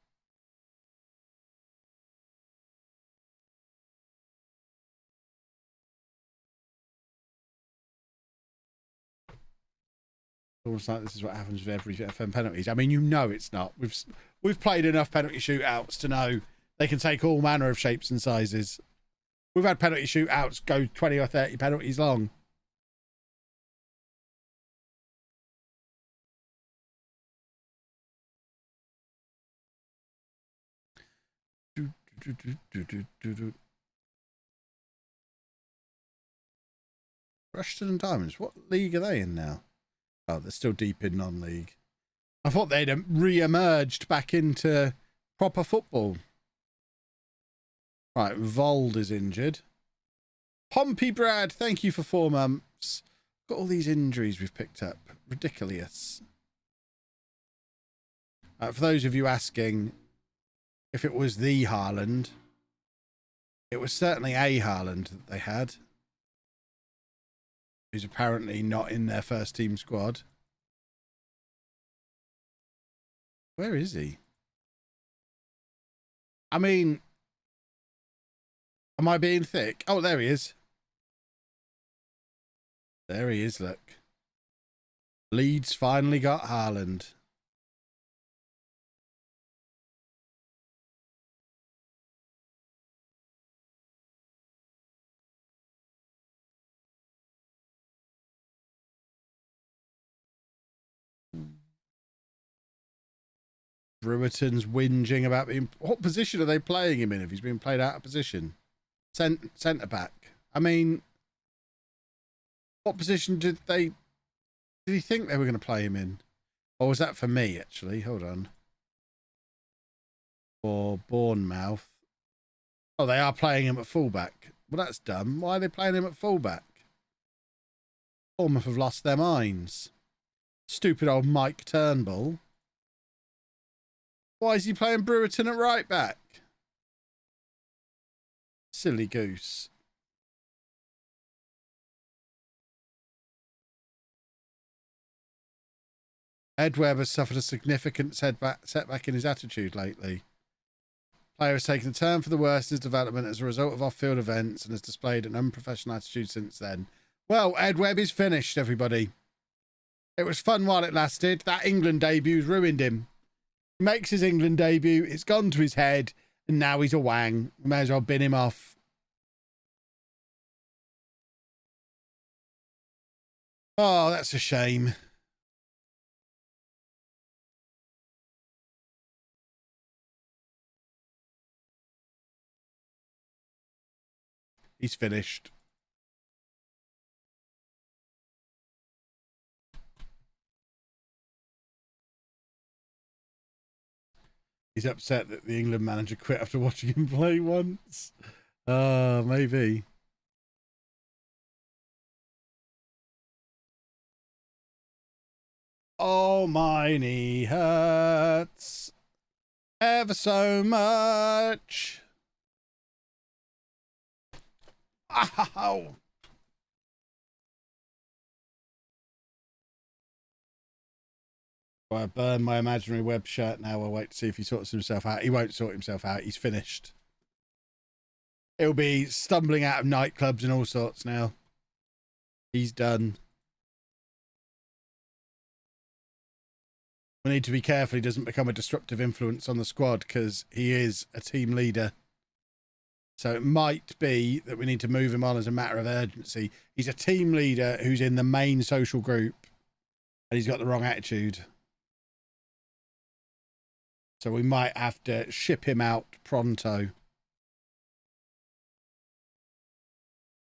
Almost like this is what happens with every FM penalties. I mean, you know it's not. We've played enough penalty shootouts to know they can take all manner of shapes and sizes. We've had penalty shootouts go 20 or 30 penalties long. Rushton and Diamonds. What league are they in now? Oh, they're still deep in non-league. I thought they'd re-emerged back into proper football. Right, Vold is injured. Pompey Brad, thank you for 4 months. Got all these injuries we've picked up. Ridiculous. For those of you asking if it was the Haaland, it was certainly a Haaland that they had, who's apparently not in their first team squad. Where is he? I mean, am I being thick? Oh, there he is. There he is, look. Leeds finally got Haaland. Brewerton's whinging about being... What position are they playing him in if he's being played out of position? Centre back. I mean, what position did he think they were going to play him in? Or was that for me, actually? Hold on. For Bournemouth. Oh, they are playing him at fullback. Well, that's dumb. Why are they playing him at fullback? Bournemouth have lost their minds. Stupid old Mike Turnbull. Why is he playing Brewerton at right back? Silly goose. Ed Webb has suffered a significant setback in his attitude lately. Player has taken a turn for the worse in his development as a result of off-field events and has displayed an unprofessional attitude since then. Well, Ed Webb is finished, everybody. It was fun while it lasted. That England debute's ruined him. He makes his England debut, it's gone to his head, and now he's a wang. We may as well bin him off. Oh, that's a shame. He's finished. He's upset that the England manager quit after watching him play once. Maybe. Oh, my knee hurts ever so much. Ow! I burn my imaginary web shirt now. I'll wait to see if he sorts himself out. He won't sort himself out. He's finished. He'll be stumbling out of nightclubs and all sorts now. He's done. We need to be careful he doesn't become a disruptive influence on the squad because he is a team leader. So it might be that we need to move him on as a matter of urgency. He's a team leader who's in the main social group and he's got the wrong attitude. So we might have to ship him out pronto.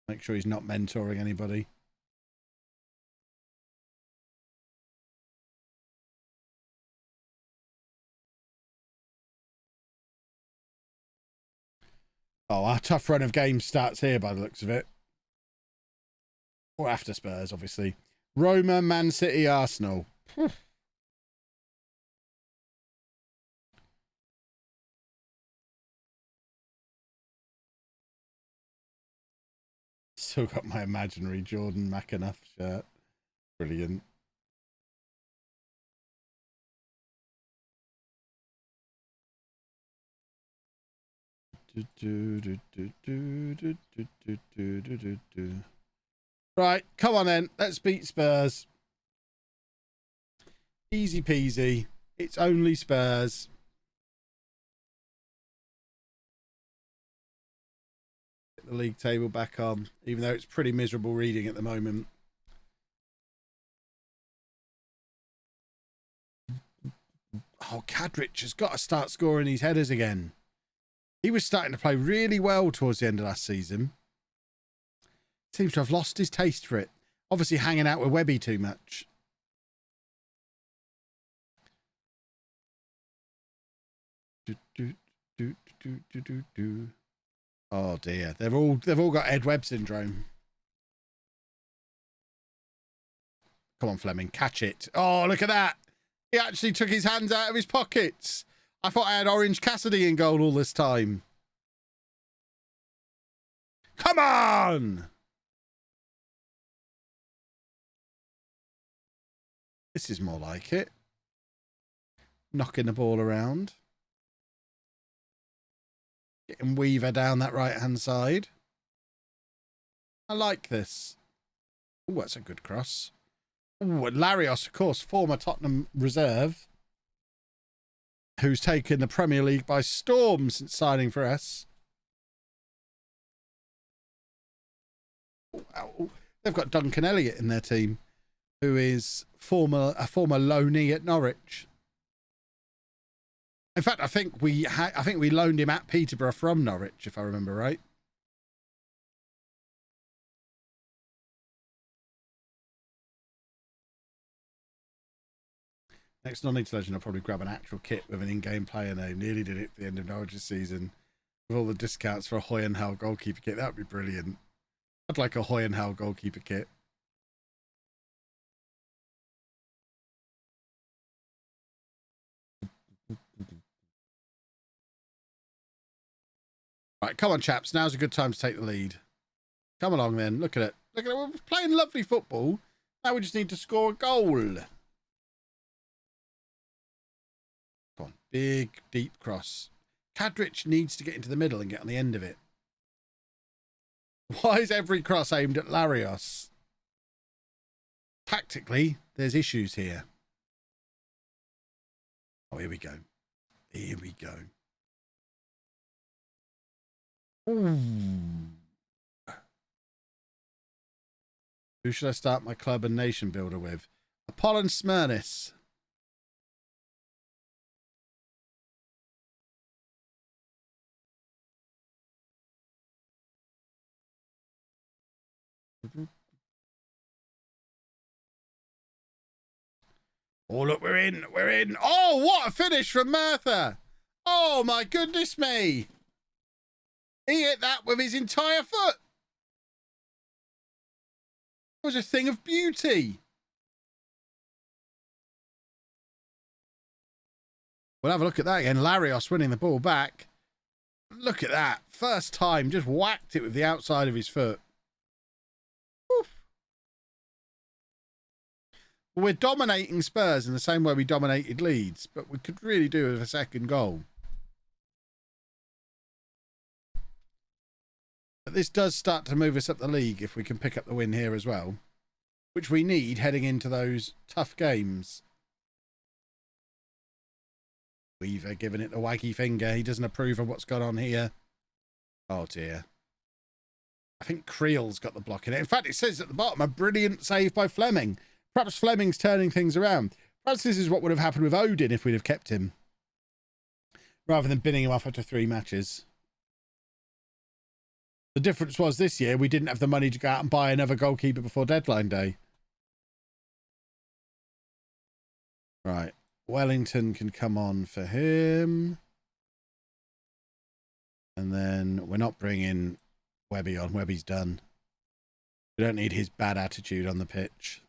Make sure he's not mentoring anybody. Oh, our tough run of games starts here by the looks of it. Or after Spurs, obviously. Roma, Man City, Arsenal. Still got my imaginary Jordan McAnuff shirt. Brilliant. Right, come on then. Let's beat Spurs. Easy peasy. It's only Spurs. Get the league table back on, even though it's pretty miserable reading at the moment. Oh, Kadrich has got to start scoring these headers again. He was starting to play really well towards the end of last season. Seems to have lost his taste for it. Obviously hanging out with Webby too much. Oh dear, they've all got Ed Webb syndrome. Come on, Fleming, catch it. Oh, look at that. He actually took his hands out of his pockets. I thought I had Orange Cassidy in goal all this time. Come on! This is more like it. Knocking the ball around. Getting Weaver down that right-hand side. I like this. Oh, that's a good cross. Oh, and Larios, of course, former Tottenham reserve, who's taken the Premier League by storm since signing for us. Oh, they've got Duncan Elliott in their team, who is a former loanee at Norwich. In fact, I think we loaned him at Peterborough from Norwich, if I remember right. Next non-league legend, I'll probably grab an actual kit with an in-game player name. Nearly did it at the end of Norwich's season. With all the discounts for a Hoy and Howe goalkeeper kit. That would be brilliant. I'd like a Hoy and Howe goalkeeper kit. Right, come on, chaps. Now's a good time to take the lead. Come along, then. Look at it. Look at it. We're playing lovely football. Now we just need to score a goal. Come on. Big, deep cross. Kadrich needs to get into the middle and get on the end of it. Why is every cross aimed at Larios? Tactically, there's issues here. Oh, here we go. Here we go. Ooh. Who should I start my club and nation builder with? Apollon Smyrnis. Oh, look, we're in. We're in. Oh, what a finish from Merthyr. Oh, my goodness me. He hit that with his entire foot. It was a thing of beauty. We'll have a look at that again. Larios winning the ball back. Look at that. First time, just whacked it with the outside of his foot. Oof. We're dominating Spurs in the same way we dominated Leeds, but we could really do with a second goal. But this does start to move us up the league if we can pick up the win here as well, which we need heading into those tough games. Weaver giving it the waggy finger. He doesn't approve of what's gone on here. Oh, dear. I think Creel's got the block in it. In fact, it says at the bottom, a brilliant save by Fleming. Perhaps Fleming's turning things around. Perhaps this is what would have happened with Odin if we'd have kept him, rather than binning him off after 3 matches. The difference was this year we didn't have the money to go out and buy another goalkeeper before deadline day. Right. Wellington can come on for him. And then we're not bringing Webby on. Webby's done. We don't need his bad attitude on the pitch.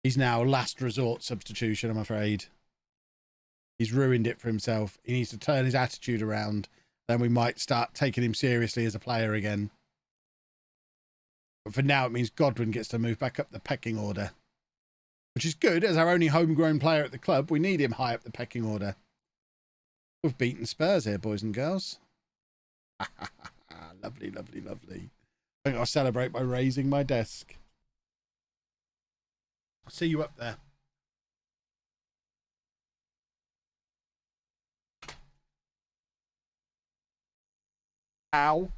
He's now last resort substitution, I'm afraid. He's ruined it for himself. He needs to turn his attitude around. Then we might start taking him seriously as a player again. But for now, it means Godwin gets to move back up the pecking order, which is good. As our only homegrown player at the club, we need him high up the pecking order. We've beaten Spurs here, boys and girls. Lovely, lovely, lovely. I think I'll celebrate by raising my desk. I'll see you up there. Ow.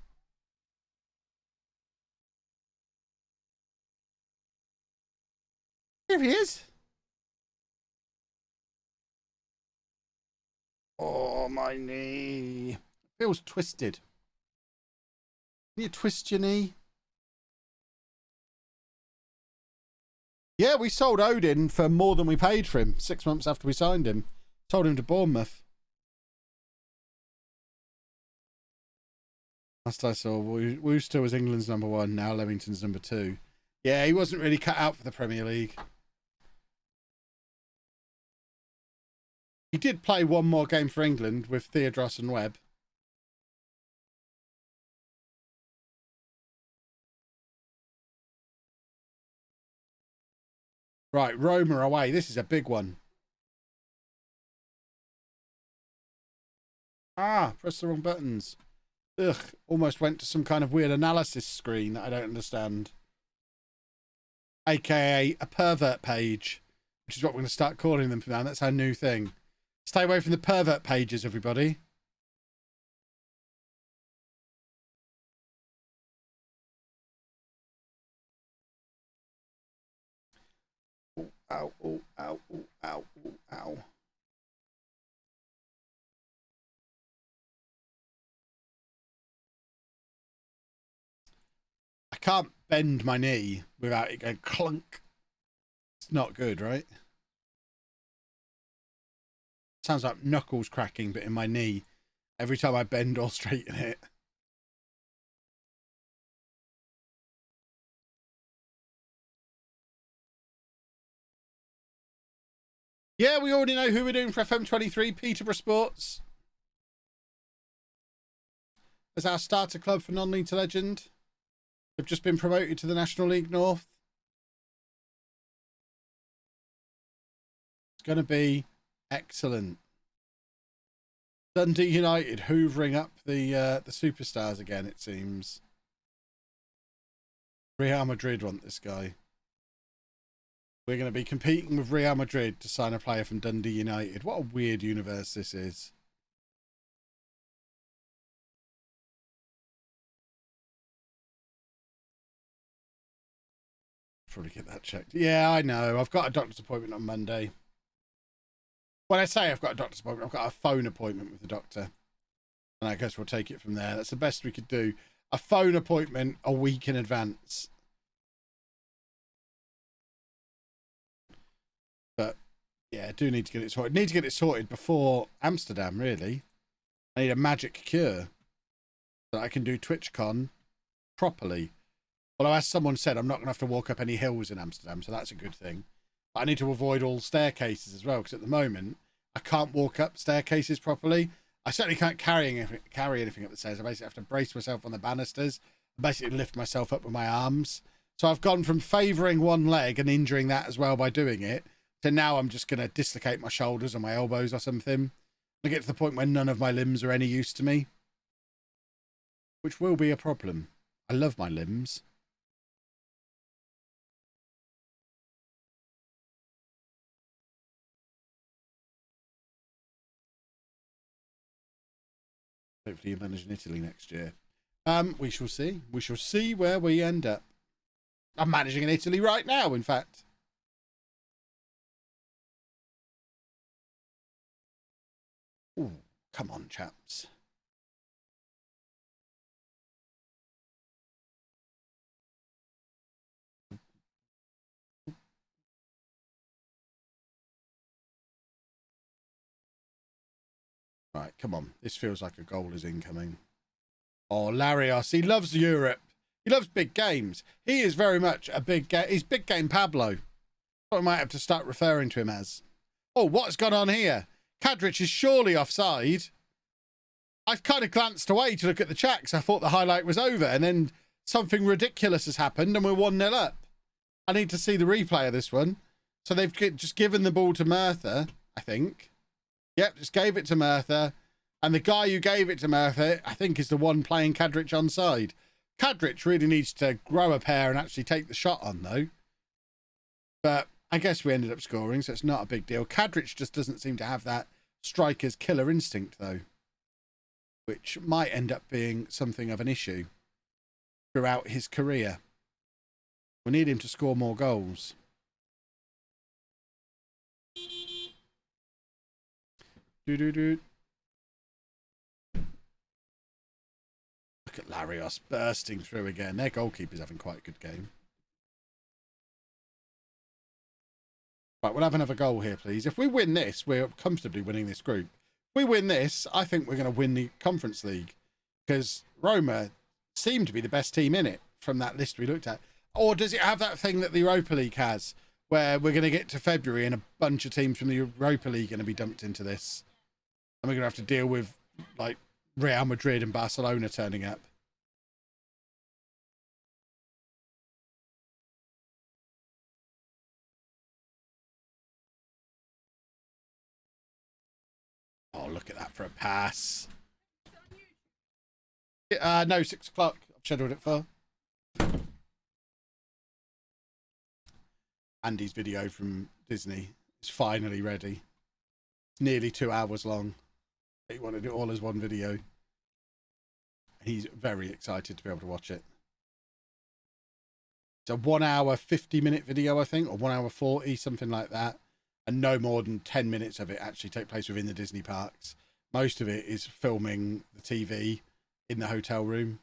There he is. Oh, my knee. Feels twisted. Can you twist your knee? Yeah, we sold Odin for more than we paid for him 6 months after we signed him. Sold him to Bournemouth. Last I saw, Worcester was England's #1. Now Leamington's #2. Yeah, he wasn't really cut out for the Premier League. He did play one more game for England with Theodros and Webb. Right, Roma away. This is a big one. Ah, press the wrong buttons. Ugh, almost went to some kind of weird analysis screen that I don't understand. AKA a pervert page, which is what we're going to start calling them from now. That's our new thing. Stay away from the pervert pages, everybody. Ooh, ow, ooh, ow, ooh, ow, ooh, ow. I can't bend my knee without it going clunk. It's not good, right? Sounds like knuckles cracking, but in my knee every time I bend or straighten it. Yeah, we already know who we're doing for FM23, Peterborough Sports. As our starter club for non-league to legend. They've just been promoted to the National League North. It's going to be excellent. Dundee United hoovering up the superstars again, it seems. Real Madrid want this guy. We're going to be competing with Real Madrid to sign a player from Dundee United. What a weird universe this is. Probably get that checked. Yeah, I know. I've got a doctor's appointment on Monday. When I say I've got a doctor's appointment, I've got a phone appointment with the doctor. And I guess we'll take it from there. That's the best we could do. A phone appointment a week in advance. But, yeah, I do need to get it sorted. Need to get it sorted before Amsterdam, really. I need a magic cure so that I can do TwitchCon properly. Although, as someone said, I'm not going to have to walk up any hills in Amsterdam, so that's a good thing. But I need to avoid all staircases as well, because at the moment, I can't walk up staircases properly. I certainly can't carry anything up the stairs. I basically have to brace myself on the banisters and basically lift myself up with my arms. So I've gone from favouring one leg and injuring that as well by doing it, to now I'm just going to dislocate my shoulders or my elbows or something. I get to the point where none of my limbs are any use to me, which will be a problem. I love my limbs. Hopefully you manage in Italy next year. We shall see. We shall see where we end up. I'm managing in Italy right now, in fact. Ooh, come on, chaps. Right, come on. This feels like a goal is incoming. Oh, Larios. He loves Europe. He loves big games. He is very much a big game. He's big game Pablo. I might have to start referring to him as. Oh, what's gone on here? Kadric is surely offside. I kind of glanced away to look at the chat because I thought the highlight was over, and then something ridiculous has happened and we're 1-0 up. I need to see the replay of this one. So they've just given the ball to Murtha, I think. Yep, just gave it to Murtha. And the guy who gave it to Murtha, I think, is the one playing Kadric onside. Kadric really needs to grow a pair and actually take the shot on, though. But I guess we ended up scoring, so it's not a big deal. Kadric just doesn't seem to have that striker's killer instinct, though, which might end up being something of an issue throughout his career. We need him to score more goals. Look at Larios bursting through again. Their goalkeeper's having quite a good game. Right, we'll have another goal here, please. If we win this, we're comfortably winning this group. If we win this, I think we're going to win the Conference League. Because Roma, seemed to be the best team in it from that list we looked at. Or does it have that thing that the Europa League has, where we're going to get to February and a bunch of teams from the Europa League are going to be dumped into this? And we're going to have to deal with, like, Real Madrid and Barcelona turning up. Oh, look at that for a pass. No, 6 o'clock. I've scheduled it for. Andy's video from Disney is finally ready. It's nearly 2 hours long. He wanted it all as one video. He's very excited to be able to watch it. It's a 1 hour, 50-minute video, I think, or 1 hour 40, something like that. And no more than 10 minutes of it actually take place within the Disney parks. Most of it is filming the TV in the hotel room.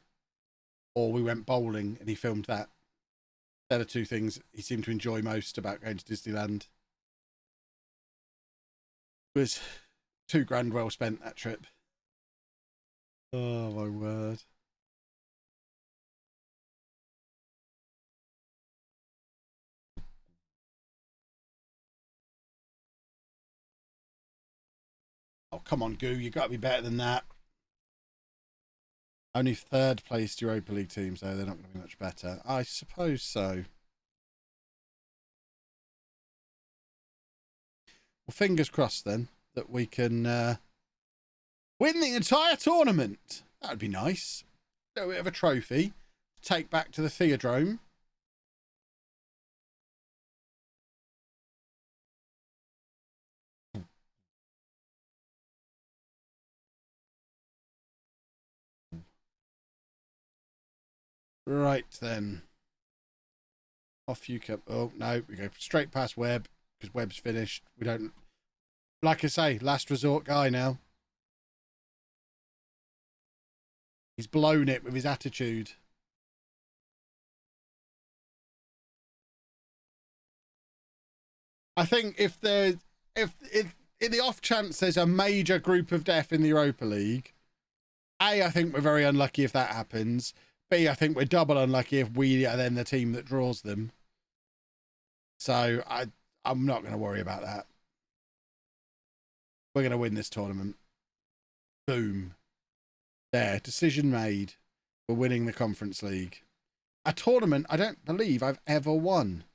Or we went bowling and he filmed that. They're the two things he seemed to enjoy most about going to Disneyland. It was £2,000 well spent, that trip. Oh, my word. Oh, come on, Goo. You got to be better than that. Only third placed Europa League teams, though. They're not going to be much better. I suppose so. Well, fingers crossed, then, that we can win the entire tournament. That would be nice. A little bit of a trophy to take back to the Theodrome. Right, then. Off you come. Oh, no. We go straight past Webb because Webb's finished. We don't... Like I say, last resort guy now. He's blown it with his attitude. I think if in the off chance there's a major group of death in the Europa League, A, I think we're very unlucky if that happens. B, I think we're double unlucky if we are then the team that draws them. So I'm not going to worry about that. We're going to win this tournament. Boom. There, decision made. We're winning the Conference League. A tournament I don't believe I've ever won.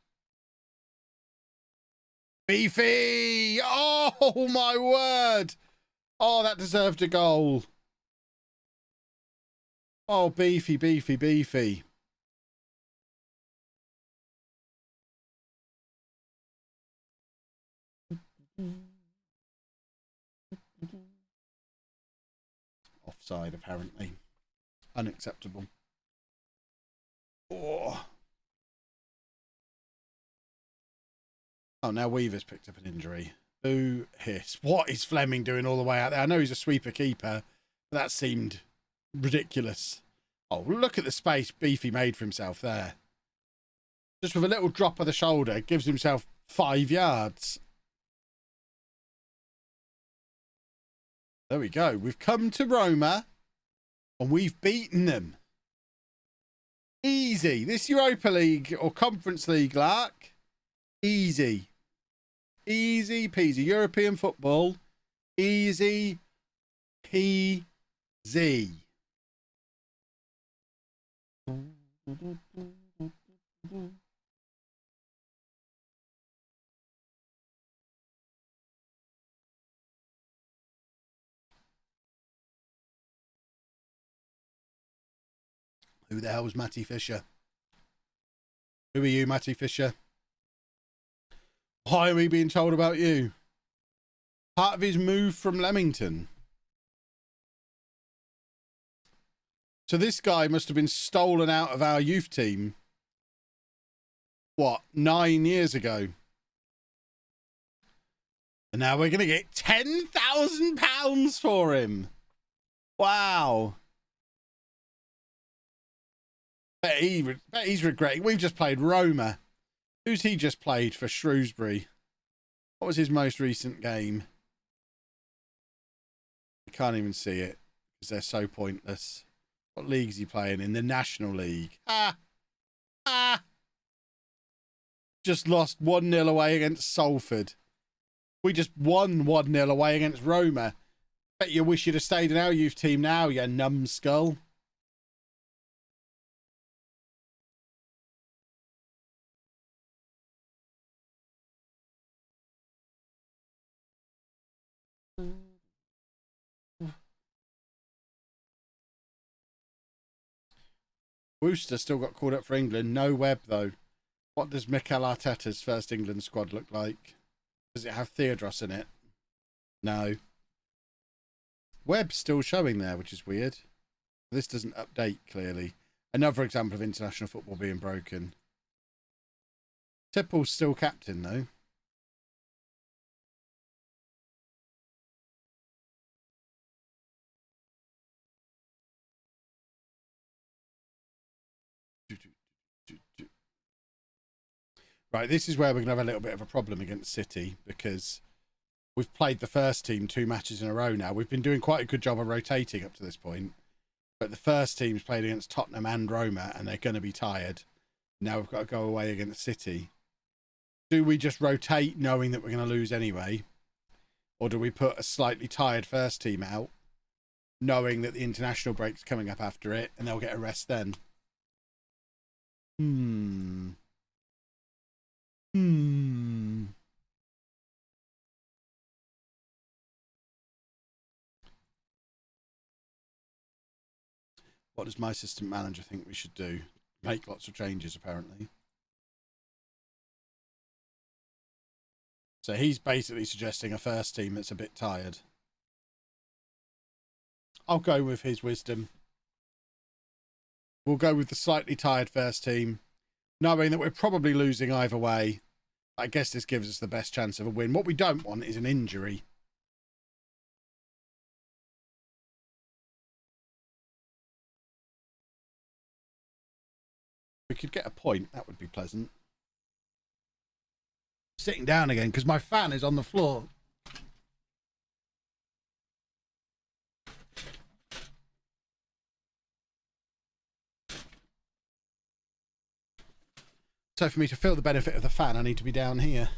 Beefy! Oh, my word! Oh, that deserved a goal. Oh, beefy, beefy, beefy. Offside, apparently. Unacceptable. Oh. Oh, now Weaver's picked up an injury. Boo hiss. What is Fleming doing all the way out there? I know he's a sweeper keeper, but that seemed ridiculous. Oh, look at the space Beefy made for himself there. Just with a little drop of the shoulder, gives himself 5 yards. There we go. We've come to Roma and we've beaten them. Easy. This Europa League or Conference League, Lark. Easy. Easy peasy. European football. Easy peasy. Who the hell was Matty Fisher? Who are you, Matty Fisher? Why are we being told about you? Part of his move from Leamington. So this guy must have been stolen out of our youth team. What, 9 years ago? And now we're going to get £10,000 for him. Wow. Bet he's regretting. We've just played Roma. Who's he just played for Shrewsbury? What was his most recent game? I can't even see it because they're so pointless. What league is he playing in? The National League. Ah! Just lost 1-0 away against Salford. We just won 1-0 away against Roma. Bet you wish you'd have stayed in our youth team now, you numbskull. Worcester still got called up for England. No Webb, though. What does Mikel Arteta's first England squad look like? Does it have Theodros in it? No. Webb's still showing there, which is weird. This doesn't update, clearly. Another example of international football being broken. Tipple's still captain, though. Right, this is where we're going to have a little bit of a problem against City, because we've played the first team 2 matches in a row now. We've been doing quite a good job of rotating up to this point, but the first team's played against Tottenham and Roma, and they're going to be tired. Now we've got to go away against City. Do we just rotate knowing that we're going to lose anyway? Or do we put a slightly tired first team out, knowing that the international break's coming up after it, and they'll get a rest then? What does my assistant manager think we should do? Make lots of changes, apparently. So he's basically suggesting a first team that's a bit tired. I'll go with his wisdom. We'll go with the slightly tired first team, knowing that we're probably losing either way. I guess this gives us the best chance of a win. What we don't want is an injury. We could get a point. That would be pleasant. Sitting down again because my fan is on the floor. So for me to feel the benefit of the fan, I need to be down here.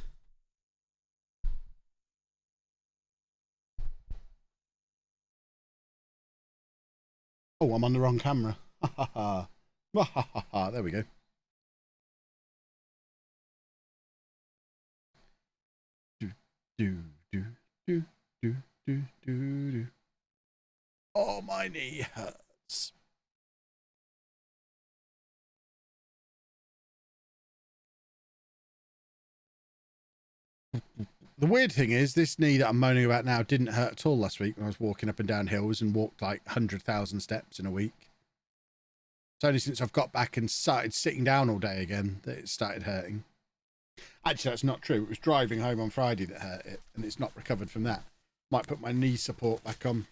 Oh, I'm on the wrong camera. Ha ha ha. Ha ha ha. There we go. Do. Oh, my knee hurts. The weird thing is, this knee that I'm moaning about now didn't hurt at all last week when I was walking up and down hills and walked like 100,000 steps in a week. It's only since I've got back and started sitting down all day again that it started hurting. Actually, that's not true. It was driving home on Friday that hurt it, and it's not recovered from that. Might put my knee support back on.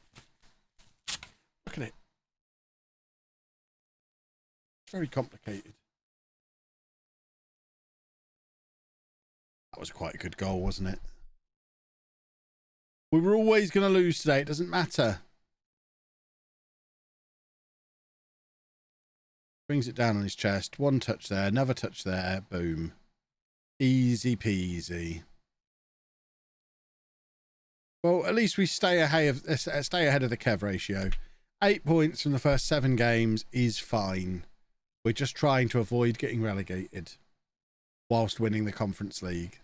Look at it. It's very complicated. That was quite a good goal, wasn't it? We were always going to lose today. It doesn't matter. Brings it down on his chest. One touch there, another touch there. Boom. Easy peasy. Well, at least we stay ahead of the Kev ratio. 8 points from the first 7 games is fine. We're just trying to avoid getting relegated whilst winning the Conference League.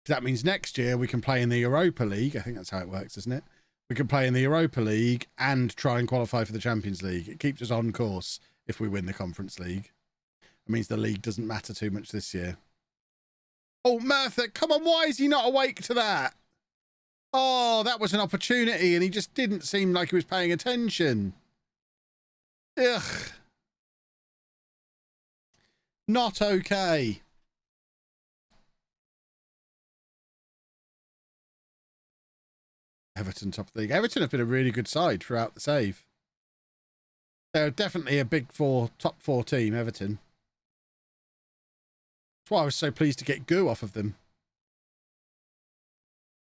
That means next year we can play in the Europa League. I think that's how it works, isn't it? We can play in the Europa League and try and qualify for the Champions League. It keeps us on course if we win the Conference League. It means the league doesn't matter too much this year. Oh, Merthyr, come on, why is he not awake to that? Oh, that was an opportunity and he just didn't seem like he was paying attention. Ugh. Not okay. Everton top of the league. Everton have been a really good side throughout the save. They're definitely a big top four team, Everton. That's why I was so pleased to get Goo off of them.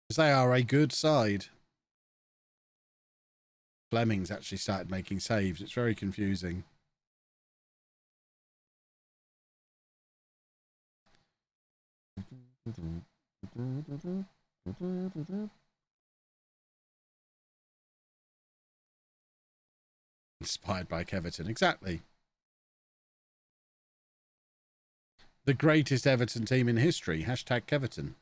Because they are a good side. Fleming's actually started making saves. It's very confusing. Inspired by Everton, exactly. The greatest Everton team in history, hashtag Everton,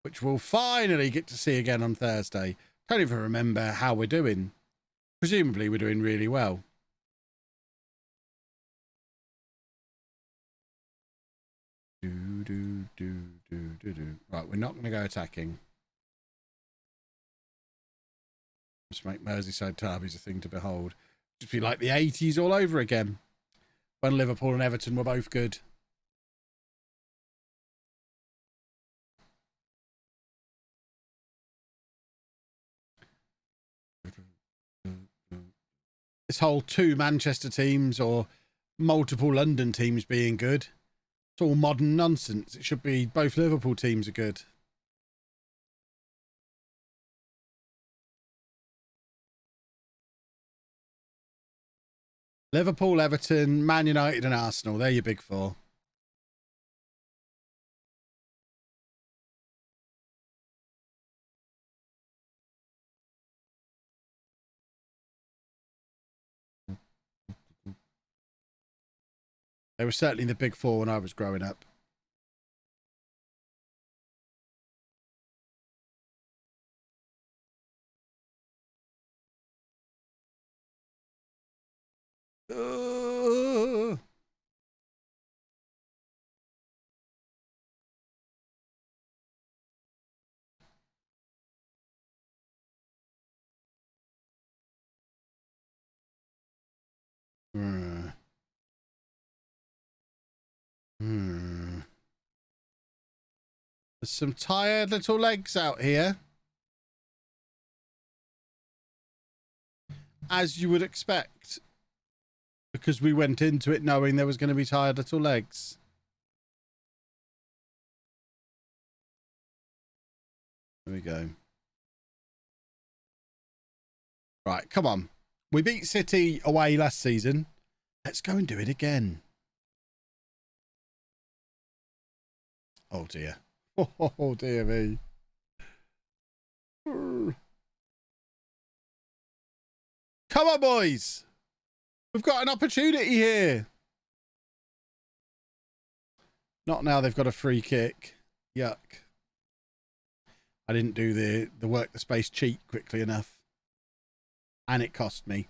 which we'll finally get to see again on Thursday. Don't even remember how we're doing. Presumably we're doing really well. Right, we're not going to go attacking. Just make Merseyside derbies a thing to behold. Just be like the 80s all over again, when Liverpool and Everton were both good. This whole 2 Manchester teams or multiple London teams being good, it's all modern nonsense. It should be both Liverpool teams are good. Liverpool, Everton, Man United and Arsenal. They're your big 4. They were certainly the big 4 when I was growing up. There's some tired little legs out here. As you would expect. Because we went into it knowing there was going to be tired little legs. There we go. Right, come on. We beat City away last season. Let's go and do it again. Oh, dear. Oh, dear me. Come on, boys. We've got an opportunity here. Not now they've got a free kick. Yuck. I didn't do the work the space cheat quickly enough. And it cost me.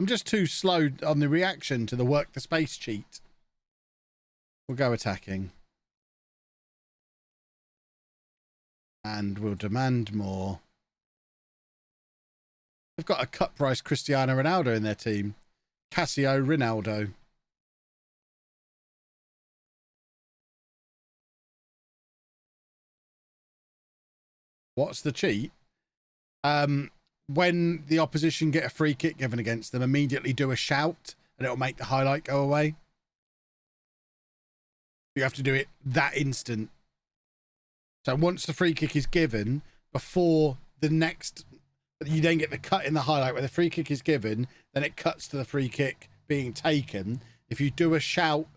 I'm just too slow on the reaction to the work the space cheat. We'll go attacking. And we'll demand more. They've got a cut price Cristiano Ronaldo in their team. Casio Ronaldo. What's the cheat? When the opposition get a free kick given against them, immediately do a shout and it'll make the highlight go away. You have to do it that instant. So once the free kick is given, before the next, you then get the cut in the highlight where the free kick is given, then it cuts to the free kick being taken. If you do a shout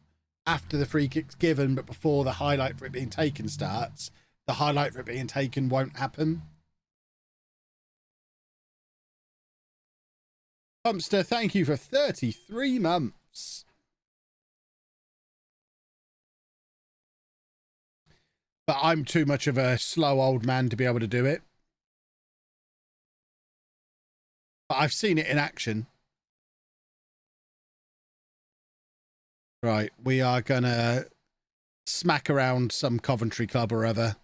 after the free kick's given, but before the highlight for it being taken starts, the highlight for it being taken won't happen. Pumpster, thank you for 33 months. But I'm too much of a slow old man to be able to do it. But I've seen it in action. Right, we are going to smack around some Coventry club or other.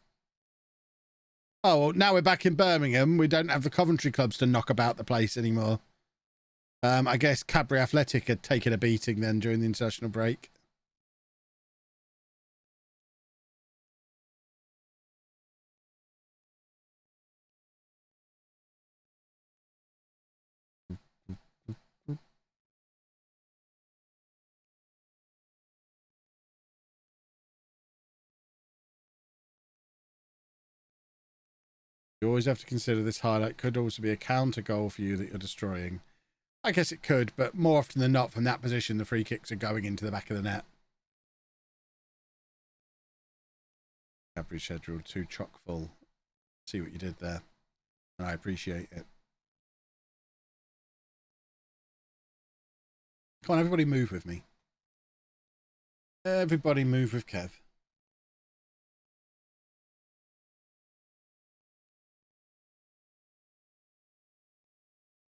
Oh, well, now we're back in Birmingham. We don't have the Coventry clubs to knock about the place anymore. I guess Cadbury Athletic had taken a beating then during the international break. You always have to consider this highlight could also be a counter goal for you that you're destroying. I guess it could, but more often than not, from that position, the free kicks are going into the back of the net. Average schedule too chock full. See what you did there, and I appreciate it. Come on, everybody move with me. Everybody move with Kev.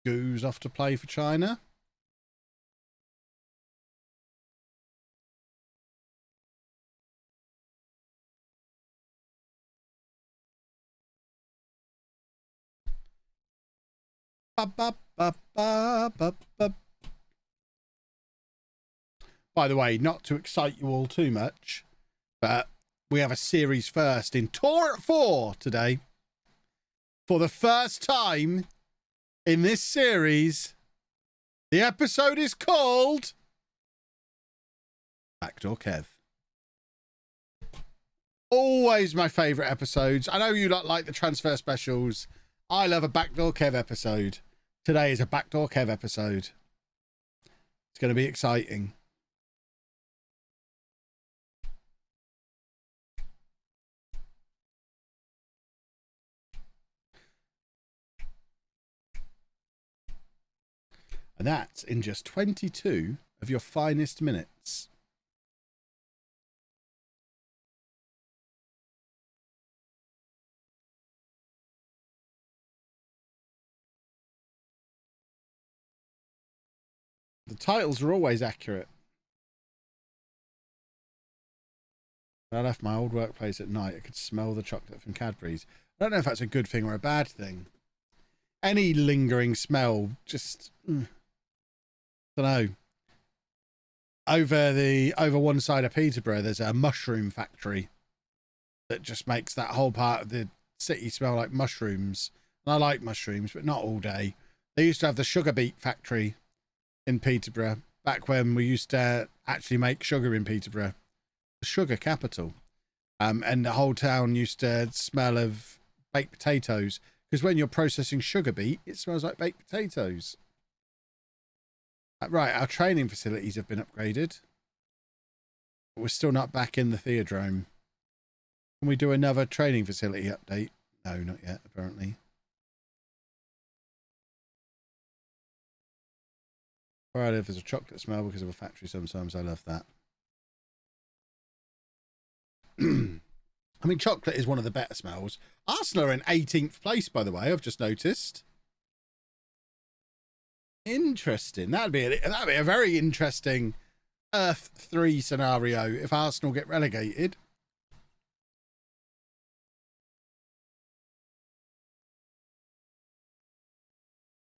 Goose off to play for China. Ba, ba, ba, ba, ba, ba. By the way, not to excite you all too much, but we have a series first in Tour at 4 today. For the first time in this series, the episode is called Backdoor Kev. Always my favourite episodes. I know you lot like the transfer specials. I love a Backdoor Kev episode. Today is a Backdoor Kev episode. It's going to be exciting. And that's in just 22 of your finest minutes. The titles are always accurate. When I left my old workplace at night, I could smell the chocolate from Cadbury's. I don't know if that's a good thing or a bad thing. Any lingering smell, just... don't know. Over one side of Peterborough, there's a mushroom factory that just makes that whole part of the city smell like mushrooms. And I like mushrooms, but not all day. They used to have the sugar beet factory in Peterborough back when we used to actually make sugar in Peterborough, the sugar capital. And the whole town used to smell of baked potatoes, because when you're processing sugar beet, it smells like baked potatoes. Right, our training facilities have been upgraded. But we're still not back in the theodrome. Can we do another training facility update? No, not yet, apparently. Where I live, there's a chocolate smell because of a factory sometimes. I love that. I mean, chocolate is one of the better smells. Arsenal are in 18th place, by the way, I've just noticed. Interesting. That'd be a very interesting Earth 3 scenario if Arsenal get relegated.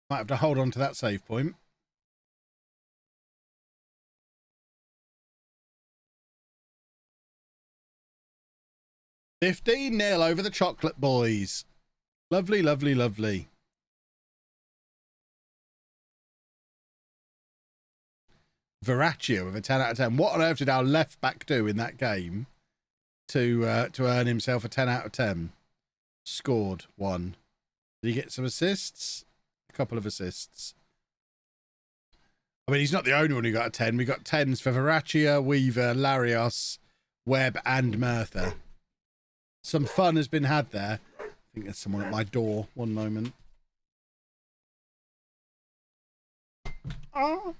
Might have to hold on to that save point. $15-0 over the Chocolate Boys. Lovely, lovely, lovely. Verratti with a 10 out of 10. What on earth did our left back do in that game to earn himself a 10 out of 10? Scored 1. Did he get some assists? A couple of assists. I mean, he's not the only one who got a 10. We got 10s for Verratti, Weaver, Larios, Webb, and Merthyr. Some fun has been had there. I think there's someone at my door. One moment. Oh.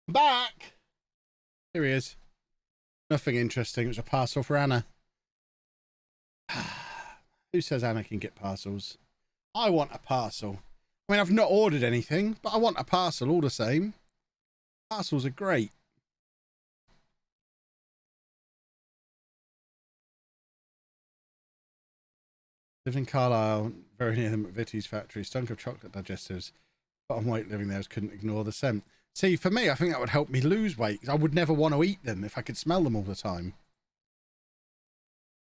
Back. Here he is. Nothing interesting. It was a parcel for Anna. Who says Anna can get parcels? I want a parcel. I mean, I've not ordered anything, but I want a parcel all the same. Parcels are great. Lived in Carlisle, very near the McVitie's factory. Stunk of chocolate digestives. But on weight living there, couldn't ignore the scent. See, for me, I think that would help me lose weight, because I would never want to eat them if I could smell them all the time.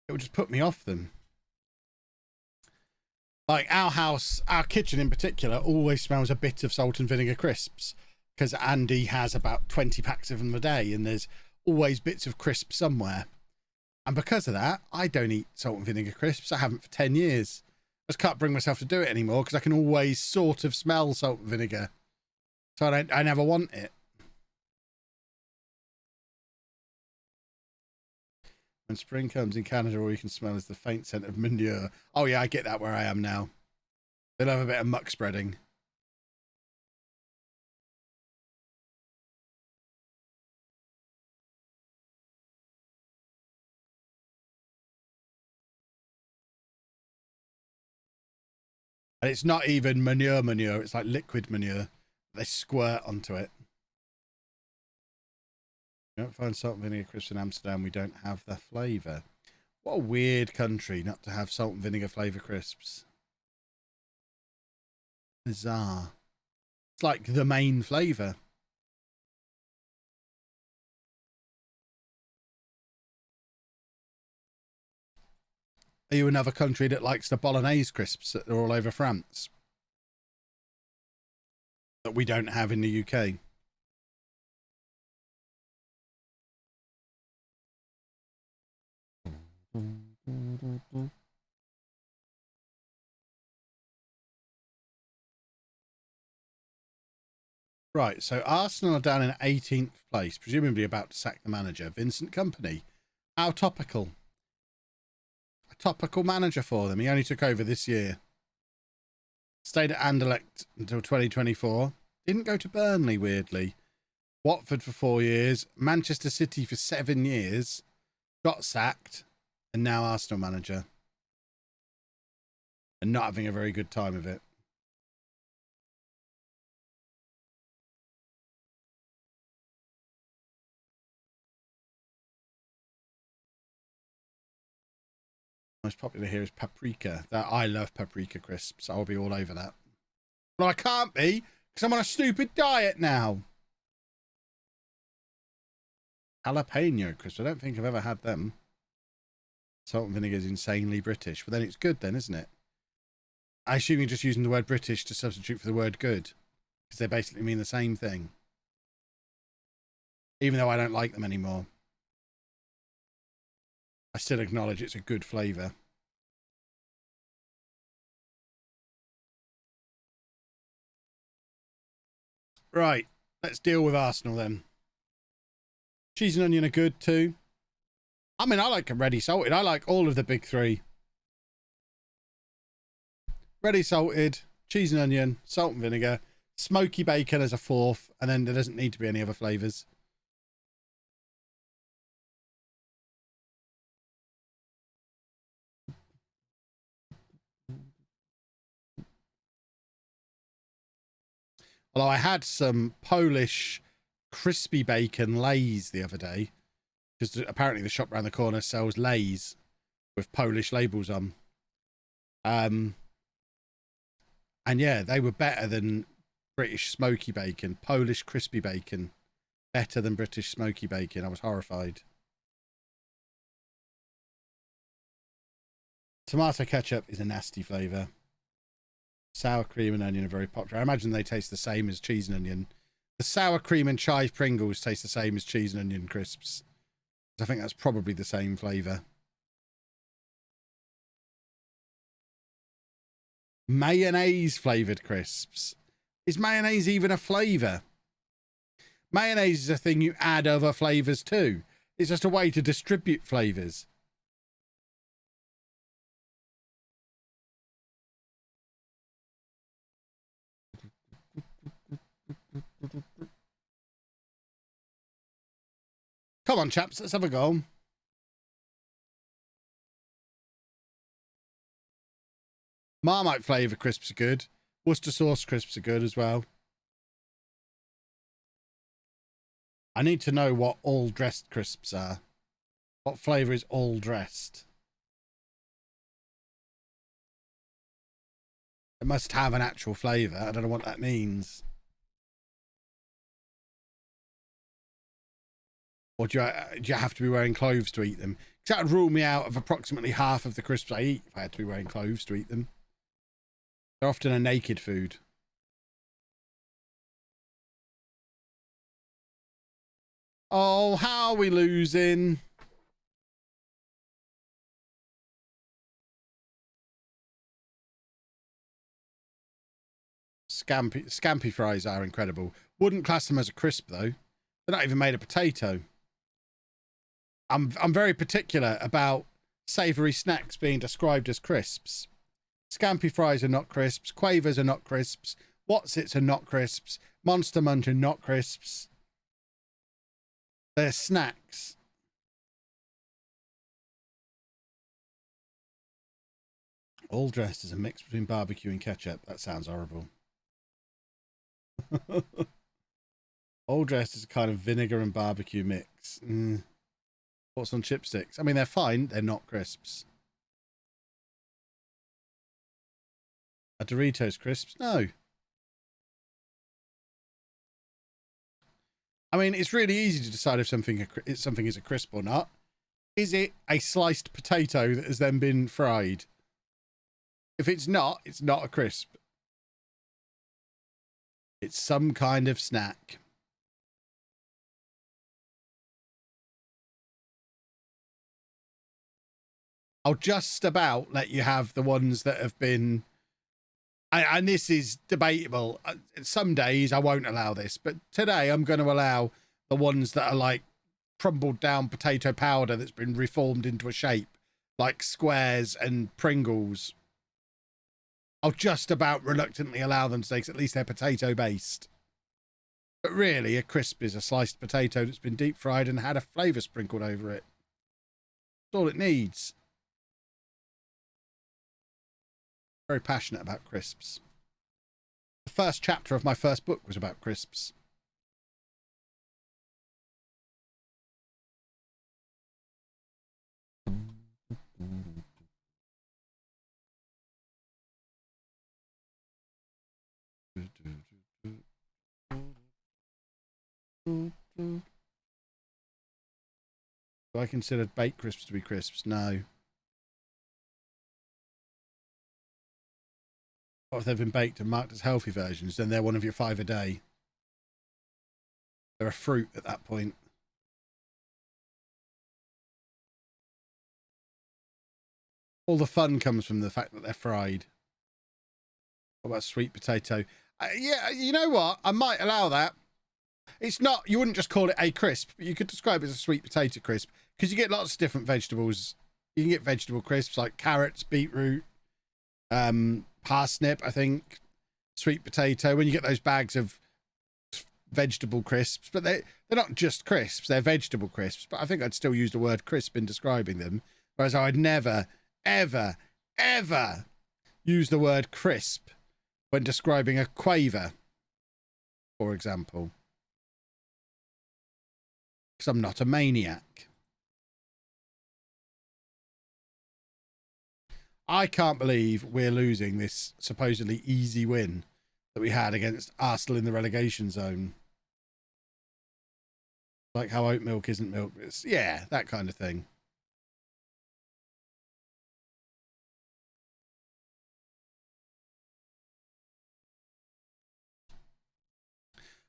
It would just put me off them. Like our house, our kitchen in particular, always smells a bit of salt and vinegar crisps, because Andy has about 20 packs of them a day, and there's always bits of crisps somewhere. And because of that, I don't eat salt and vinegar crisps. I haven't for 10 years. I just can't bring myself to do it anymore because I can always sort of smell salt and vinegar. So I never want it. When spring comes in Canada, all you can smell is the faint scent of manure. Oh yeah, I get that where I am now. They'll have a bit of muck spreading. And it's not even manure, it's like liquid manure. They squirt onto it. You don't find salt and vinegar crisps in Amsterdam, we don't have the flavour. What a weird country not to have salt and vinegar flavour crisps. Bizarre. It's like the main flavour. Are you another country that likes the bolognese crisps that are all over France? That we don't have in the UK? Right, so Arsenal are down in 18th place, presumably about to sack the manager. Vincent Kompany. How topical. A topical manager for them. He only took over this year. Stayed at Anderlecht until 2024. Didn't go to Burnley, weirdly. Watford for 4 years. Manchester City for 7 years. Got sacked. And now Arsenal manager. And not having a very good time of it. Most popular here is paprika. I love paprika crisps. I'll be all over that. Well, I can't be because I'm on a stupid diet now. Jalapeno crisps. I don't think I've ever had them. Salt and vinegar is insanely British. But then it's good then, isn't it? I assume you're just using the word British to substitute for the word good. Because they basically mean the same thing. Even though I don't like them anymore. I still acknowledge it's a good flavour. Right, let's deal with Arsenal then. Cheese and onion are good too. I mean, I like them ready salted. I like all of the big three. Ready salted, cheese and onion, salt and vinegar, smoky bacon as a fourth, and then there doesn't need to be any other flavours. Although I had some Polish crispy bacon Lays the other day, because apparently the shop around the corner sells Lays with Polish labels on. And yeah, they were better than British smoky bacon. Polish crispy bacon, better than British smoky bacon. I was horrified. Tomato ketchup is a nasty flavour. Sour cream and onion are very popular. I imagine they taste the same as cheese and onion. The sour cream and chive Pringles taste the same as cheese and onion crisps. I think that's probably the same flavour. Mayonnaise flavoured crisps. Is mayonnaise even a flavour? Mayonnaise is a thing you add other flavours to. It's just a way to distribute flavours. Come on, chaps, let's have a go. Marmite flavour crisps are good. Worcester sauce crisps are good as well. I need to know what all dressed crisps are. What flavour is all dressed? It must have an actual flavour. I don't know what that means. Or do you have to be wearing clothes to eat them? Because that would rule me out of approximately half of the crisps I eat if I had to be wearing clothes to eat them. They're often a naked food. Oh, how are we losing? Scampi fries are incredible. Wouldn't class them as a crisp though. They're not even made of potato. I'm very particular about savoury snacks being described as crisps. Scampi fries are not crisps. Quavers are not crisps. Whatsits are not crisps. Monster Munch are not crisps. They're snacks. All dressed as a mix between barbecue and ketchup. That sounds horrible. All dressed as a kind of vinegar and barbecue mix. What's on chipsticks? I mean, they're fine. They're not crisps. Are Doritos crisps? No. I mean, it's really easy to decide if something is a crisp or not. Is it a sliced potato that has then been fried? If it's not a crisp. It's some kind of snack. I'll just about let you have the ones that have been... And this is debatable. Some days I won't allow this, but today I'm going to allow the ones that are like crumbled down potato powder that's been reformed into a shape, like squares and Pringles. I'll just about reluctantly allow them today because at least they're potato based. But really, a crisp is a sliced potato that's been deep fried and had a flavour sprinkled over it. That's all it needs. Very passionate about crisps. The first chapter of my first book was about crisps. Do I consider baked crisps to be crisps? No. What if they've been baked and marked as healthy versions? Then they're one of your 5 a day. They're a fruit at that point. All the fun comes from the fact that they're fried. What about sweet potato? Yeah, you know what? I might allow that. It's not, you wouldn't just call it a crisp, but you could describe it as a sweet potato crisp because you get lots of different vegetables. You can get vegetable crisps like carrots, beetroot, parsnip, I think, sweet potato. When you get those bags of vegetable crisps, but they're not just crisps, they're vegetable crisps. But I think I'd still use the word crisp in describing them, whereas I'd never, ever, ever use the word crisp when describing a quaver, for example. Because I'm not a maniac. I can't believe we're losing this supposedly easy win that we had against Arsenal in the relegation zone. Like how oat milk isn't milk. Yeah, that kind of thing.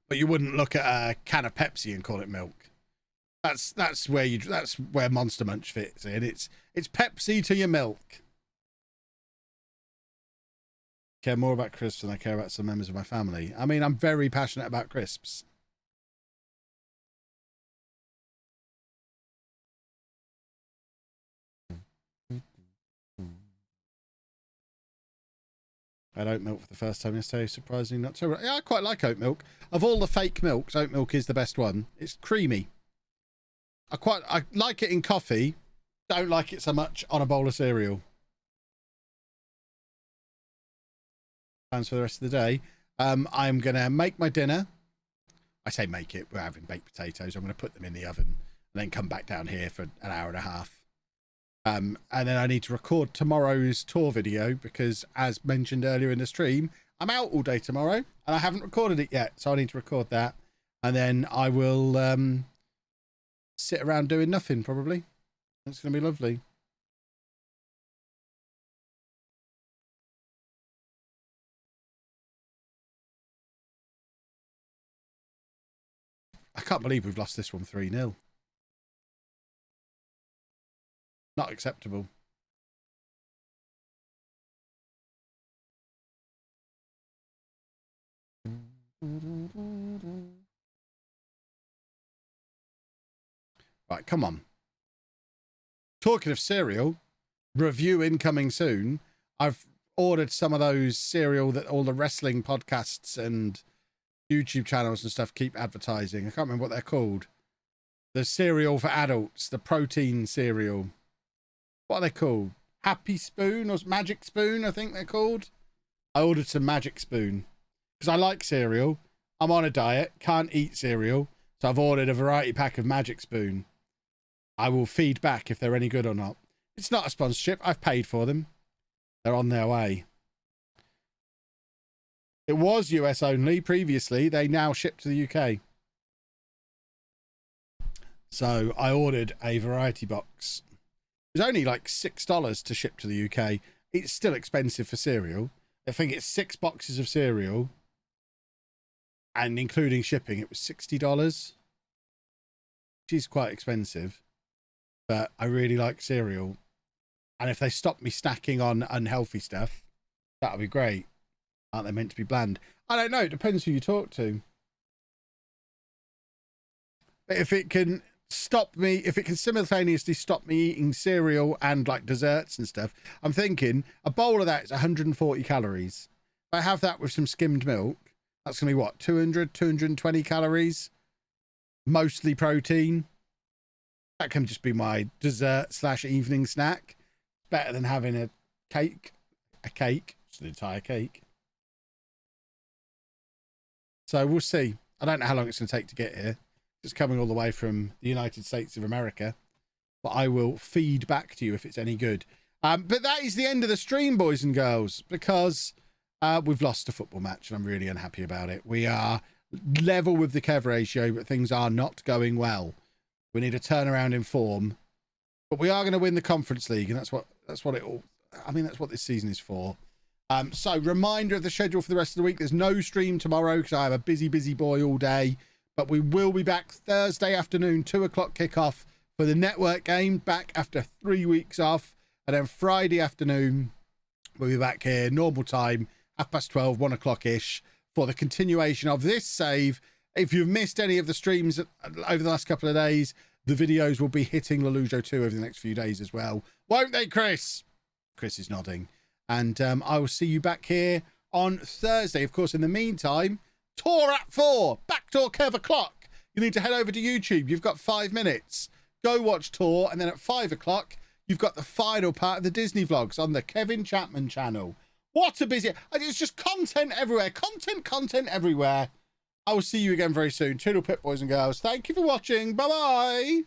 But you wouldn't look at a can of Pepsi and call it milk. That's where Monster Munch fits in. It's Pepsi to your milk. I care more about crisps than I care about some members of my family. I mean, I'm very passionate about crisps. I had oat milk for the first time yesterday. Surprisingly not so. Yeah, I quite like oat milk. Of all the fake milks, oat milk is the best one. It's creamy. I like it in coffee. Don't like it so much on a bowl of cereal. Plans for the rest of the day. I'm going to make my dinner. I say make it. We're having baked potatoes. I'm going to put them in the oven and then come back down here for an hour and a half. And then I need to record tomorrow's tour video because, as mentioned earlier in the stream, I'm out all day tomorrow and I haven't recorded it yet. So I need to record that. And then I will sit around doing nothing, probably. It's going to be lovely. I can't believe we've lost this one 3-0. Not acceptable. Right, come on. Talking of cereal, review incoming soon. I've ordered some of those cereal that all the wrestling podcasts and YouTube channels and stuff keep advertising. I can't remember what they're called. The cereal for adults, the protein cereal. What are they called? Happy Spoon or Magic Spoon, I think they're called. I ordered some Magic Spoon because I like cereal. I'm on a diet, can't eat cereal. So I've ordered a variety pack of Magic Spoon. I will feed back if they're any good or not. It's not a sponsorship. I've paid for them. They're on their way. It was US only previously. They now ship to the UK. So I ordered a variety box. It was only like $6 to ship to the UK. It's still expensive for cereal. I think it's 6 boxes of cereal. And including shipping, it was $60. Which is quite expensive. But I really like cereal. And if they stop me snacking on unhealthy stuff, that would be great. Aren't they meant to be bland? I don't know. It depends who you talk to. But if it can stop me, if it can simultaneously stop me eating cereal and like desserts and stuff, I'm thinking a bowl of that is 140 calories. If I have that with some skimmed milk, that's going to be what, 200, 220 calories? Mostly protein. That can just be my dessert / evening snack. Better than having a cake. A cake. Just an entire cake. So we'll see. I don't know how long it's going to take to get here. It's coming all the way from the United States of America. But I will feed back to you if it's any good. But that is the end of the stream, boys and girls, because we've lost a football match and I'm really unhappy about it. We are level with the Kev ratio, but things are not going well. We need a turnaround in form. But we are going to win the Conference League, and that's what it all, I mean, that's what this season is for. So reminder of the schedule for the rest of the week. There's no stream tomorrow because I have a busy boy all day. But we will be back Thursday afternoon, 2 o'clock kickoff for the network game, back after 3 weeks off. And then Friday afternoon, we'll be back here, normal time, 12:30, 1 o'clock-ish, for the continuation of this save. If you've missed any of the streams over the last couple of days, the videos will be hitting LOLLUJO 2 over the next few days as well. Won't they, Chris? Chris is nodding. And I will see you back here on Thursday. Of course, in the meantime, Tour at 4, Backdoor Kev o'clock. You need to head over to YouTube. You've got 5 minutes. Go watch Tour. And then at 5 o'clock, you've got the final part of the Disney vlogs on the Kevin Chapman channel. What a busy... It's just content everywhere. Content everywhere. I will see you again very soon. Toodle pip, boys and girls. Thank you for watching. Bye-bye.